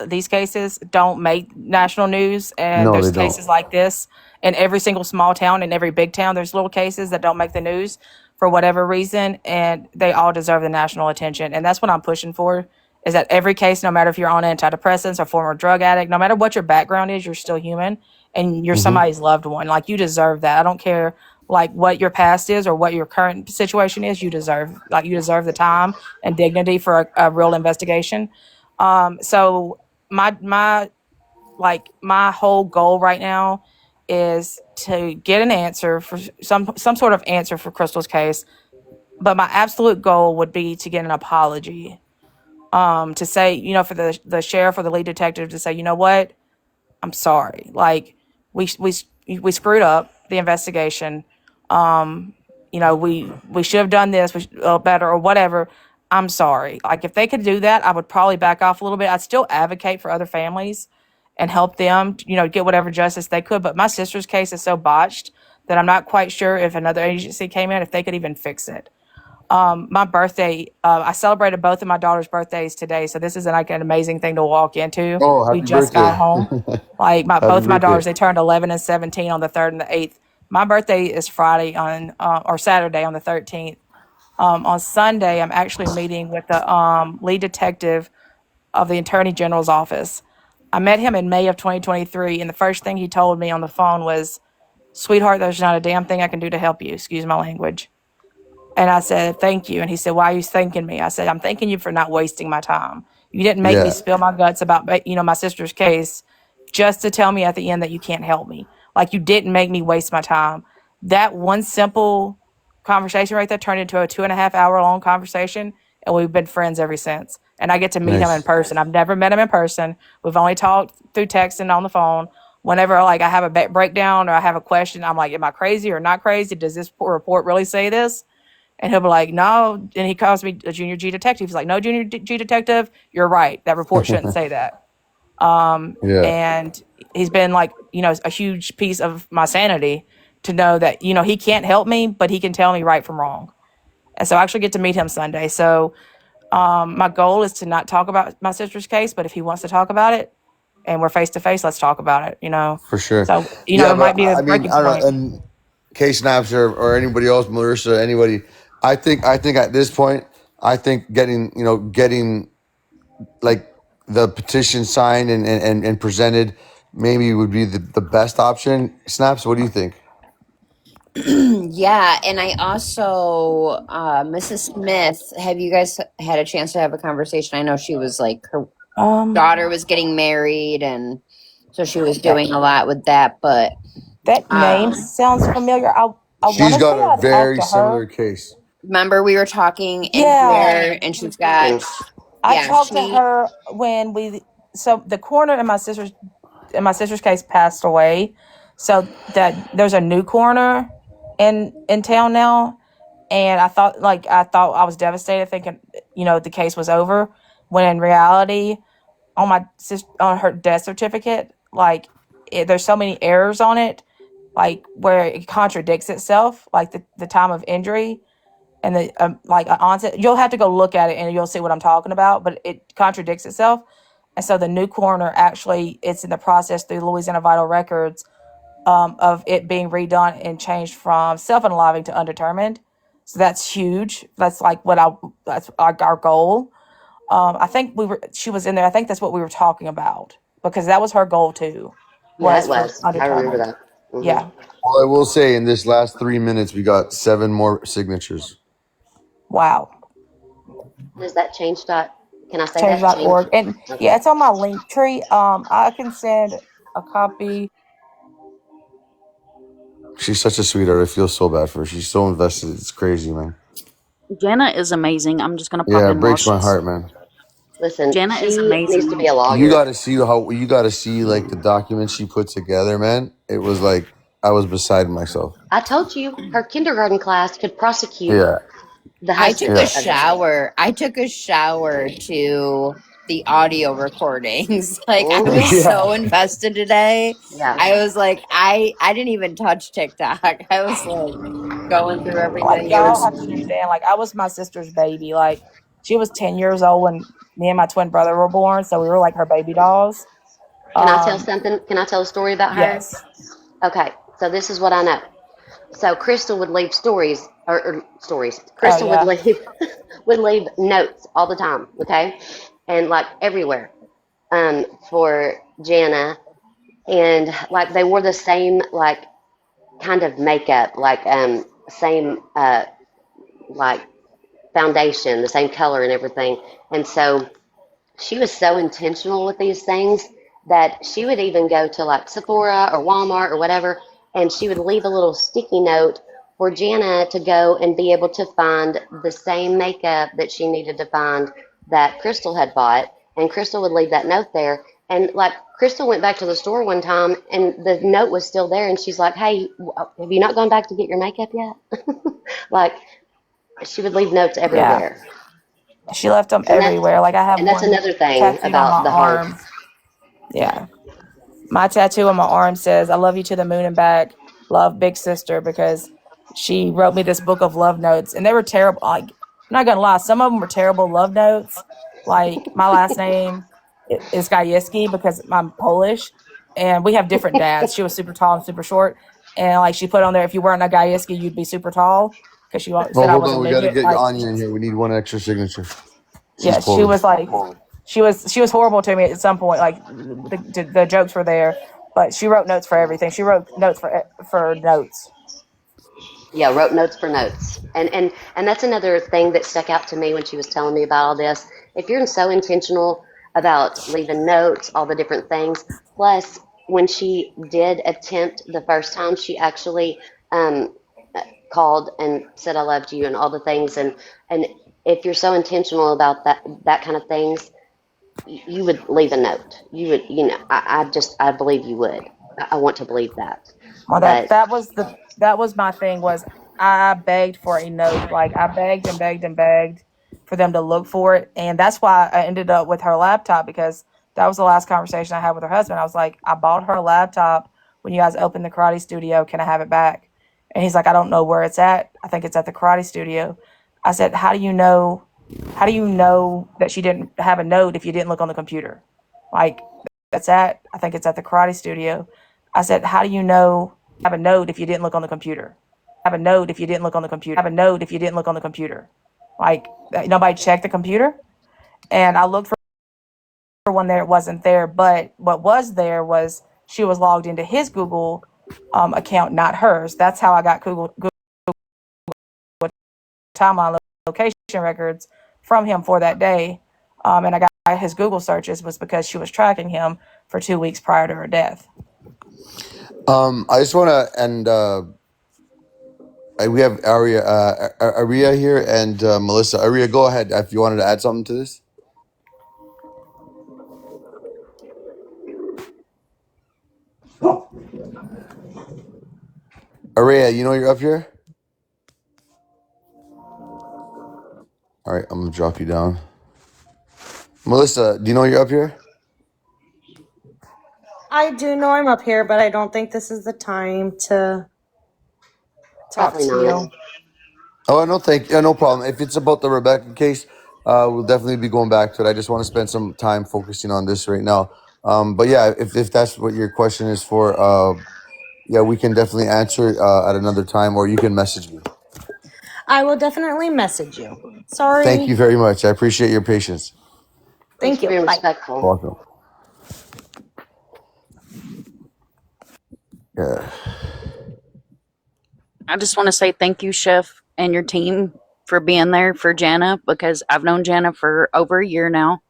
these cases don't make national news. And No, there's they don't. cases like this in every single small town, in every big town. There's little cases that don't make the news for whatever reason, and they all deserve the national attention. And that's what I'm pushing for, is that every case, no matter if you're on antidepressants or former drug addict, no matter what your background is, you're still human and you're Hmm. somebody's loved one. Like, you deserve that. I don't care like what your past is or what your current situation is. You deserve the time and dignity for a real investigation. So my whole goal right now is to get an answer for some sort of answer for Crystal's case. But my absolute goal would be to get an apology. To say, for the sheriff or the lead detective to say, you know what, I'm sorry. Like, we screwed up the investigation. We should have done this better or whatever. I'm sorry. Like, if they could do that, I would probably back off a little bit. I'd still advocate for other families and help them, get whatever justice they could. But my sister's case is so botched that I'm not quite sure if another agency came in, if they could even fix it. My birthday, I celebrated both of my daughter's birthdays today, so this is like an amazing thing to walk into. Oh, We happy just got birthday! home. Like, Happy both of my birthday! daughters, they turned 11 and 17 on the 3rd and the 8th. My birthday is Friday or Saturday on the 13th. On Sunday, I'm actually meeting with the lead detective of the Attorney General's office. I met him in May of 2023, and the first thing he told me on the phone was, "Sweetheart, there's not a damn thing I can do to help you." Excuse my language. And I said, "Thank you." And he said, "Why are you thanking me?" I said, "I'm thanking you for not wasting my time. You didn't make me Yeah. spill my guts about, my sister's case just to tell me at the end that you can't help me. Like, you didn't make me waste my time." That one simple conversation right there turned into a 2.5 hour long conversation, and we've been friends ever since. And I get to meet him in Nice. person. I've never met him in person. We've only talked through text and on the phone. Whenever like I have a breakdown or I have a question, I'm like, "Am I crazy or not crazy? Does this report really say this?" And he'll be like, "No." And he calls me a junior G detective. He's like, "No, junior G detective, you're right. That report shouldn't say that." Yeah. And he's been like, a huge piece of my sanity to know that, he can't help me, but he can tell me right from wrong. And so I actually get to meet him Sunday. So my goal is to not talk about my sister's case, but if he wants to talk about it and we're face to face, let's talk about it. For sure. So, Yeah, it might but be a I mean, breaking I don't point. know. And K Snaps or anybody else, Marissa, anybody. I think at this point, I think getting like the petition signed and presented maybe would be the best option. Snaps, what do you think? Yeah, and I also, Mrs. Smith, have you guys had a chance to have a conversation? I know she was like, her daughter was getting married, and so she was doing a lot with that, but That name sounds familiar. I want She's to got say a I talked very to similar her. case. remember we were talking in Yeah. here, and she's got, I yeah, talked to she, her so the coroner in my sister's case passed away. So that there's a new coroner in town now. And I thought I was devastated thinking, the case was over, when in reality, on her death certificate, there's so many errors on it, like where it contradicts itself, like the time of injury and the onset. You'll have to go look at it and you'll see what I'm talking about, but it contradicts itself. And so the new coroner, actually, it's in the process through Louisiana Vital Records, of it being redone and changed from self-unaliving to undetermined. So that's huge. That's like that's our goal. I think she was in there. I think that's what we were talking about, because that was her goal too, Yeah, it was for was. I remember undetermined. that. Hmm. Yeah. Well, I will say in this last 3 minutes, we got 7 more signatures. Wow. Is that change dot? Can I say that? Change. Change.org. And Okay. yeah, it's on my link tree. I can send a copy. She's such a sweetheart. I feel so bad for her. She's so invested. It's crazy, man. Jenna is amazing. I'm just gonna pop Yeah, it in while breaks my she's. heart, man. Listen, Jenna is she needs to be amazing. a You lawyer. got to see like the documents she put together, man. It was like I was beside myself. I told you her kindergarten class could prosecute Yeah. the I took husband a of that man. shower. I took a shower to the audio recordings. Like, I was Mm-hmm. so Yeah. invested today. Yeah. I was like, I didn't even touch TikTok. I was like going through Like, everything. It y'all was, have to understand, like, I was my sister's baby. Like, she was 10 years old when me and my twin brother were born, so we were like her baby dolls. Can I tell Um, something? Can I tell a story about her? yes. Okay, so this is what I know. So Crystal would leave stories or stories. Oh Crystal would yeah. leave would leave notes all the time. Okay, and like everywhere, for Jana, and like they wore the same like kind of makeup, like same like foundation, the same color and everything, and so she was so intentional with these things that she would even go to like Sephora or Walmart or whatever, and she would leave a little sticky note for Jana to go and be able to find the same makeup that she needed to find that Crystal had bought. And Crystal would leave that note there. And like Crystal went back to the store one time and the note was still there. And she's like, "Hey, have you not gone back to get your makeup yet?" Like she would leave notes Yeah. everywhere. She left them And that's everywhere. Like, I have and that's one another thing tattooed on my about the heart. arm. Yeah. My tattoo on my arm says, "I love you to the moon and back. Love, Big Sister," because she wrote me this book of love notes, and they were terrible. Like, I'm not gonna lie, some of them were terrible love notes. Like, my last name is Gajewski because I'm Polish, and we have different dads. She was super tall and super short, and like she put on there, "If you weren't a Gajewski, you'd be super tall," because she Oh, said I hold was a on. We got to midget. get Like, Anya in here. We need one extra signature. She's yeah, she was Polish. like, She was horrible to me at some point. Like the jokes were there, but she wrote notes for everything. She wrote notes for notes. Yeah, wrote notes for notes. And that's another thing that stuck out to me when she was telling me about all this. If you're so intentional about leaving notes, all the different things, plus when she did attempt the first time, she actually um, called and said I loved you and all the things. And if you're so intentional about that kind of things, you would leave a note. You would, I believe you would. I want to believe that. Well, But that was my thing. Was I begged for a note. Like I begged and begged and begged for them to look for it, and that's why I ended up with her laptop, because that was the last conversation I had with her husband. I was like, I bought her a laptop when you guys opened the karate studio. Can I have it back? And he's like, I don't know where it's at. I think it's at the karate studio. I said, how do you know? How do you know that she didn't have a note if you didn't look on the computer? Like I think it's at the karate studio. I said, how do you know? Have a note if you didn't look on the computer. Have a note if you didn't look on the computer. Have a note if you didn't look on the computer. Like nobody checked the computer, and I looked for one there. It wasn't there, but what was there was she was logged into his Google account, not hers. That's how I got Google timeline location records from him for that day, and I got his Google searches was because she was tracking him for 2 weeks prior to her death. I just want to, and we have Aria here and Melissa. Aria, go ahead if you wanted to add something to this. Aria, you know you're up here? All right, I'm going to drop you down. Melissa, do you know you're up here? I do know I'm up here, but I don't think this is the time to talk Probably to not. you. Oh, no problem. If it's about the Rebecca case, we'll definitely be going back to it. I just want to spend some time focusing on this right now. But yeah, if that's what your question is for, yeah, we can definitely answer it at another time, or you can message me. I will definitely message you. Sorry. Thank you very much. I appreciate your patience. Thanks Thank for you. being Bye. respectful. Welcome. Yeah. I just want to say thank you, Chef, and your team for being there for Jana, because I've known Jana for over a year now.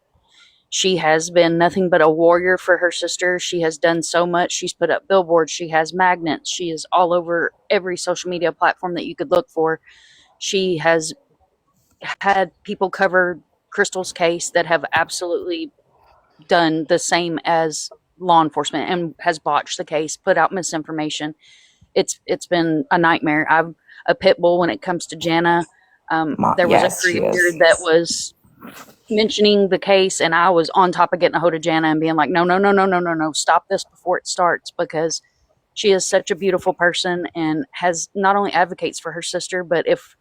She has been nothing but a warrior for her sister. She has done so much. She's put up billboards. She has magnets. She is all over every social media platform that you could look for. She has had people cover Crystal's case that have absolutely done the same as law enforcement and has botched the case, put out misinformation. It's been a nightmare. I'm a pit bull when it comes to Jana. There was a Yes, she creator is. that was mentioning the case, and I was on top of getting a hold of Jana and being like, no, stop this before it starts, because she is such a beautiful person and has not only advocates for her sister, but if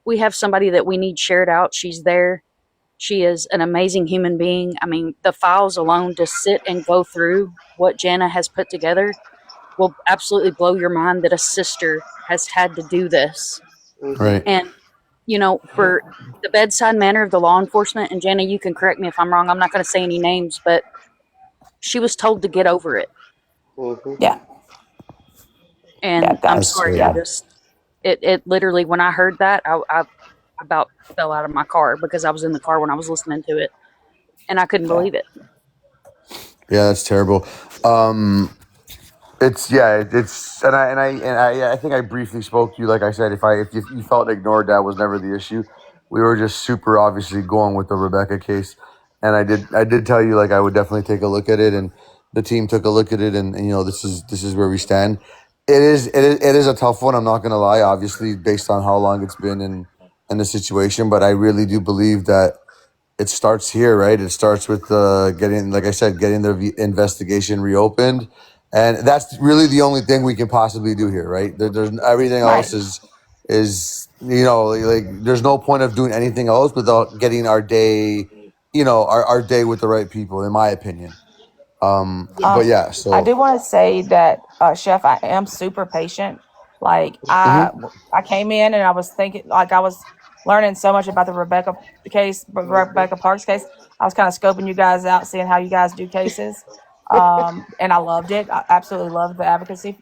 we have somebody that we need shared out, she's there. She is an amazing human being. I mean, the files alone to sit and go through what Jana has put together will absolutely blow your mind that a sister has had to do this. Right. And, for the bedside manner of the law enforcement, and Jana, you can correct me if I'm wrong, I'm not going to say any names, but she was told to get over it. Mm-hmm. Yeah. And I'm sorry, it literally, when I heard that, I about fell out of my car, because I was in the car when I was listening to it, and I couldn't believe it. Yeah, that's terrible. It's I think I briefly spoke to you. Like I said, if you felt ignored, that was never the issue. We were just super obviously going with the Rebecca case, and I did tell you, like, I would definitely take a look at it, and the team took a look at it, and this is where we stand. It is a tough one. I'm not gonna lie, obviously, based on how long it's been in the situation, but I really do believe that it starts here, right? It starts with getting, like I said, getting the investigation reopened, and that's really the only thing we can possibly do here, right? There's everything else is like there's no point of doing anything else without getting our day, our day with the right people, in my opinion. But yeah, so I do want to say that, Chef, I am super patient. Like I came in and I was thinking, like I was learning so much about the Rebecca Parks case. I was kind of scoping you guys out, seeing how you guys do cases. And I loved it. I absolutely loved the advocacy.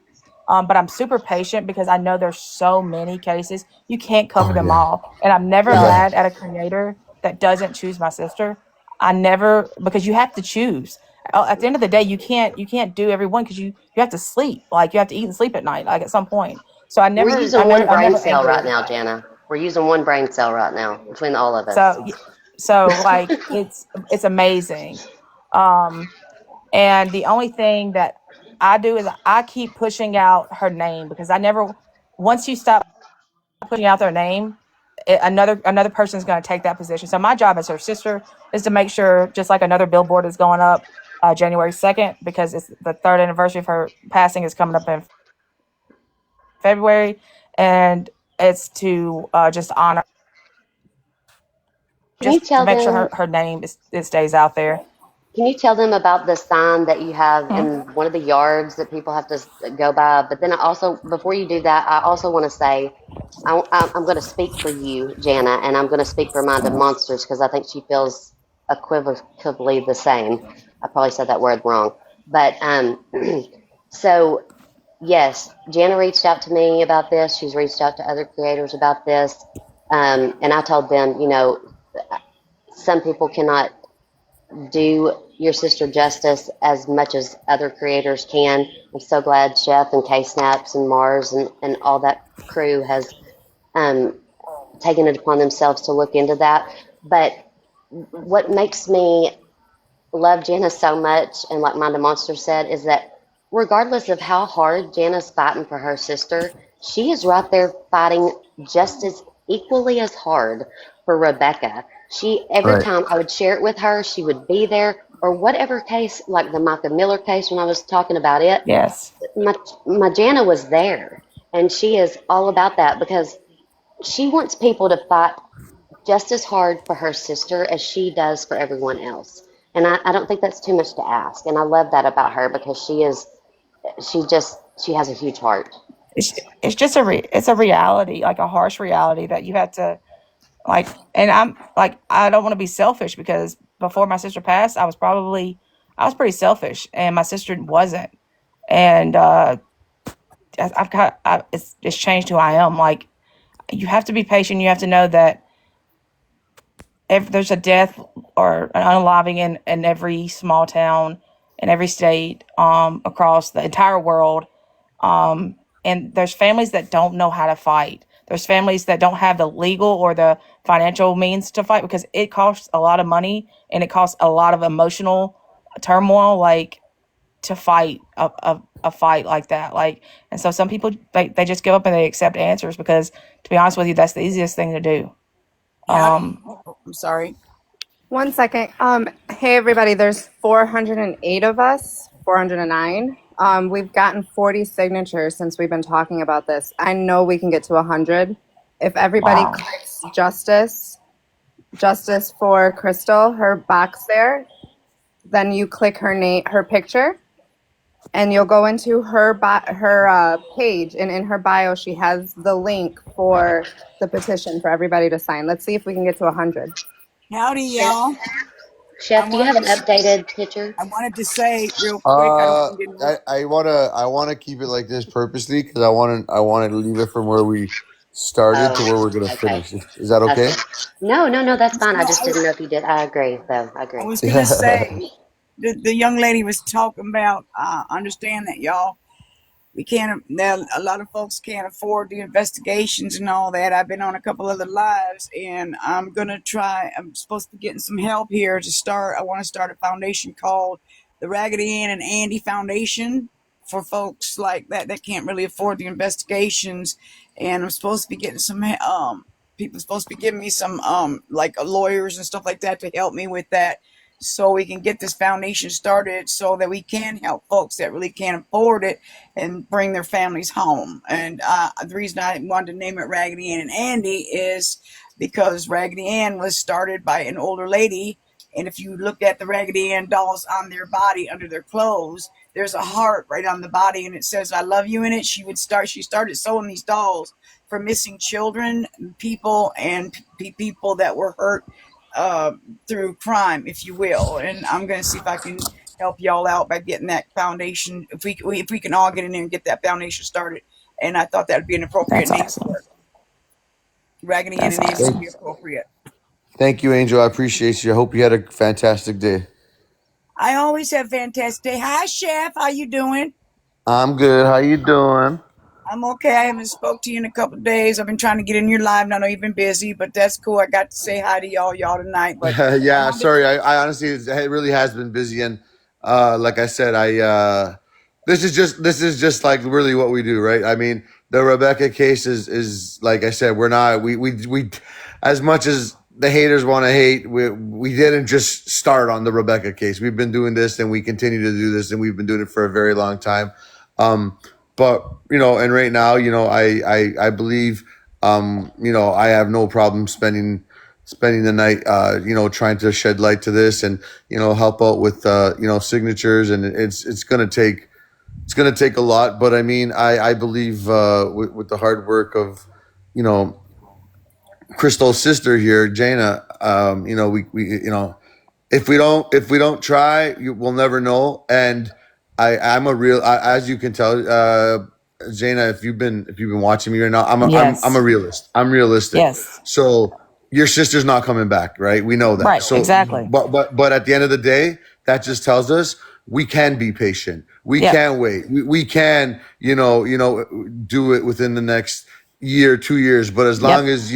But I'm super patient because I know there's so many cases. You can't cover them all. And I'm never mad at a creator that doesn't choose my sister. I never, because you have to choose. At the end of the day, you can't do every one because you have to sleep. Like you have to eat and sleep at night, like at some point. So We're using one I'm brain never cell angry. right now, Jana. We're using one brain cell right now between all of us. So like it's amazing. And the only thing that I do is I keep pushing out her name because once you stop pushing out their name, another person is going to take that position. So my job as her sister is to make sure, just like another billboard is going up January 2nd, because it's the 3rd anniversary of her passing is coming up in February, and it's to just honor, Can you to tell make sure them? her name it stays out there. Can you tell them about the sign that you have in one of the yards that people have to go by? But then I also, before you do that, I also want to say I'm going to speak for you, Jana, and I'm going to speak for Mind of Monsters because I think she feels equivocally the same. I probably said that word wrong. But so, yes, Jana reached out to me about this. She's reached out to other creators about this. And I told them, some people cannot do your sister justice as much as other creators can. I'm so glad Chef and K Snaps and Mars and all that crew has taken it upon themselves to look into that. But what makes me love Janice so much, and like Mind the Monster said, is that regardless of how hard Janice fighting for her sister, she is right there fighting just as equally as hard for Rebecca. She every time I would share it with her, she would be there. Or whatever case, like the Micah Miller case when I was talking about it, Yes. my Jana was there. And she is all about that because she wants people to fight just as hard for her sister as she does for everyone else. And I don't think that's too much to ask. And I love that about her because she has a huge heart. It's just it's a reality, like a harsh reality that you have to like. And I'm like, I don't want to be selfish because before my sister passed, I was pretty selfish, and my sister wasn't. And it's changed who I am. Like, you have to be patient. You have to know that if there's a death or an unaliving in every small town, in every state, across the entire world. And there's families that don't know how to fight. There's families that don't have the legal or the financial means to fight because it costs a lot of money and it costs a lot of emotional turmoil, like to fight a fight like that. Like, and so some people, they just give up and they accept answers because, to be honest with you, that's the easiest thing to do. I'm sorry. 1 second. Hey everybody, there's 408 of us, 409. We've gotten 40 signatures since we've been talking about this. I know we can get to 100. If everybody clicks justice for Crystal, her box there, then you click her name, her picture, and you'll go into her page, and in her bio, she has the link for the petition for everybody to sign. Let's see if we can get to 100. Howdy, y'all. Chef, do you have an updated picture? I wanted to say real quick. I don't mean to I wanna keep it like this purposely because I wanna leave it from where we started to where we're gonna finish. Is that okay? No, that's fine. I No, just didn't know if you did. I agree, though. I agree. I was gonna say the young lady was talking about. Understand that, y'all. We can't. A lot of folks can't afford the investigations and all that. I've been on a couple other lives, and I'm gonna try. I'm supposed to be getting some help here to start. I want to start a foundation called the Raggedy Ann and Andy Foundation for folks like that can't really afford the investigations. And I'm supposed to be getting some people supposed to be giving me some like lawyers and stuff like that to help me with that, so we can get this foundation started so that we can help folks that really can't afford it and bring their families home. And the reason I wanted to name it Raggedy Ann and Andy is because Raggedy Ann was started by an older lady. And if you look at the Raggedy Ann dolls on their body, under their clothes, there's a heart right on the body, and it says "I love you" in it. She started sewing these dolls for missing children, people, and people that were hurt through crime, if you will. And I'm going to see if I can help y'all out by getting that foundation. If we can all get in there and get that foundation started. And I thought that would be an appropriate That's name awesome. for it. Raggedy Ann That's and Andy awesome. would be appropriate. Thank you, Angel. I appreciate you. I hope you had a fantastic day. I always have a fantastic day. Hi, Chef. How you doing? I'm good. How you doing? I'm okay. I haven't spoke to you in a couple of days. I've been trying to get in your live, and I know you've been busy, but that's cool. I got to say hi to y'all tonight. But I Yeah, wanted sorry. I honestly, it really has been busy, and like I said, this is just like really what we do, right? I mean, the Rebecca case is like I said, we're not we as much as the haters want to hate, we didn't just start on the Rebecca case. We've been doing this, and we continue to do this, and we've been doing it for a very long time. But and right now, I believe, I have no problem spending the night, trying to shed light to this and, help out with, signatures. And it's going to take a lot, but I mean, I believe, with the hard work of, you know, Crystal's sister here, Jana, if we don't try, we'll never know. And as you can tell, Jana, if you've been watching me right now, I'm a Yes. realist. I'm realistic. Yes. So your sister's not coming back, right? We know that. Right. So, Exactly. but at the end of the day, that just tells us we can be patient. We Yep. can wait. We can, do it within the next year, 2 years. But as Yep. long as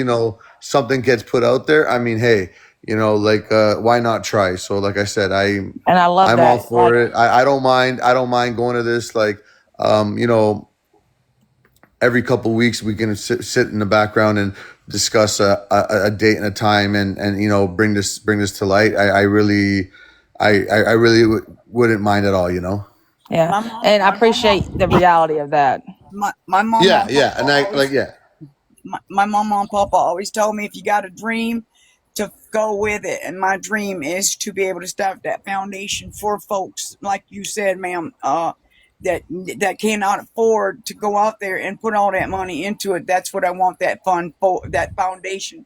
something gets put out there, I mean, hey, why not try? So like I said, And I love I'm all that. for Like, it. I don't mind. I don't mind going to this. Like, um, you know, every couple weeks we can sit in the background and discuss a date and a time and bring this to light. I really wouldn't mind at all. yeah. my mom, And I my appreciate the mama, reality of that. my mama Yeah, and yeah, papa and I always like yeah. my mama and papa always told me if you got a dream to go with it, and my dream is to be able to start that foundation for folks like you said, ma'am, that cannot afford to go out there and put all that money into it. That's what I want that fund for, that foundation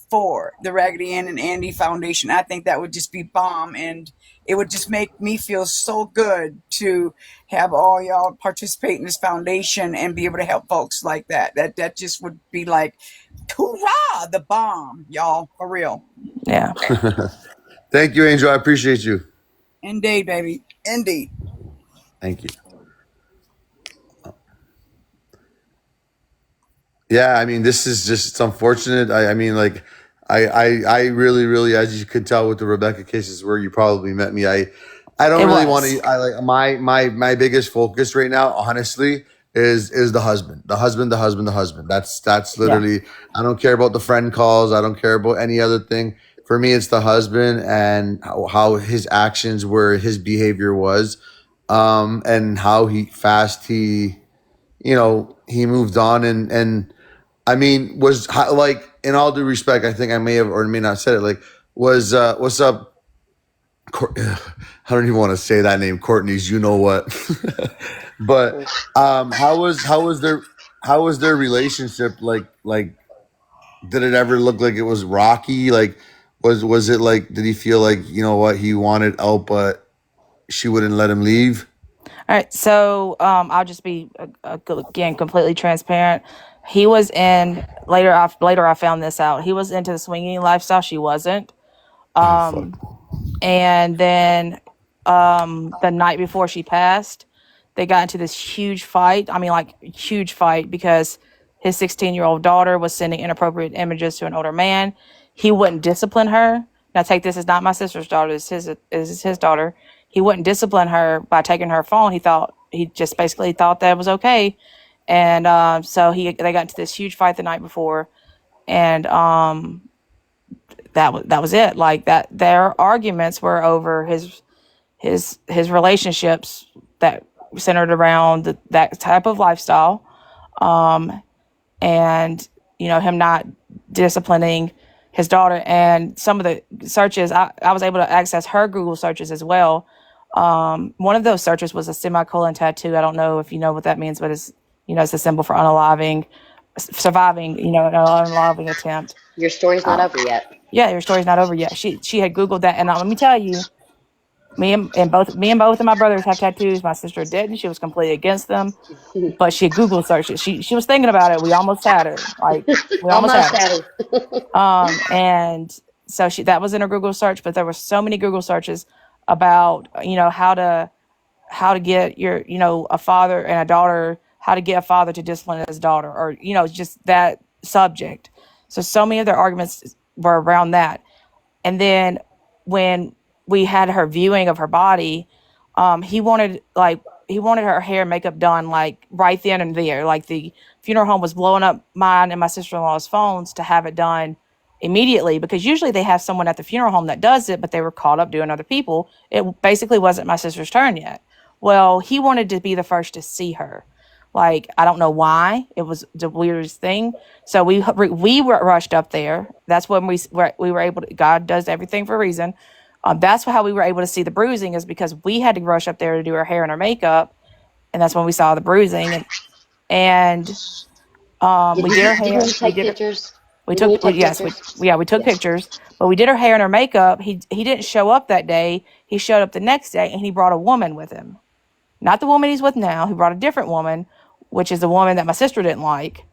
for, the Raggedy Ann and Andy Foundation. I think that would just be bomb, and it would just make me feel so good to have all y'all participate in this foundation and be able to help folks like that. That just would be like, hoorah, the bomb, y'all, for real. Yeah. Thank you, Angel. I appreciate you. Indeed, baby. Indeed. Thank you. Yeah, I mean, this is just it's unfortunate. I mean, like, I really, really, as you could tell with the Rebecca cases where you probably met me, I don't It really want was. to. I like my biggest focus right now, honestly, is the husband, the husband, the husband, the husband. That's Yeah. literally. I don't care about the friend calls. I don't care about any other thing. For me, it's the husband and how his actions were, his behavior was, and how he moved on and I mean, like in all due respect, I think I may have or may not said it. Like, what's up? I don't even want to say that name, Courtney's. You know what? But how was their relationship like? Like, did it ever look like it was rocky? Like, was it like? Did he feel like what he wanted out, but she wouldn't let him leave? All right. So I'll just be again completely transparent. He was in later. I found this out. He was into the swinging lifestyle. She wasn't. Oh fuck. And then the night before she passed, they got into this huge fight. I mean, like huge fight because his 16-year-old daughter was sending inappropriate images to an older man. He wouldn't discipline her. Now, take this as not my sister's daughter. It's his daughter. He wouldn't discipline her by taking her phone. He just basically thought that was okay, and so they got into this huge fight the night before, and that was it. Like that, their arguments were over his relationships that centered around that type of lifestyle, and him not disciplining his daughter. And some of the searches I was able to access her Google searches as well. One of those searches was a semicolon tattoo. I don't know if you know what that means, but it's, it's a symbol for surviving, an unaliving attempt. Your story's not over yet. Yeah, your story's not over yet. She had Googled that, and let me tell you, me and both of my brothers have tattoos. My sister didn't. She was completely against them, but she Googled searched it. She was thinking about it. We almost had her. We almost Almost had her. had her. And so that was in her Google search, but there were so many Google searches about, how to get your, a father and a daughter, how to get a father to discipline his daughter, or, just that subject. So many of their arguments were around that. And then when we had her viewing of her body, he wanted her hair and makeup done right then and there. Like the funeral home was blowing up mine and my sister-in-law's phones to have it done immediately, because usually they have someone at the funeral home that does it, but they were caught up doing other people. It basically wasn't my sister's turn yet. Well, he wanted to be the first to see her. I don't know why. It was the weirdest thing. So we were rushed up there. That's when we were able to. God does everything for a reason. That's how we were able to see the bruising, is because we had to rush up there to do her hair and her makeup, and that's when we saw the bruising. And we did her hair. Didn't you take pictures? We took pictures, but we did her hair and her makeup. He didn't show up that day. He showed up the next day, and he brought a woman with him. Not the woman he's with now. He brought a different woman, which is the woman that my sister didn't like.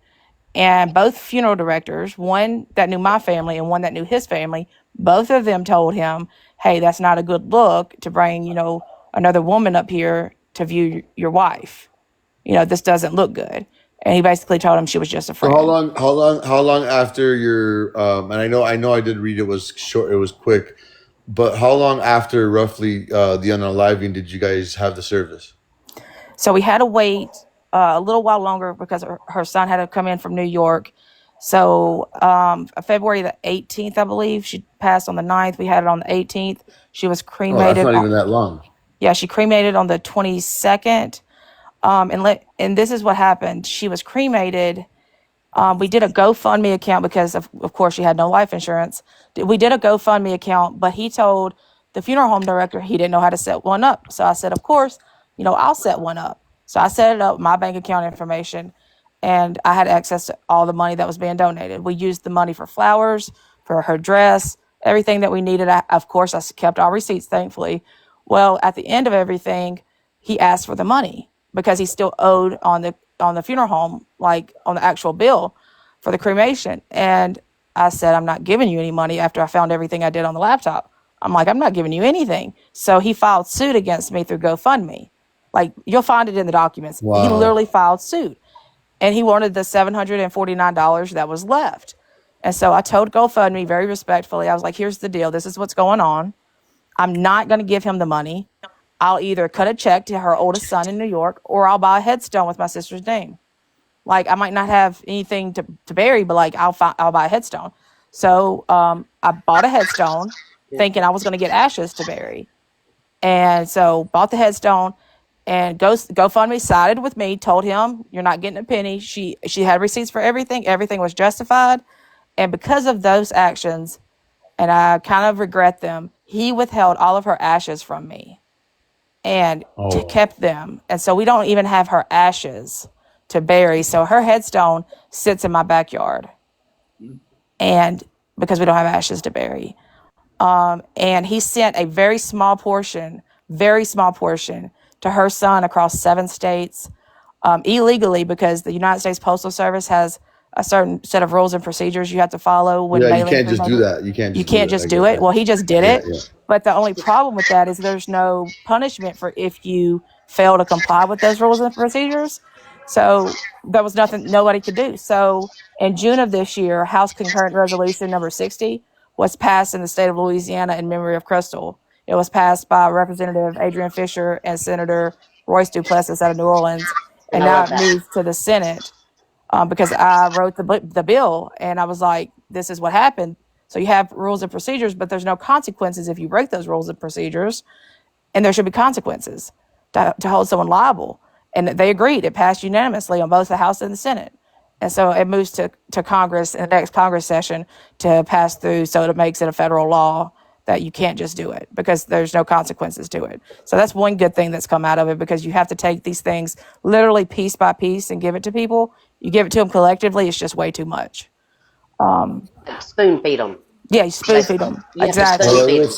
And both funeral directors, one that knew my family and one that knew his family, both of them told him, hey, that's not a good look to bring, another woman up here to view your wife. This doesn't look good. And he basically told him she was just a friend. So how long after your and I know I did read it was short, it was quick, but how long after roughly the unaliving did you guys have the service? So we had to wait a little while longer because her son had to come in from New York. So February the 18th, I believe, she passed on the 9th. We had it on the 18th. She was cremated. Oh, that's not even that long. Yeah, she cremated on the 22nd. And this is what happened. She was cremated. We did a GoFundMe account because, of course, she had no life insurance. We did a GoFundMe account, but he told the funeral home director he didn't know how to set one up. So I said, of course, I'll set one up. So I set it up, my bank account information, and I had access to all the money that was being donated. We used the money for flowers, for her dress, everything that we needed. Of course, I kept all receipts, thankfully. Well, at the end of everything, he asked for the money because he still owed on the funeral home, on the actual bill for the cremation. And I said, I'm not giving you any money after I found everything I did on the laptop. I'm not giving you anything. So he filed suit against me through GoFundMe. You'll find it in the documents. Wow. He literally filed suit. And he wanted the $749 that was left. And so I told GoFundMe very respectfully, I was like, here's the deal. This is what's going on. I'm not going to give him the money. I'll either cut a check to her oldest son in New York, or I'll buy a headstone with my sister's name. I might not have anything to bury, but I'll buy a headstone. So I bought a headstone thinking I was going to get ashes to bury. And so bought the headstone, and GoFundMe sided with me, told him, you're not getting a penny. She had receipts for everything. Everything was justified. And because of those actions, and I kind of regret them, he withheld all of her ashes from me and kept them. And so we don't even have her ashes to bury. So her headstone sits in my backyard. And because we don't have ashes to bury. And he sent a very small portion to her son across 7 states illegally, because the United States Postal Service has a certain set of rules and procedures you have to follow when mailing. You can't just do that. You can't just do it. Well, he just did it. Yeah. But the only problem with that is there's no punishment for if you fail to comply with those rules and procedures. So there was nothing nobody could do. So in June of this year, House Concurrent Resolution number 60 was passed in the state of Louisiana in memory of Crystal. It was passed by Representative Adrian Fisher and Senator Royce Duplessis out of New Orleans. And now it moves to the Senate because I wrote the bill, and I was like, this is what happened. So you have rules and procedures, but there's no consequences if you break those rules and procedures, and there should be consequences to hold someone liable. And they agreed. It passed unanimously on both the House and the Senate. And so it moves to Congress in the next Congress session to pass through, so it makes it a federal law that you can't just do it because there's no consequences to it. So that's one good thing that's come out of it, because you have to take these things literally piece by piece and give it to people. You give it to them collectively, it's just way too much. Like spoon feed them. Yeah, you spoon feed them. You have to Exactly. spoon Well, feed them.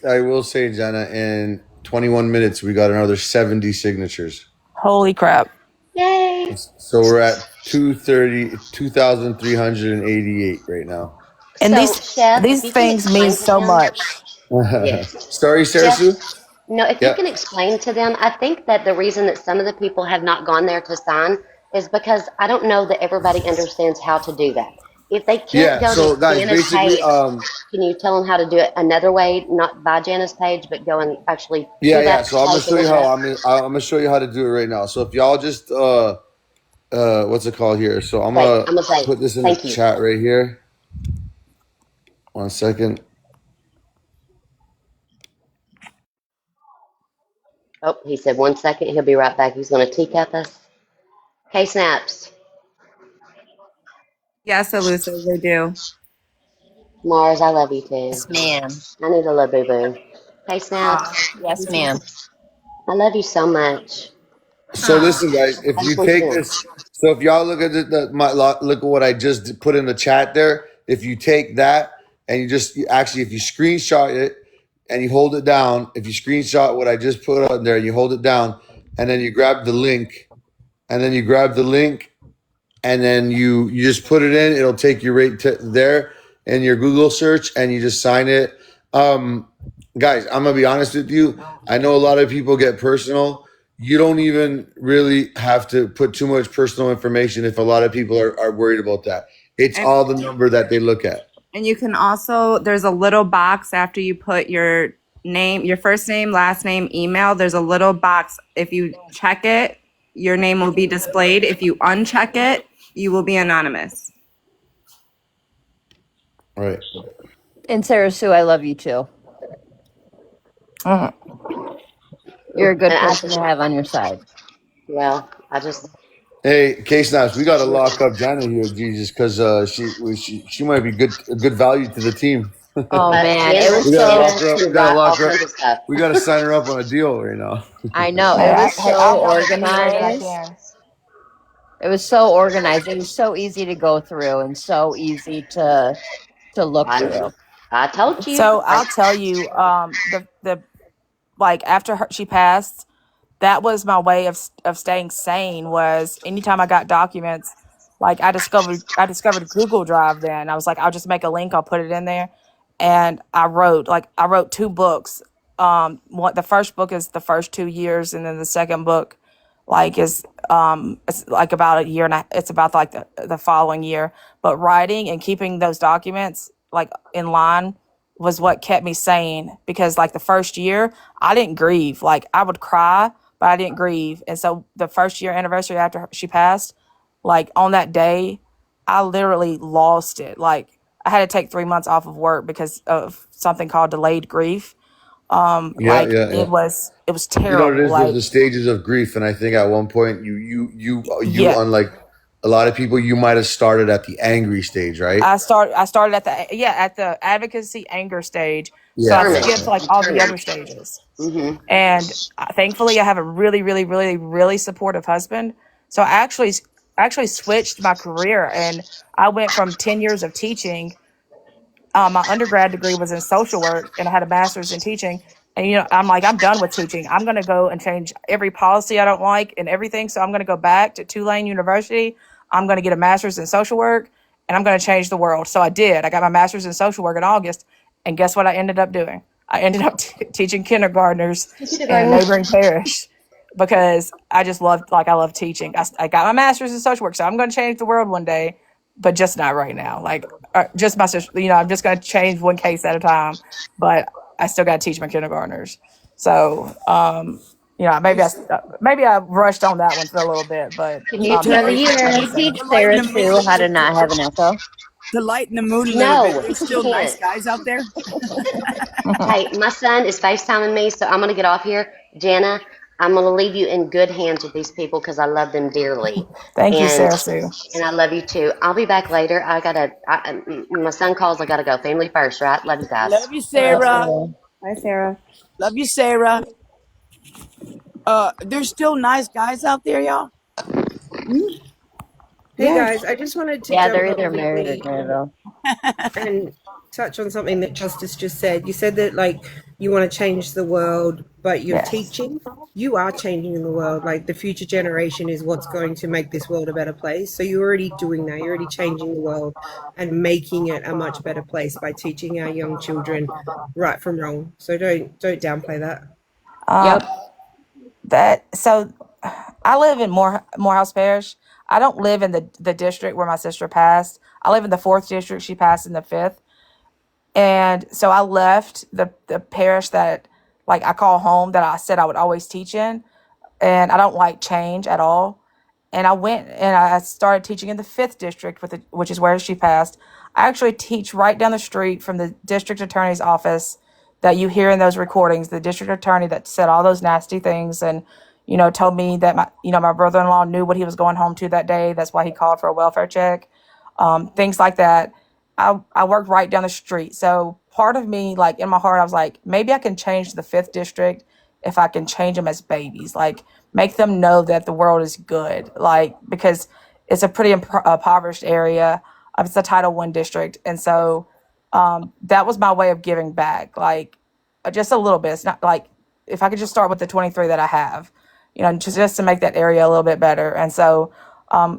I will say, Jenna, in 21 minutes, we got another 70 signatures. Holy crap. Yay. So we're at 2,388 right now. And So, Chef, if these you can things mean explain to so them, much. yes. Sorry, Sarah Chef, Sue? no, if you Yeah. can explain to them, I think that the reason that some of the people have not gone there to sign is because I don't know that everybody understands how to do that. If they can't Yeah. go to So, guys, Jana's basically, page, can you tell them how to do it another way, not by Jana's page, but go and actually to yeah. that So I'm gonna page show and you look it how up? I'm gonna show you how to do it right now. So if y'all just what's it called here? So I'm Wait, gonna I'm gonna say put this in the thank you. chat right here. 1 second. Oh, he said 1 second. He'll be right back. He's going to teacup us. Okay, Snaps. Yes, Elusive, they do. Mars, I love you too. Yes, ma'am. I need a little boo boo. Hey, Snaps. Yes, ma'am. I love you so much. So listen, guys, I if you just want you take to know. this, so if y'all look at look at what I just put in the chat there. If you take that and actually, if you screenshot it and you hold it down, if you screenshot what I just put on there and you hold it down, and then you grab the link, and then you grab the link, and then you just put it in, it'll take you right to there in your Google search, and you just sign it. Guys, I'm gonna be honest with you. I know a lot of people get personal. You don't even really have to put too much personal information if a lot of people are worried about that. It's And, all the number that they look at. and you can also, there's a little box after you put your name, your first name, last name, email. There's a little box. If you check it, your name will be displayed. If you uncheck it, you will be anonymous. Right. And Sarah Sue, I love you too. You're a good And I person just, to have on your side. well, I just, Hey, Case Snaps, we got to lock up Jana here, Jesus, because she might be a good value to the team. Oh man, it Jana, was We gotta so. lock Jana her up. We can gotta write all lock her up. kinds of stuff. We gotta sign her up on a deal right now. I know Hey, it was I'll so help in any way that I organized. can. It was so organized. It was so easy to go through and so easy to look through. I told you. So I'll tell you, the like after she passed, that was my way of staying sane. Was anytime I got documents, like I discovered Google Drive. Then I was like, I'll just make a link, I'll put it in there, and I wrote two books. What the first book is the first 2 years, and then the second book is it's like about a year, and it's about like the following year. But writing and keeping those documents like in line was what kept me sane, because like the first year I didn't grieve. Like I would cry, but I didn't grieve. And so the first year anniversary after she passed, like on that day, I literally lost it. Like I had to take 3 months off of work because of something called delayed grief. Yeah, Like yeah, yeah. it was You know what it terrible. is? There's Like the stages of grief, and I think at one point you yeah, unlike a lot of people, you might have started at the angry stage, right? I started at the advocacy anger stage. So I Yeah, yeah, Determined. skipped like all the Determined. other stages. Mm-hmm. And thankfully, I have a really, really, really, really supportive husband. So I actually switched my career, and I went from 10 years of teaching. My undergrad degree was in social work, and I had a master's in teaching. And I'm like, I'm done with teaching. I'm going to go and change every policy I don't like and everything. So I'm going to go back to Tulane University. I'm going to get a master's in social work, and I'm going to change the world. So I did. I got my master's in social work in August, and guess what I ended up doing? I ended up teaching kindergartners in a neighboring parish, because I just loved, like, I love teaching. I got my master's in social work, so I'm going to change the world one day, but just not right now. Like, just my sister, I'm just going to change one case at a time, but I still got to teach my kindergartners. So, maybe I rushed on that one for a little bit, but Can the you grief is can definitely you saying. teach To lighten Sarah the mood, Sue how to not have an echo? to lighten the mood a little bit. No, There's you still nice can't. guys out there. Hey, my son is FaceTiming me, so I'm going to get off here. Jana, I'm going to leave you in good hands with these people because I love them dearly. Thank you, And Sarah Sue. and I love you too. I'll be back later. My son calls. I gotta go. Family first, right? Love you guys. Love you, Love Sarah. you. Bye, Sarah. Love you, Sarah. There's still nice guys out there, y'all. Hey Yeah. guys, I just wanted to Yeah, jump they're up either married or quickly gonna go. and touch on something that Justice just said. You said that like you want to change the world, but you're Yes. teaching. You are changing the world. Like the future generation is what's going to make this world a better place. So you're already doing that. You're already changing the world and making it a much better place by teaching our young children right from wrong. So don't downplay that. Yep. So I live in Morehouse Parish. I don't live in the district where my sister passed. I live in the 4th district. She passed in the 5th. And so I left the parish that like I call home, that I said I would always teach in, and I don't like change at all. And I went and I started teaching in the 5th district, which is where she passed. I actually teach right down the street from the district attorney's office that you hear in those recordings. The district attorney that said all those nasty things and told me that my brother-in-law knew what he was going home to that day. That's why he called for a welfare check. Things like that. I worked right down the street. So part of me, like in my heart, I was like, maybe I can change the 5th district if I can change them as babies. Like make them know that the world is good. Like because it's a pretty impoverished area. It's a Title I district, and so that was my way of giving back. Like just a little bit. It's not like if I could just start with the 23 that I have, just to make that area a little bit better. And so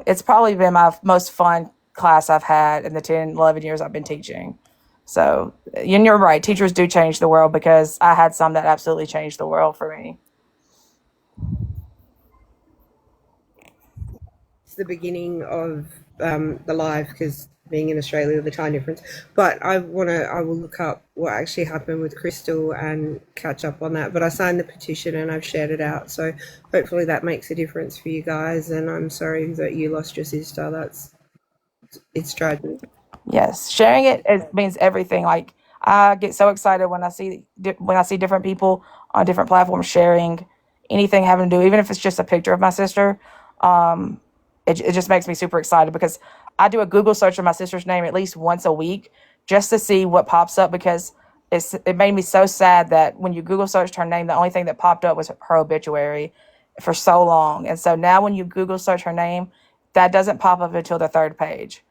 it's probably been my most fun class I've had in the 10, 11 years I've been teaching. So, and you're right, teachers do change the world because I had some that absolutely changed the world for me. It's the beginning of the live because being in Australia, the time difference. But I will look up what actually happened with Crystal and catch up on that. But I signed the petition and I've shared it out. So hopefully that makes a difference for you guys. And I'm sorry that you lost your sister. It's tragic. Yes, sharing it means everything. Like I get so excited when I see different people on different platforms sharing anything having to do, even if it's just a picture of my sister. Um, it just makes me super excited because I do a Google search of my sister's name at least once a week just to see what pops up because it made me so sad that when you Google searched her name, the only thing that popped up was her obituary for so long. And so now when you Google search her name, that doesn't pop up until the 3rd page.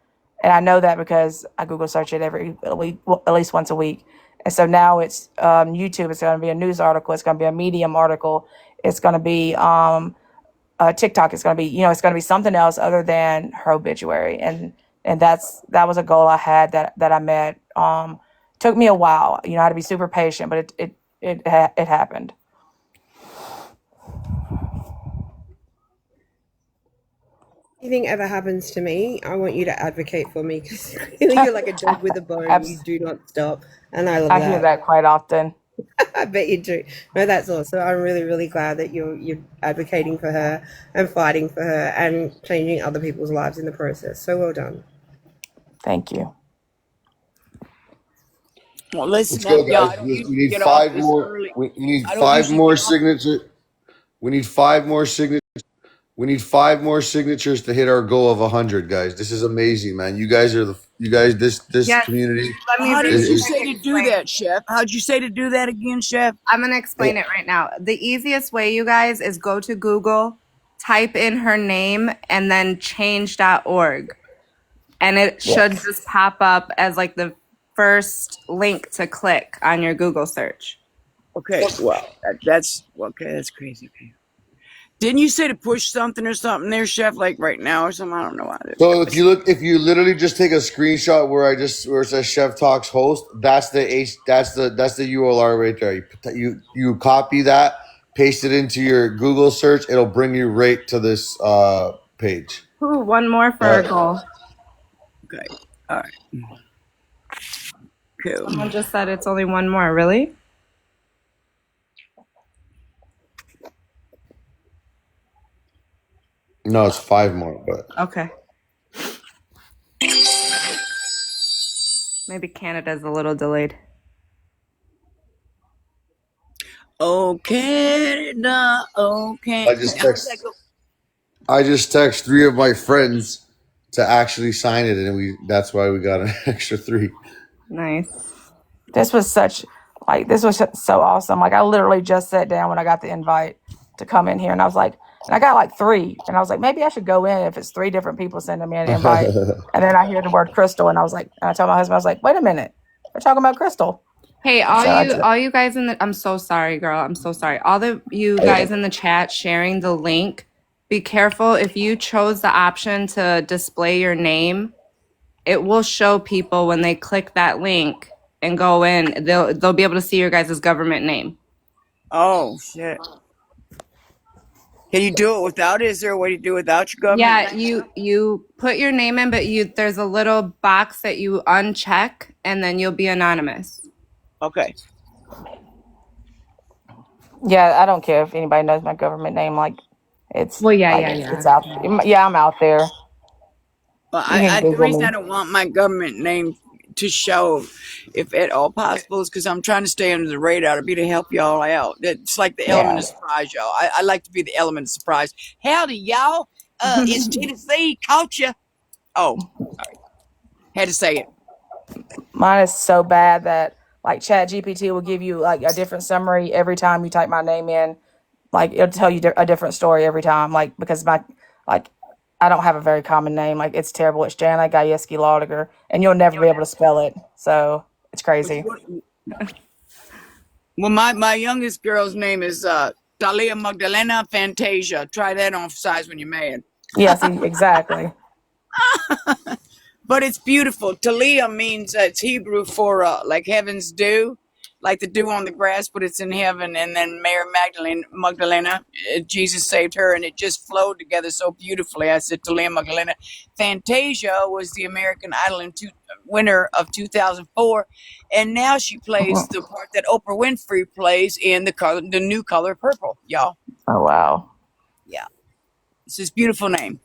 And I know that because I Google search it every week, at least once a week. And so now it's YouTube. It's going to be a news article. It's going to be a Medium article. It's going to be TikTok. It's going to be it's going to be something else other than her obituary. And that was a goal I had that I met. Took me a while. I had to be super patient, but it happened. Anything ever happens to me, I want you to advocate for me because you're like a dog with a bone. You do not stop, and I love I that. hear that quite often. I bet you do. No, that's awesome. I'm really, really glad that you're advocating for her and fighting for her and changing other people's lives in the process. So well done. Thank you. Well, Let's listen go, up, y'all. guys. I don't We usually need get off 5 this more. early. We need I don't 5 usually more get off. signatures. We need 5 more signatures. We need 5 more signatures to hit our goal of 100, guys. This is amazing, man. You guys are this Yes. community. Let me How did you Is, say to do explain. that, Chef? How'd you say to do that again, Chef? I'm going to explain it right now. The easiest way, you guys, is go to Google, type in her name, and then change.org. And it should Yes. just pop up as like the first link to click on your Google search. Okay, well, that's okay. That's crazy. Okay. Didn't you say to push something or something there, Chef? Like right now or something? I don't know how to. so if you literally just take a screenshot where it says Chef Talks host, that's the URL right there. You copy that, paste it into your Google search, it'll bring you right to this page. Ooh, one more for our goal. Okay. All right. Cool. Someone just said it's only one more. Really? No, it's 5 more, but Okay. Maybe Canada's a little delayed. Oh, Canada. Oh, I Canada. just How does that text. go? I just text 3 of my friends to actually sign it, and that's why we got an extra 3. Nice. This was so awesome. Like I literally just sat down when I got the invite to come in here, and I was like, and I got like 3, and I was like, maybe I should go in if it's 3 different people sending me an invite. And then I hear the word Crystal, and I was like, and I told my husband, I was like, wait a minute, they're talking about Crystal. Hey, So all you guys in the I'm so sorry, girl. I'm so sorry. All the you guys in the chat sharing the link. Be careful if you chose the option to display your name, it will show people when they click that link and go in, they'll be able to see your guys' government name. Oh, shit. Can you do it without it? Is there a way to do it without your government Yeah, name? you put your name in, but there's a little box that you uncheck and then you'll be anonymous. Okay. yeah, I don't care if anybody knows my government name. Like it's Well, yeah, like yeah, it's yeah. out. Yeah, I'm out there. Well, You can the Google reason me. I don't want my government name to show, if at all possible, is because I'm trying to stay under the radar to be to help y'all out. It's like the element Yeah. of surprise, y'all. I like to be the element of surprise. Howdy, y'all. It's Tennessee. Caught you. Oh, sorry. Had to say it. Mine is so bad that like Chat GPT will give you like a different summary every time you type my name in. Like it'll tell you a different story every time. Like because like I don't have a very common name. Like it's terrible. It's Jana Gajewski Laudiger, and you'll never be able to spell it. So it's crazy. Well, my youngest girl's name is Dalia Magdalena Fantasia. Try that on size when you're mad. Yeah. See, exactly. But it's beautiful. Talia means it's Hebrew for like heaven's dew, like the dew on the grass, but it's in heaven. And then Mary Magdalena, Jesus saved her, and it just flowed together so beautifully. I said Talia Magdalena. Fantasia was the American Idol winner of 2004, and now she plays the part that Oprah Winfrey plays in the new color purple. Y'all, Oh wow. yeah, it's this beautiful name.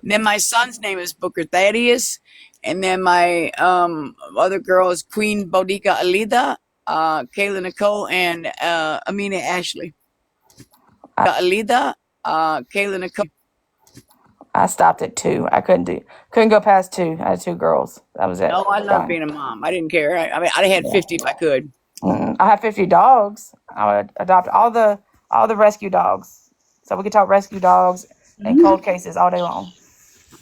And then my son's name is Booker Thaddeus. And then my other girl is Queen Boudica Alida, Kayla Nicole, and Amina Ashley. Alida, Kayla Nicole. I stopped at 2. I couldn't go past 2. I had 2 girls. That was it. Oh, I love being a mom. I didn't care. I mean, I'd have had 50 if I could. I have 50 dogs. I would adopt all the rescue dogs. So we could talk rescue dogs and cold cases all day long.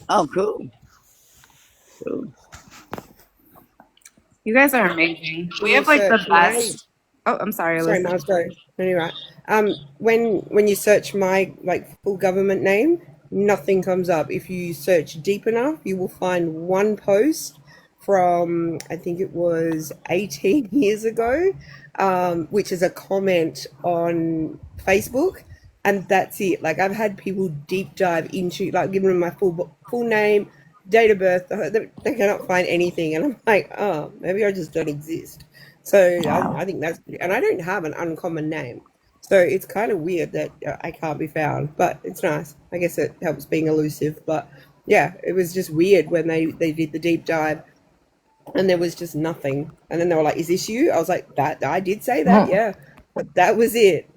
Oh, cool. Cool. You guys are amazing. We You have like the search my best. Oh, I'm sorry, sorry, Alyssa. Miles, go. Anyway, when you search my like full government name, nothing comes up. If you search deep enough, you will find one post from I think it was 18 years ago, which is a comment on Facebook, and that's it. Like I've had people deep dive into like giving them my full name, date of birth. They cannot find anything, and I'm like, oh, maybe I just don't exist. So I think that's, and I don't have an uncommon name. So it's kind of weird that I can't be found, but it's nice. I guess it helps being elusive. But yeah, it was just weird when they did the deep dive and there was just nothing. And then they were like, is this you? I was like, that I did say that, yeah. But that was it.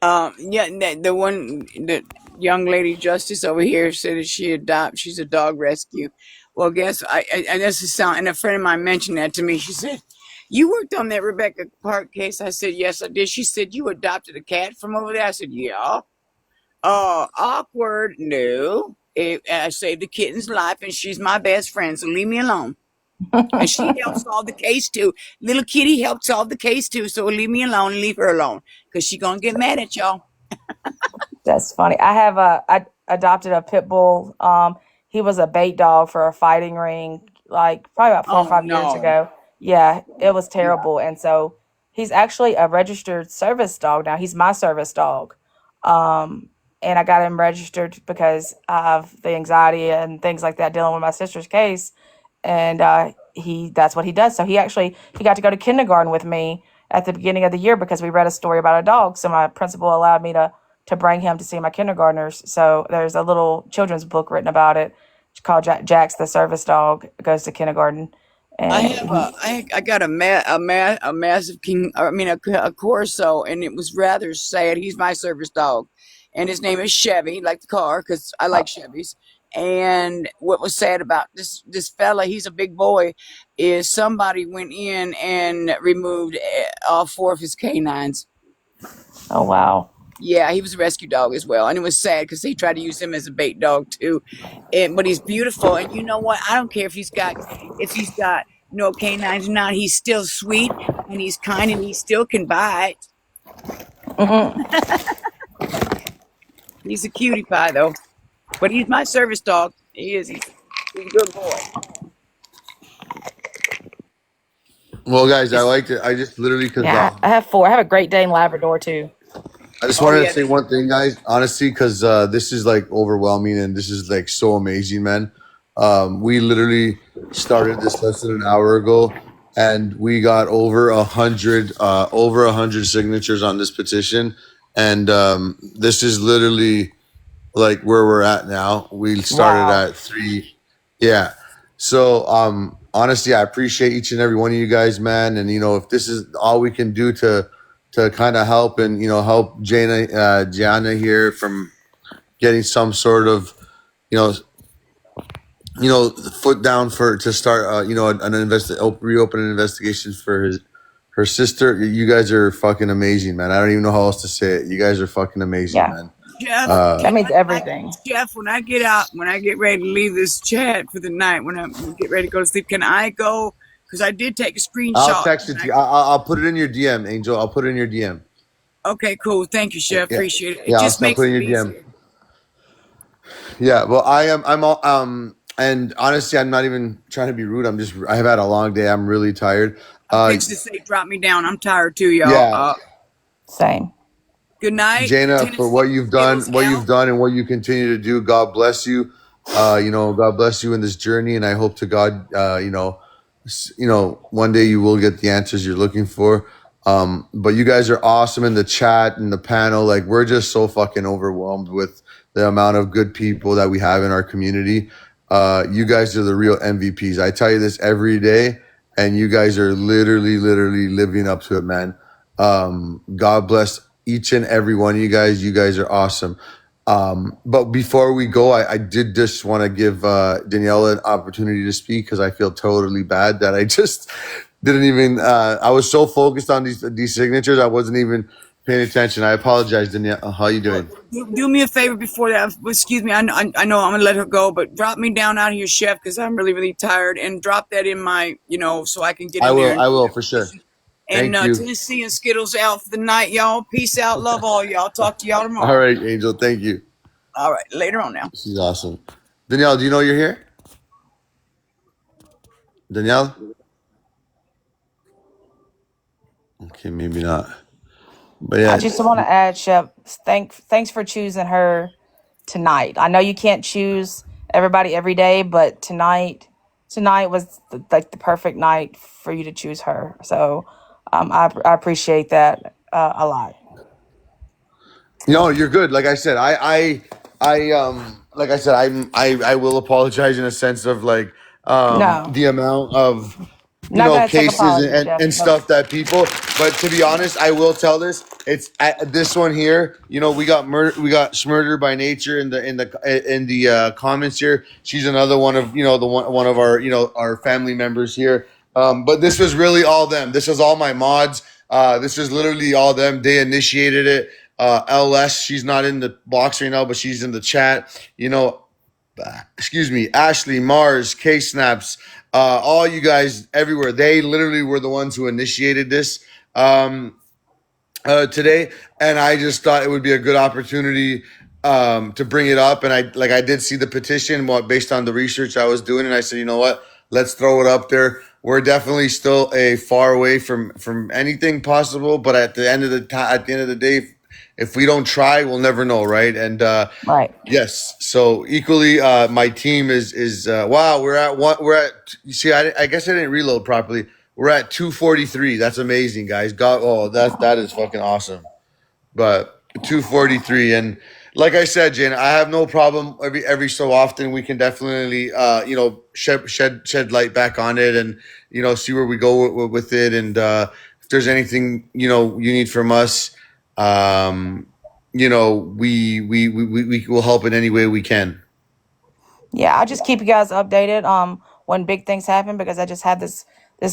Yeah, the young lady justice over here said that she's a dog rescue. Well, guess I that's a sound, and a friend of mine mentioned that to me. She said, "You worked on that Rebecca Park case." I said, "Yes, I did." She said, "You adopted a cat from over there." I said, "Yeah." Awkward. No. I saved the kitten's life, and she's my best friend, so leave me alone. And she helped solve the case too. Little kitty helped solve the case too, so leave me alone and leave her alone, because she gonna get mad at y'all. That's funny. I adopted a pit bull. He was a bait dog for a fighting ring, like probably about 4 or Oh 5 years no. ago. Yeah, it was Yeah. terrible. And so he's actually a registered service dog now. He's my service dog. And I got him registered because of the anxiety and things like that dealing with my sister's case. And that's what he does. So he got to go to kindergarten with me at the beginning of the year because we read a story about a dog. So my principal allowed me to bring him to see my kindergartners. So there's a little children's book written about it. It's called Jack's the Service Dog Goes to Kindergarten. I and have I got a massive king. I mean a Corso, and it was rather sad. He's my service dog, and his name is Chevy, like the car, because I like Chevys. And what was sad about this fella, he's a big boy, is somebody went in and removed all 4 of his canines. oh wow. Yeah, he was a rescue dog as well, and it was sad because he tried to use him as a bait dog too. But he's beautiful, and you know what? I don't care if he's got no canines or not. He's still sweet and he's kind, and he still can bite. Hmm. He's a cutie pie though, but he's my service dog. He is. He's a good boy. Well, guys, I liked it. I just literally because Yeah, I have 4. I have a Great Dane Labrador too. I just Oh wanted to yeah, say one thing, guys. Honestly, because this is like overwhelming and this is like so amazing, man. We literally started this less than an hour ago, and we got over 100 signatures on this petition, and this is literally like where we're at now. We started Wow. at 3. Yeah. So honestly, I appreciate each and every one of you guys, man. And if this is all we can do to kind of help and help Jana here from getting some sort of you know foot down for to start reopen an investigation for her sister. You guys are fucking amazing, man. I don't even know how else to say it. You guys are fucking amazing, Yeah, man. Jeff. Uh, that means everything. Jeff, when I get ready to leave this chat for the night, when I get ready to go to sleep, can I go? Because I did take a I'll screenshot. text it to you. I'll put it in your DM, Angel. I'll put it in your DM. Okay, cool. Thank you, Chef. Yeah, Appreciate it. It yeah. just I'll makes put it it in your DM. easier. Yeah. Well, I'm all and honestly, I'm not even trying to be rude. I have had a long day. I'm really tired. I'm fixing to say, drop me down. I'm tired too, y'all. Yeah. Same. Good night. Jana, for Tennessee Skittles what you've out. done, and what you continue to do. God bless you. God bless you in this journey, and I hope to God, one day you will get the answers you're looking for. But you guys are awesome in the chat and the panel. Like we're just so fucking overwhelmed with the amount of good people that we have in our community. You guys are the real MVPs. I tell you this every day, and you guys are literally living up to it, man. God bless each and every one of you guys. You guys are awesome. But before we go, I did just want to give Daniela an opportunity to speak because I feel totally bad that I just didn't even. I was so focused on these signatures, I wasn't even paying attention. I apologize, Daniela. How you doing? Do me a favor before that. Excuse me. I know I'm going to let her go, but drop me down out of here, Chef, because I'm really tired. And drop that in my, so I can get I in there will. and I do will that for sure. petition. And Thank you. Tennessee and Skittles out for the night, y'all. Peace out. Love all y'all. Talk to y'all All tomorrow. right, Angel. Thank you. All right. Later on now. She's awesome. Danielle, do you know you're here? Danielle? Okay, maybe not. But I yeah, just want to add, Chef, thanks for choosing her tonight. I know you can't choose everybody every day, but tonight was the perfect night for you to choose her. So I appreciate that a lot. no, you're good. Like I said, like I said, I will apologize in a sense of like No, the amount of not gonna take cases apology, Chef. and No. stuff that people. But to be honest, I will tell it's this one here. We got we got Schmurder by Nature in the comments here. She's another one of one of our our family members here. But this was really all them. This was all my mods. This is literally all them. They initiated it. LS, she's not in the box right now, but she's in the chat. Excuse me, Ashley, Mars, K Snaps, all you guys everywhere. They literally were the ones who initiated this today, and I just thought it would be a good opportunity to bring it up. And I did see the petition, based on the research I was doing, and I said, you know what, let's throw it up there. We're definitely still a far away from anything possible, but at the end of the day, if we don't try, we'll never know, right? And Right. yes, so equally, my team is wow. You see, I guess I didn't reload properly. We're at 243. That's amazing, guys. That is fucking awesome. But 243, and like I said, Jane, I have no problem. Every so often, we can definitely, shed light back on it, and see where we go with it, and if there's anything you need from us, we will help in any way we can. Yeah, I just keep you guys updated when big things happen, because I just had this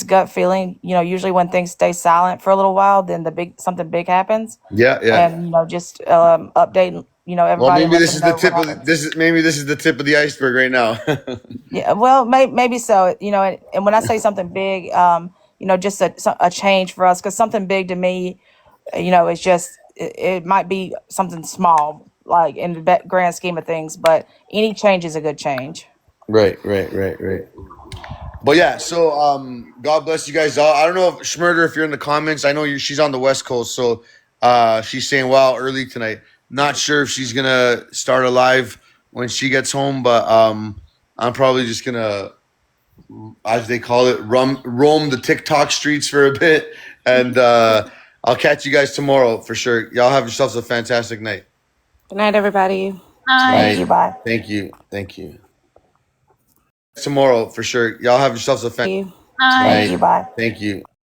gut feeling. Usually when things stay silent for a little while, then something big happens. Yeah, yeah. And just update Well, everybody and maybe let this them is the know what tip of happens. this is the tip of the iceberg right now. Yeah, well, maybe so. And when I say something big, just a change for us, because something big to me, is just it might be something small, like in the grand scheme of things, but any change is a good change. Right. But yeah, so God bless you guys all. I don't know if Schmurder, if you're in the comments, I know she's on the West Coast, so she's saying wow early tonight. Not sure if she's gonna start a live when she gets home, but I'm probably just gonna, as they call it, roam the TikTok streets for a bit, and I'll catch you guys tomorrow for sure. Y'all have yourselves a fantastic night. Good night, everybody. Thank you. Bye. Thank you. Tomorrow for sure. Y'all have yourselves a fantastic Thank you. Bye. Thank you.